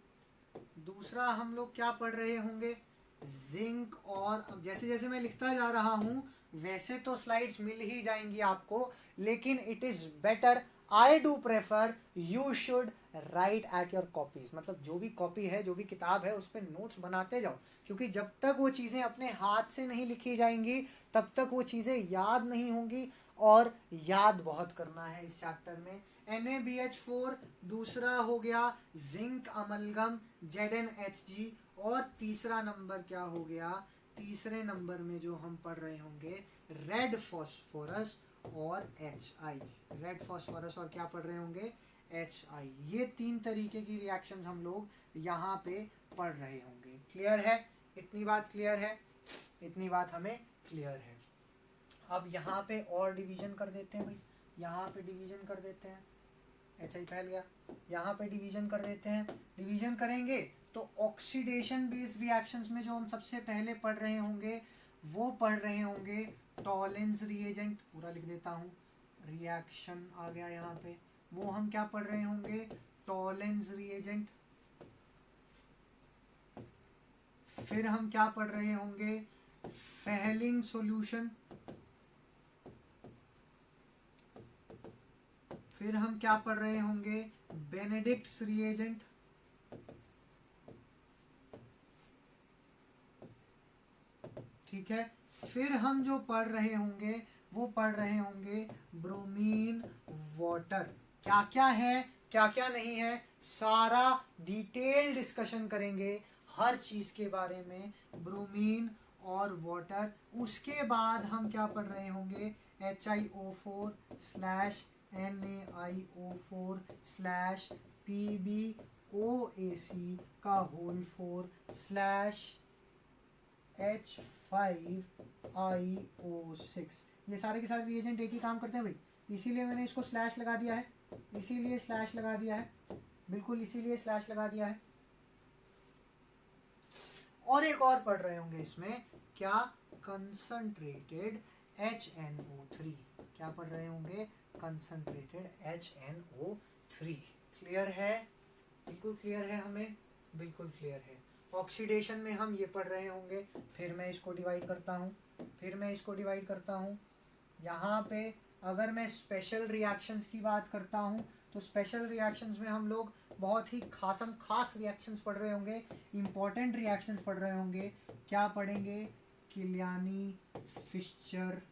Speaker 1: दूसरा हम लोग क्या पढ़ रहे होंगे, जिंक, और अब जैसे जैसे मैं लिखता जा रहा हूं वैसे तो स्लाइड्स मिल ही जाएंगी आपको, लेकिन it is better, I do prefer you should write at your copies. मतलब जो भी कॉपी है, जो भी किताब है, उस पर नोट्स बनाते जाओ, क्योंकि जब तक वो चीज़ें अपने हाथ से नहीं लिखी जाएंगी तब तक वो चीज़ें याद नहीं होंगी, और याद बहुत करना है इस चैप्टर में। NaBH4, दूसरा हो गया जिंक अमलगम ZnHg, और तीसरा नंबर क्या हो गया, तीसरे नंबर में जो हम पढ़ रहे होंगे रेड फॉस्फोरस और HI, रेड फॉस्फोरस और क्या पढ़ रहे होंगे, HI। ये तीन तरीके की रिएक्शंस हम लोग यहाँ पे पढ़ रहे होंगे। क्लियर है, इतनी बात क्लियर है, इतनी बात हमें क्लियर है। अब यहाँ पे और डिवीजन कर देते हैं भाई, यहाँ पे डिवीजन कर देते हैं, HI फैल गया, यहाँ पे डिवीजन कर देते हैं। डिवीजन करेंगे तो ऑक्सीडेशन बेस्ड रिएक्शंस में जो हम सबसे पहले पढ़ रहे होंगे वो पढ़ रहे होंगे टॉलेंस रिएजेंट, पूरा लिख देता हूँ, रिएक्शन आ गया यहाँ पे, वो हम क्या पढ़ रहे होंगे, टॉलेंस रिएजेंट। फिर हम क्या पढ़ रहे होंगे, फेहलिंग सॉल्यूशन। फिर हम क्या पढ़ रहे होंगे, बेनेडिक्ट्स रिएजेंट। ठीक है, फिर हम जो पढ़ रहे होंगे वो पढ़ रहे होंगे ब्रोमीन वाटर। क्या क्या है क्या क्या नहीं है, सारा डिटेल डिस्कशन करेंगे हर चीज के बारे में, ब्रोमीन और वाटर। उसके बाद हम क्या पढ़ रहे होंगे, HiO4/NaIO4/PbOAC का होल 4/H5IO6। ये सारे के सारे रिएजेंट एक ही काम करते हैं भाई, इसीलिए मैंने इसको स्लैश लगा दिया है, इसीलिए स्लैश लगा दिया है, बिल्कुल इसीलिए स्लैश लगा दिया है। और एक और पढ़ रहे होंगे इसमें, क्या, कंसंट्रेटेड HNO3। क्या पढ़ रहे होंगे, कंसंट्रेटेड HNO3। क्लियर है, बिल्कुल क्लियर है, हमें बिल्कुल क्लियर है। ऑक्सीडेशन में हम ये पढ़ रहे होंगे, फिर मैं इसको डिवाइड करता हूँ, यहाँ पे अगर मैं स्पेशल रिएक्शंस की बात करता हूँ तो स्पेशल रिएक्शंस में हम लोग बहुत ही खास रिएक्शंस पढ़ रहे होंगे, इंपॉर्टेंट रिएक्शंस पढ़ रहे होंगे। क्या पढ़ेंगे, किलियानी फिशर।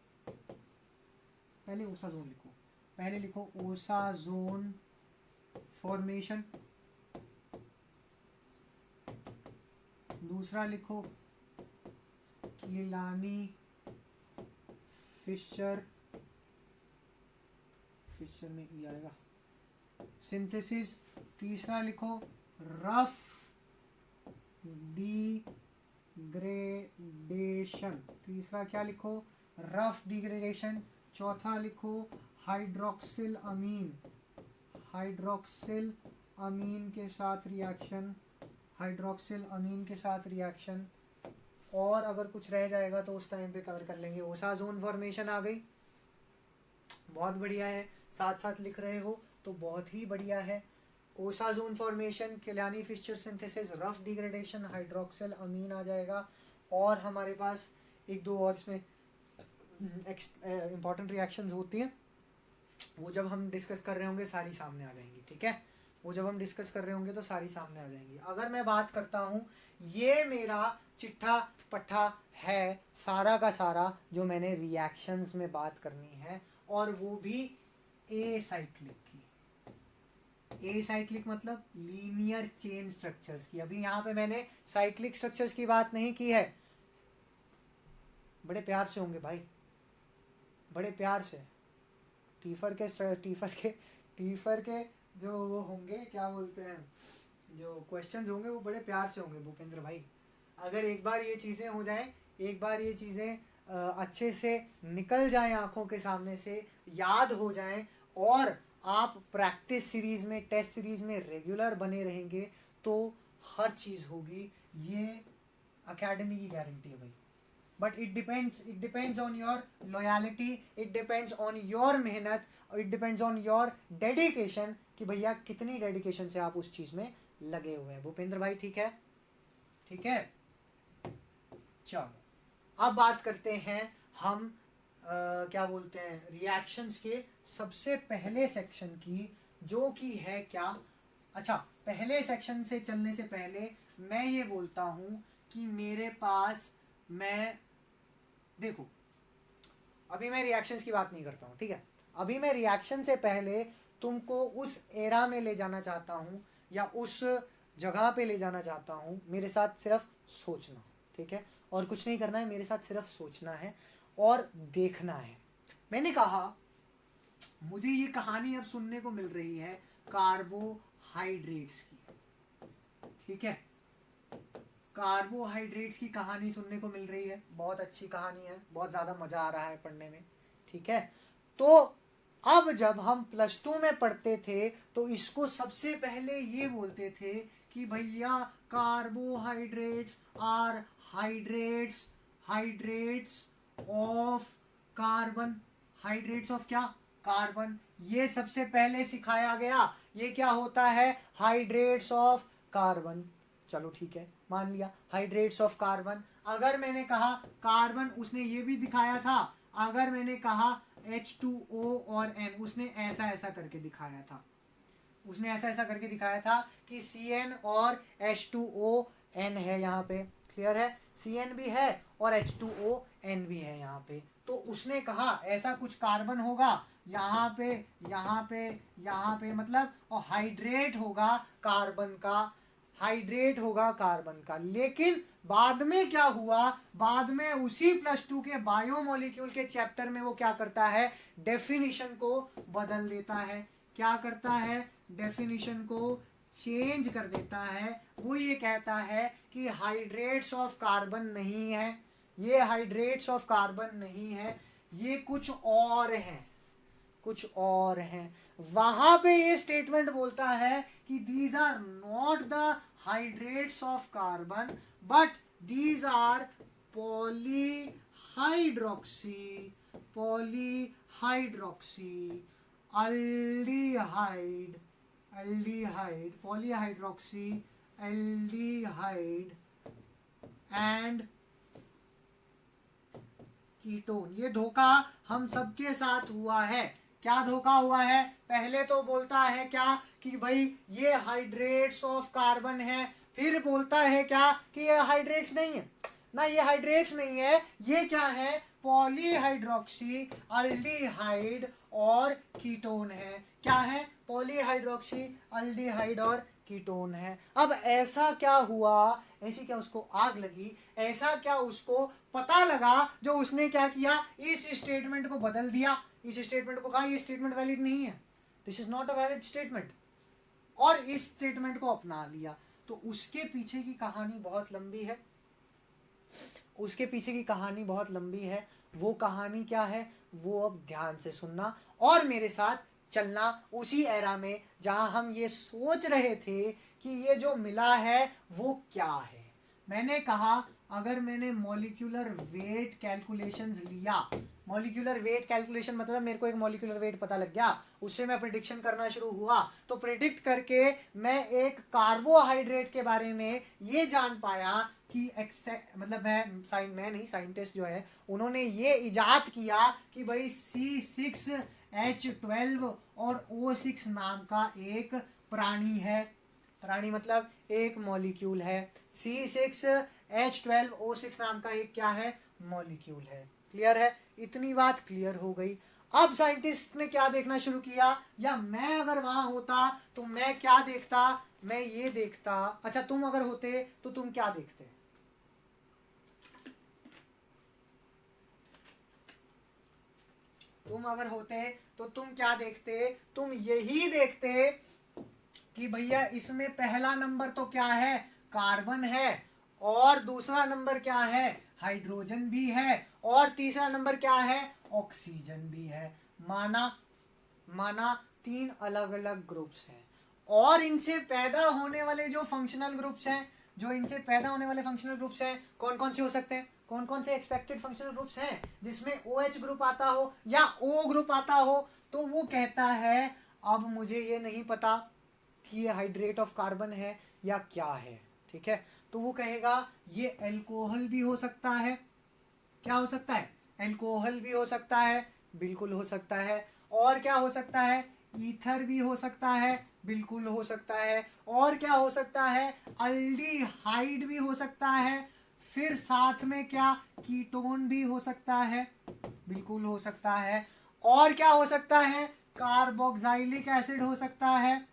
Speaker 1: पहले ओसाजोन लिखो, पहले लिखो ओसाजोन फॉर्मेशन, दूसरा लिखो किलानी फिशर, फिशर में ई आएगा, सिंथेसिस। तीसरा लिखो रफ डिग्रेडेशन, तीसरा क्या लिखो, रफ डिग्रेडेशन। चौथा लिखो हाइड्रोक्सिल अमीन, हाइड्रोक्सिल अमीन के साथ रिएक्शन, हाइड्रोक्सिल अमीन के साथ रिएक्शन। और अगर कुछ रह जाएगा तो उस टाइम पे कवर कर लेंगे। ओसाजोन फॉर्मेशन आ गई, बहुत बढ़िया है, साथ साथ लिख रहे हो तो बहुत ही बढ़िया है। Osazone formation, Kiliani Fischer synthesis, Ruff degradation, hydroxyl amine आ जाएगा। और हमारे पास एक दो और इसमें इंपॉर्टेंट रिएक्शंस होती हैं, वो जब हम डिस्कस कर रहे होंगे सारी सामने आ जाएंगी। ठीक है, वो जब हम डिस्कस कर रहे होंगे तो सारी सामने आ जाएंगी। अगर मैं बात करता हूँ, ये मेरा चिट्ठा पट्ठा है सारा का सारा जो मैंने रिएक्शंस में बात करनी है, और वो भी एसाइक्लिक की। एसाइक्लिक मतलब लीनियर चेन स्ट्रक्चर्स की। अभी यहाँ पे मैंने साइक्लिक स्ट्रक्चर्स की बात नहीं की है, बड़े प्यार से होंगे भाई, बड़े प्यार से। टीफर के जो वो होंगे, क्या बोलते हैं, जो क्वेश्चंस होंगे वो बड़े प्यार से होंगे भूपेंद्र भाई। अगर एक बार ये चीज़ें हो जाएं, एक बार ये चीज़ें अच्छे से निकल जाएं आंखों के सामने से, याद हो जाएं, और आप प्रैक्टिस सीरीज में, टेस्ट सीरीज में रेगुलर बने रहेंगे तो हर चीज़ होगी। ये एकेडमी की गारंटी है भाई। But it depends on your loyalty, it depends on your मेहनत, it depends on your dedication कि भैया कितनी डेडिकेशन से आप उस चीज़ में लगे हुए हैं। भूपेंद्र भाई ठीक है, ठीक है। चलो अब बात करते हैं हम क्या बोलते हैं, रिएक्शंस के सबसे पहले सेक्शन की, जो कि है क्या। अच्छा, पहले सेक्शन से चलने से पहले मैं ये बोलता हूं कि मेरे पास, मैं देखो अभी मैं रिएक्शंस की बात नहीं करता हूं, ठीक है। अभी मैं रिएक्शन से पहले तुमको उस एरा में ले जाना चाहता हूं, या उस जगह पे ले जाना चाहता हूं। मेरे साथ सिर्फ सोचना, ठीक है, और कुछ नहीं करना है, मेरे साथ सिर्फ सोचना है और देखना है। मैंने कहा मुझे ये कहानी अब सुनने को मिल रही है कार्बोहाइड्रेट्स की, ठीक है, कार्बोहाइड्रेट्स की कहानी सुनने को मिल रही है। बहुत अच्छी कहानी है, बहुत ज़्यादा मज़ा आ रहा है पढ़ने में। ठीक है, तो अब जब हम +2 में पढ़ते थे तो इसको सबसे पहले ये बोलते थे कि भैया carbohydrates are hydrates, hydrates of carbon. Hydrates of क्या? कार्बन। ये सबसे पहले सिखाया गया। ये क्या होता है? Hydrates of carbon. चलो ठीक है, मान लिया हाइड्रेट्स ऑफ कार्बन। अगर मैंने कहा कार्बन, उसने ये भी दिखाया था। अगर मैंने कहा H2O और N, उसने ऐसा ऐसा करके दिखाया था। उसने ऐसा ऐसा करके दिखाया था कि CN और H2ON है यहाँ पे। क्लियर है? CN भी है और H2ON भी है यहाँ पे। तो उसने कहा ऐसा कुछ कार्बन होगा यहाँ पे, यहाँ पे, यहाँ पे, मतलब और हाइड्रेट होगा कार्बन का, हाइड्रेट होगा कार्बन का। लेकिन बाद में क्या हुआ? बाद में उसी +2 के बायोमोलिक्यूल के चैप्टर में वो क्या करता है? डेफिनेशन को बदल देता है। क्या करता है? डेफिनेशन को चेंज कर देता है। वो ये कहता है कि हाइड्रेट्स ऑफ कार्बन नहीं है, ये हाइड्रेट्स ऑफ कार्बन नहीं है, ये कुछ और है, कुछ और हैं। वहां पे ये स्टेटमेंट बोलता है कि these are not the hydrates of carbon but these are polyhydroxy, polyhydroxy aldehyde, aldehyde, polyhydroxy aldehyde and ketone. ये धोखा हम सबके साथ हुआ है। क्या धोखा हुआ है? पहले तो बोलता है क्या कि भाई ये हाइड्रेट्स ऑफ कार्बन है, फिर बोलता है क्या कि ये हाइड्रेट्स नहीं है ना, ये हाइड्रेट्स नहीं है, ये क्या है? पॉलीहाइड्रोक्सी अल्डिहाइड और कीटोन है। क्या है? पॉलीहाइड्रोक्सी अल्डिहाइड और कीटोन है। अब ऐसा क्या हुआ? ऐसी क्या उसको आग लगी? ऐसा क्या उसको पता लगा जो उसने क्या किया? इस स्टेटमेंट को बदल दिया। इस स्टेटमेंट को कहा ये स्टेटमेंट वैलिड नहीं है, this is not a valid statement, और इस स्टेटमेंट को अपना लिया। तो उसके पीछे की कहानी बहुत लंबी है। उसके पीछे की कहानी बहुत लंबी है। वो कहानी क्या है वो अब ध्यान से सुनना और मेरे साथ चलना उसी एरा में जहां हम ये सोच रहे थे कि ये जो मिला है वो क्या है। मैंने कहा अगर मैंने मॉलिक्यूलर वेट कैलकुलेशंस लिया, मॉलिक्यूलर वेट कैलकुलेशन मतलब मेरे को एक मॉलिक्यूलर वेट पता लग गया, उससे मैं प्रिडिक्शन करना शुरू हुआ, तो प्रिडिक्ट करके मैं एक कार्बोहाइड्रेट के बारे में ये जान पाया कि मतलब मैं नहीं, साइंटिस्ट जो है उन्होंने ये इजाद किया कि भाई C6H12 और O6 नाम का एक प्राणी है। प्राणी मतलब एक मॉलिक्यूल है। C6H12O6 नाम का एक क्या है? मॉलिक्यूल है। क्लियर है? इतनी बात क्लियर हो गई। अब साइंटिस्ट ने क्या देखना शुरू किया, या मैं अगर वहां होता तो मैं क्या देखता? मैं ये देखता। अच्छा, तुम अगर होते तो तुम क्या देखते? तुम अगर होते तो तुम क्या देखते? तुम यही देखते कि भैया इसमें पहला नंबर तो क्या है? कार्बन है, और दूसरा नंबर क्या है? हाइड्रोजन भी है, और तीसरा नंबर क्या है? ऑक्सीजन भी है। माना 3 अलग अलग ग्रुप्स हैं, और इनसे पैदा होने वाले जो फंक्शनल ग्रुप्स हैं, जो इनसे पैदा होने वाले फंक्शनल ग्रुप्स हैं, कौन कौन से हो सकते हैं? कौन कौन से एक्सपेक्टेड फंक्शनल ग्रुप्स हैं जिसमें OH ग्रुप आता हो या O ग्रुप आता हो? तो वो कहता है अब मुझे ये नहीं पता कि ये हाइड्रेट ऑफ कार्बन है या क्या है। ठीक है, तो वो कहेगा ये अल्कोहल भी हो सकता है। क्या हो सकता है? अल्कोहल भी हो सकता है, बिल्कुल हो सकता है। और क्या हो सकता है? ईथर भी हो सकता है, बिल्कुल हो सकता है। और क्या हो सकता है? अल्डिहाइड भी हो सकता है। फिर साथ में क्या? कीटोन भी हो सकता है, बिल्कुल हो सकता है। और क्या हो सकता है? कार्बोक्सिलिक एसिड हो सकता है।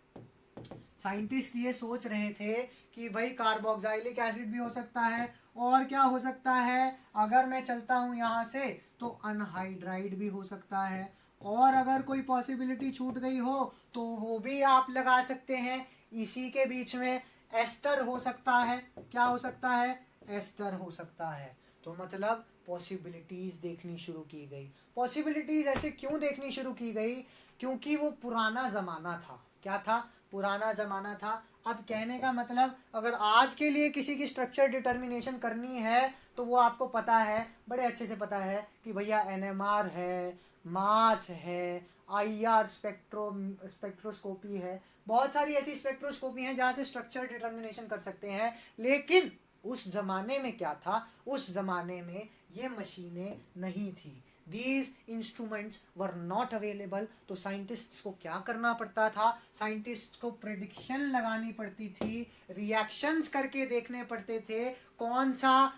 Speaker 1: साइंटिस्ट ये सोच रहे थे कि भाई कार्बोक्सिलिक एसिड भी हो सकता है। और क्या हो सकता है? अगर मैं चलता हूं यहां से तो अनहाइड्राइड भी हो सकता है। और अगर कोई पॉसिबिलिटी छूट गई हो तो वो भी आप लगा सकते हैं। इसी के बीच में एस्टर हो सकता है। क्या हो सकता है? एस्टर हो सकता है। तो मतलब पॉसिबिलिटीज देखनी शुरू की गई। पॉसिबिलिटीज ऐसे क्यों देखनी शुरू की गई? क्योंकि वो पुराना जमाना था। क्या था? पुराना जमाना था। अब कहने का मतलब, अगर आज के लिए किसी की स्ट्रक्चर डिटर्मिनेशन करनी है तो वो आपको पता है, बड़े अच्छे से पता है कि भैया एनएमआर है, मास है, आईआर स्पेक्ट्रोस्कोपी है, बहुत सारी ऐसी स्पेक्ट्रोस्कोपी हैं जहाँ से स्ट्रक्चर डिटर्मिनेशन कर सकते हैं। लेकिन उस जमाने में क्या था? उस जमाने में ये मशीनें नहीं थी। These instruments were not available। तो साइंटिस्ट्स को क्या करना पड़ता था? साइंटिस्ट्स को प्रेडिक्शन लगानी पड़ती थी, रिएक्शंस करके देखने पड़ते थे कौन सा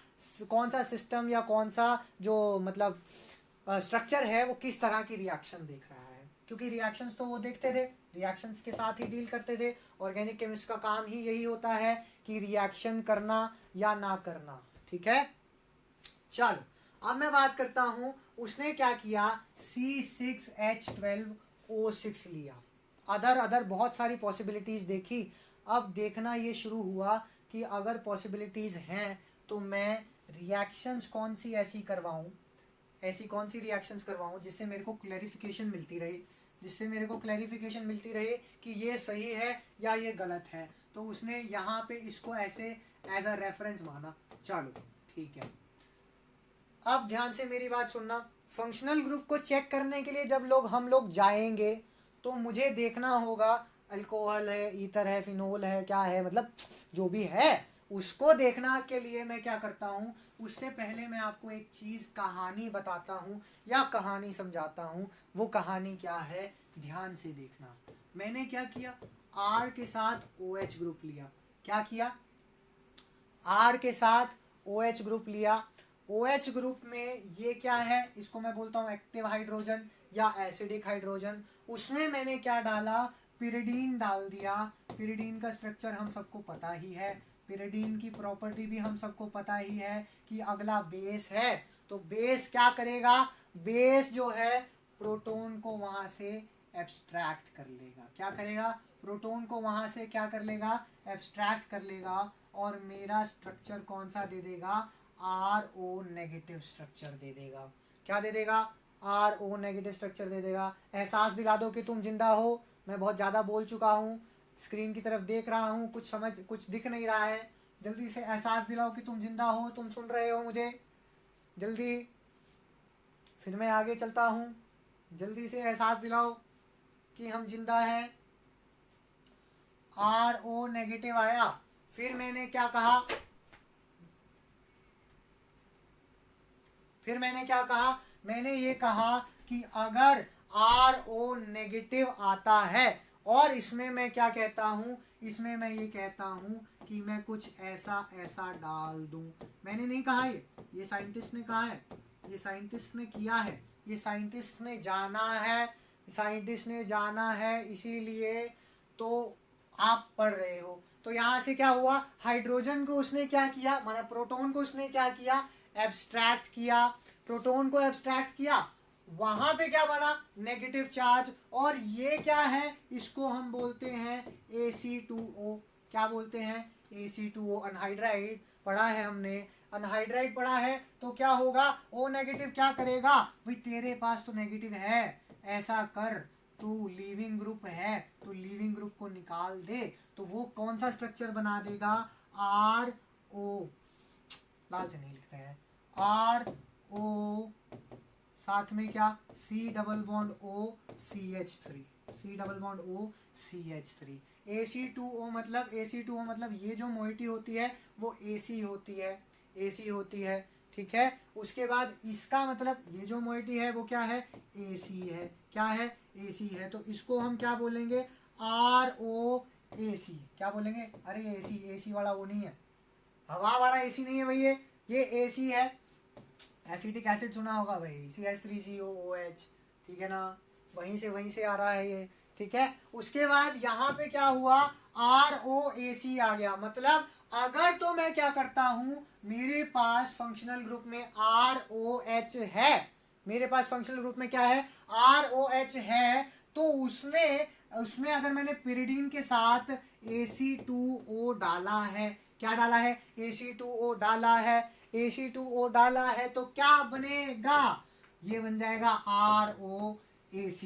Speaker 1: सिस्टम या कौन सा जो मतलब स्ट्रक्चर है वो किस तरह की रिएक्शन देख रहा है। क्योंकि रिएक्शंस तो वो देखते थे, रिएक्शंस के साथ ही डील करते थे। ऑर्गेनिक केमिस्ट का काम ही यही होता है कि रिएक्शन करना या ना करना। ठीक है, चलो अब मैं बात करता हूं उसने क्या किया। C6H12O6 लिया। अदर बहुत सारी पॉसिबिलिटीज देखी। अब देखना ये शुरू हुआ कि अगर पॉसिबिलिटीज हैं तो मैं रिएक्शंस कौन सी ऐसी करवाऊं, ऐसी कौन सी रिएक्शंस करवाऊं जिससे मेरे को क्लैरिफिकेशन मिलती रहे, जिससे मेरे को क्लैरिफिकेशन मिलती रहे कि ये सही है या ये गलत है। तो उसने यहाँ पे इसको ऐसे एज अ रेफरेंस माना। चलो ठीक है, अब ध्यान से मेरी बात सुनना। फंक्शनल ग्रुप को चेक करने के लिए जब हम लोग जाएंगे तो मुझे देखना होगा अल्कोहल है, ईथर है, फिनोल है, क्या है, मतलब जो भी है उसको देखना के लिए मैं क्या करता हूँ, उससे पहले मैं आपको एक चीज कहानी बताता हूँ या कहानी समझाता हूँ। वो कहानी क्या है, ध्यान से देखना। मैंने क्या किया, R के साथ OH ग्रुप लिया। क्या किया? R के साथ OH ग्रुप लिया। OH ग्रुप में ये क्या है, इसको मैं बोलता हूँ एक्टिव हाइड्रोजन या एसिडिक हाइड्रोजन। उसमें मैंने क्या डाला, पिरिडीन डाल दिया। पिरिडीन का स्ट्रक्चर हम सबको पता ही है, पिरिडीन की प्रॉपर्टी भी हम सबको पता ही है कि अगला बेस है। तो बेस क्या करेगा, बेस जो है प्रोटॉन को वहां से एब्स्ट्रैक्ट कर लेगा। क्या करेगा? प्रोटॉन को वहां से क्या कर लेगा, एब्स्ट्रैक्ट कर लेगा। और मेरा स्ट्रक्चर कौन सा दे देगा, RO नेगेटिव स्ट्रक्चर दे देगा। क्या दे देगा? RO नेगेटिव स्ट्रक्चर दे देगा। एहसास दिला दो कि तुम जिंदा हो। मैं बहुत ज़्यादा बोल चुका हूँ, स्क्रीन की तरफ देख रहा हूँ, कुछ दिख नहीं रहा है। जल्दी से एहसास दिलाओ कि तुम जिंदा हो, तुम सुन रहे हो मुझे, जल्दी। फिर मैं आगे चलता हूँ, जल्दी से एहसास दिलाओ कि हम जिंदा हैं। RO नेगेटिव आया। फिर मैंने क्या कहा, मैंने ये कहा कि अगर RO नेगेटिव आता है, और इसमें मैं क्या कहता हूं, इसमें मैं ये कहता हूं कि मैं कुछ ऐसा डाल दूं। मैंने नहीं कहा, ये साइंटिस्ट ने कहा है, ये साइंटिस्ट ने किया है, ये साइंटिस्ट ने जाना है, इसीलिए तो आप पढ़ रहे हो। तो यहां से क्या हुआ, हाइड्रोजन को उसने क्या किया, माना प्रोटॉन को उसने क्या किया, एब्स्ट्रैक्ट किया। प्रोटॉन को एब्स्ट्रैक्ट किया, वहां पे क्या बना, नेगेटिव चार्ज। और ये क्या है, इसको हम बोलते हैं AC2O। क्या बोलते हैं, AC2O, अनहाइड्राइड पढ़ा है हमने, अनहाइड्राइड पढ़ा है। तो क्या होगा, O नेगेटिव क्या करेगा, भाई तेरे पास तो नेगेटिव है, ऐसा कर, तू लीविंग ग्रुप है, तो लीविंग ग्रुप को निकाल दे। तो वो कौन सा स्ट्रक्चर बना देगा, RO, लाल से नहीं लिखते हैं, RO, साथ में क्या, C double bond O CH3, C double bond O CH3। AC2O मतलब ये जो मोइटी होती है वो AC होती है, ठीक है। उसके बाद इसका मतलब ये जो मोइटी है वो क्या है, AC है। क्या है, AC है। तो इसको हम क्या बोलेंगे, ROAC। क्या बोलेंगे, अरे AC वाला वो नहीं है, हवा वाला AC नहीं है भाई, ये AC है। एसिटिक एसिड सुना होगा भाई, CH3COOH, ठीक है ना, वहीं से आ रहा है ये, ठीक है। उसके बाद यहाँ पे क्या हुआ, ROAC आ गया। मतलब अगर तो मैं क्या करता हूं, मेरे पास फंक्शनल ग्रुप में ROH है, मेरे पास फंक्शनल ग्रुप में क्या है, ROH है, तो उसमें अगर मैंने pyridine के साथ Ac2O डाला है, क्या डाला है, Ac2O डाला है, Ac2O डाला है, तो क्या बनेगा, ये बन जाएगा ROAC।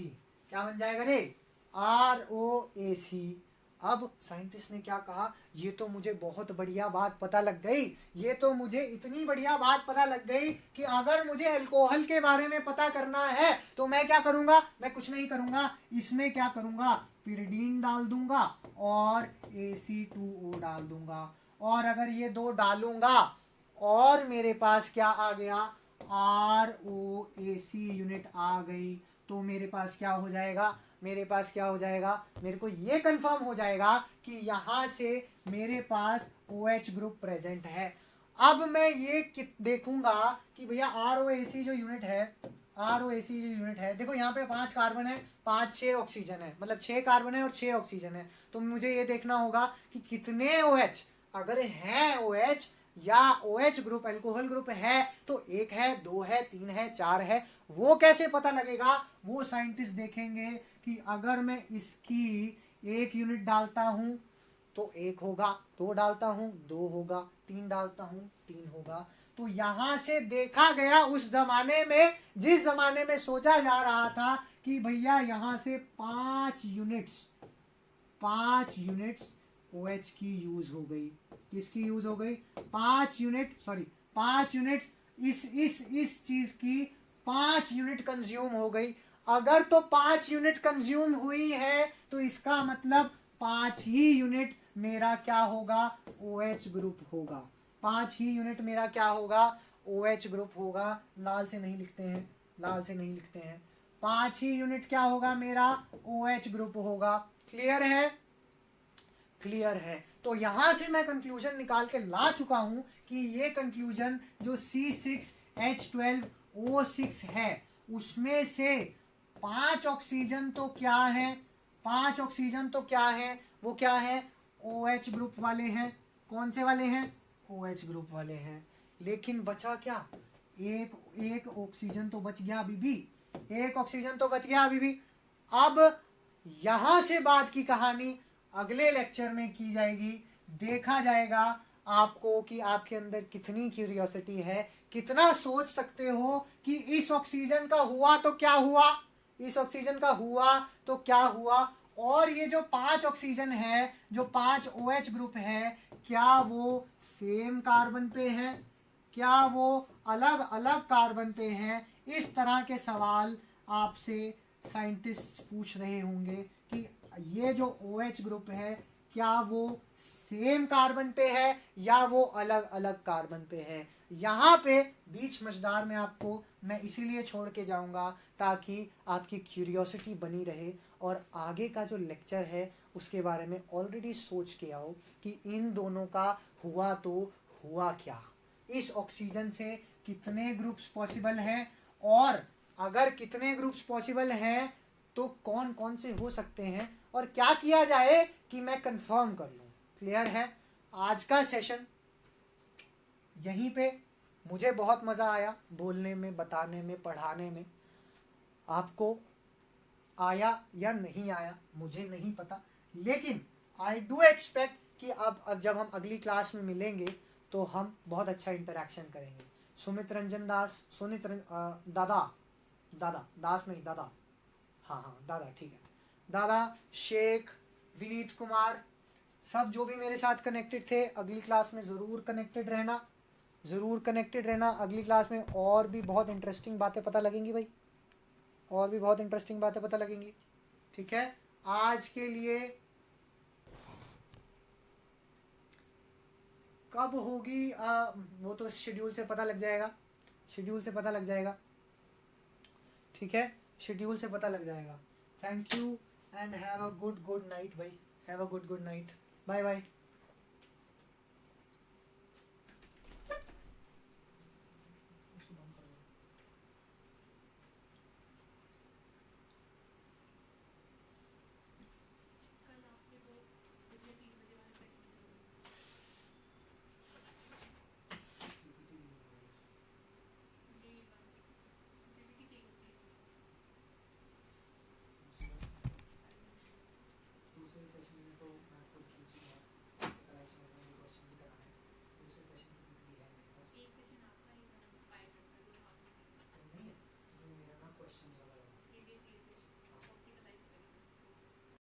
Speaker 1: क्या बन जाएगा रे, ROAC। अब साइंटिस्ट ने क्या कहा, ये तो मुझे बहुत बढ़िया बात पता लग गई, ये तो मुझे इतनी बढ़िया बात पता लग गई कि अगर मुझे अल्कोहल के बारे में पता करना है तो मैं क्या करूंगा, मैं कुछ नहीं करूंगा, इसमें क्या करूंगा, pyridine डाल दूंगा और Ac2O डाल दूंगा, और अगर ये दो डालूंगा और मेरे पास क्या आ गया, ROAC यूनिट आ गई, तो मेरे पास क्या हो जाएगा, मेरे पास क्या हो जाएगा, मेरे को ये कंफर्म हो जाएगा कि यहां से मेरे पास OH ग्रुप प्रेजेंट है। अब मैं ये देखूंगा कि भैया ROAC जो यूनिट है, ROAC जो यूनिट है, देखो यहाँ पे 5 कार्बन है, 5-6 ऑक्सीजन है, मतलब 6 कार्बन है और 6 ऑक्सीजन है, तो मुझे ये देखना होगा कि कितने OH, अगर है OH या OH ग्रुप अल्कोहल ग्रुप है तो 1 है, 2 है, 3 है, 4 है, वो कैसे पता लगेगा, वो साइंटिस्ट देखेंगे कि अगर मैं इसकी 1 यूनिट डालता हूं तो 1 होगा, 2 डालता हूं 2 होगा, 3 डालता हूं 3 होगा। तो यहां से देखा गया उस जमाने में, जिस जमाने में सोचा जा रहा था कि भैया यहां से 5 यूनिट्स OH की यूज हो गई, किसकी यूज हो गई, 5 यूनिट इस चीज की 5 यूनिट कंज्यूम हो गई। अगर तो 5 यूनिट कंज्यूम हुई है तो इसका मतलब 5 ही यूनिट मेरा क्या होगा, OH ग्रुप होगा, 5 ही यूनिट मेरा क्या होगा, OH ग्रुप होगा। लाल से नहीं लिखते हैं, लाल से नहीं लिखते हैं, 5 ही यूनिट क्या होगा मेरा, OH ग्रुप होगा। क्लियर है, क्लियर है। तो यहां से मैं कंक्लूजन निकाल के ला चुका हूं कि ये कंक्लूजन जो C6H12O6 है उसमें से 5 ऑक्सीजन तो क्या है, 5 ऑक्सीजन तो क्या है, वो क्या है, OH ग्रुप वाले हैं। कौन से वाले हैं, OH ग्रुप वाले हैं। लेकिन बचा क्या, एक ऑक्सीजन तो बच गया अभी भी, एक ऑक्सीजन तो बच गया अभी भी। अब यहां से बाद की कहानी अगले लेक्चर में की जाएगी, देखा जाएगा आपको कि आपके अंदर कितनी क्यूरियोसिटी है, कितना सोच सकते हो कि इस ऑक्सीजन का हुआ तो क्या हुआ, इस ऑक्सीजन का हुआ तो क्या हुआ, और ये जो 5 ऑक्सीजन है, जो 5 OH ग्रुप है, क्या वो सेम कार्बन पे है, क्या वो अलग अलग कार्बन पे हैं। इस तरह के सवाल आपसे साइंटिस्ट पूछ रहे होंगे कि ये जो OH ग्रुप है क्या वो सेम कार्बन पे है या वो अलग अलग कार्बन पे है। यहाँ पे बीच मझदार में आपको मैं इसीलिए छोड़ के जाऊंगा ताकि आपकी क्यूरियोसिटी बनी रहे और आगे का जो लेक्चर है उसके बारे में ऑलरेडी सोच के आओ कि इन दोनों का हुआ तो हुआ क्या, इस ऑक्सीजन से कितने ग्रुप्स पॉसिबल हैं, और अगर कितने ग्रुप्स पॉसिबल हैं तो कौन कौन से हो सकते हैं, और क्या किया जाए कि मैं कंफर्म कर लूं। क्लियर है। आज का सेशन यहीं पे, मुझे बहुत मज़ा आया बोलने में, बताने में, पढ़ाने में। आपको आया या नहीं आया मुझे नहीं पता, लेकिन आई डू एक्सपेक्ट कि अब जब हम अगली क्लास में मिलेंगे तो हम बहुत अच्छा इंटरेक्शन करेंगे। सुमित रंजन दास, दादा, हाँ दादा, ठीक है, दादा, शेख, विनीत कुमार, सब जो भी मेरे साथ कनेक्टेड थे, अगली क्लास में ज़रूर कनेक्टेड रहना, अगली क्लास में और भी बहुत इंटरेस्टिंग बातें पता लगेंगी भाई, और भी बहुत इंटरेस्टिंग बातें पता लगेंगी। ठीक है, आज के लिए कब होगी वो तो शेड्यूल से पता लग जाएगा, ठीक है, शेड्यूल से पता लग जाएगा। Thank you and have a good night भाई, have a good night, bye bye.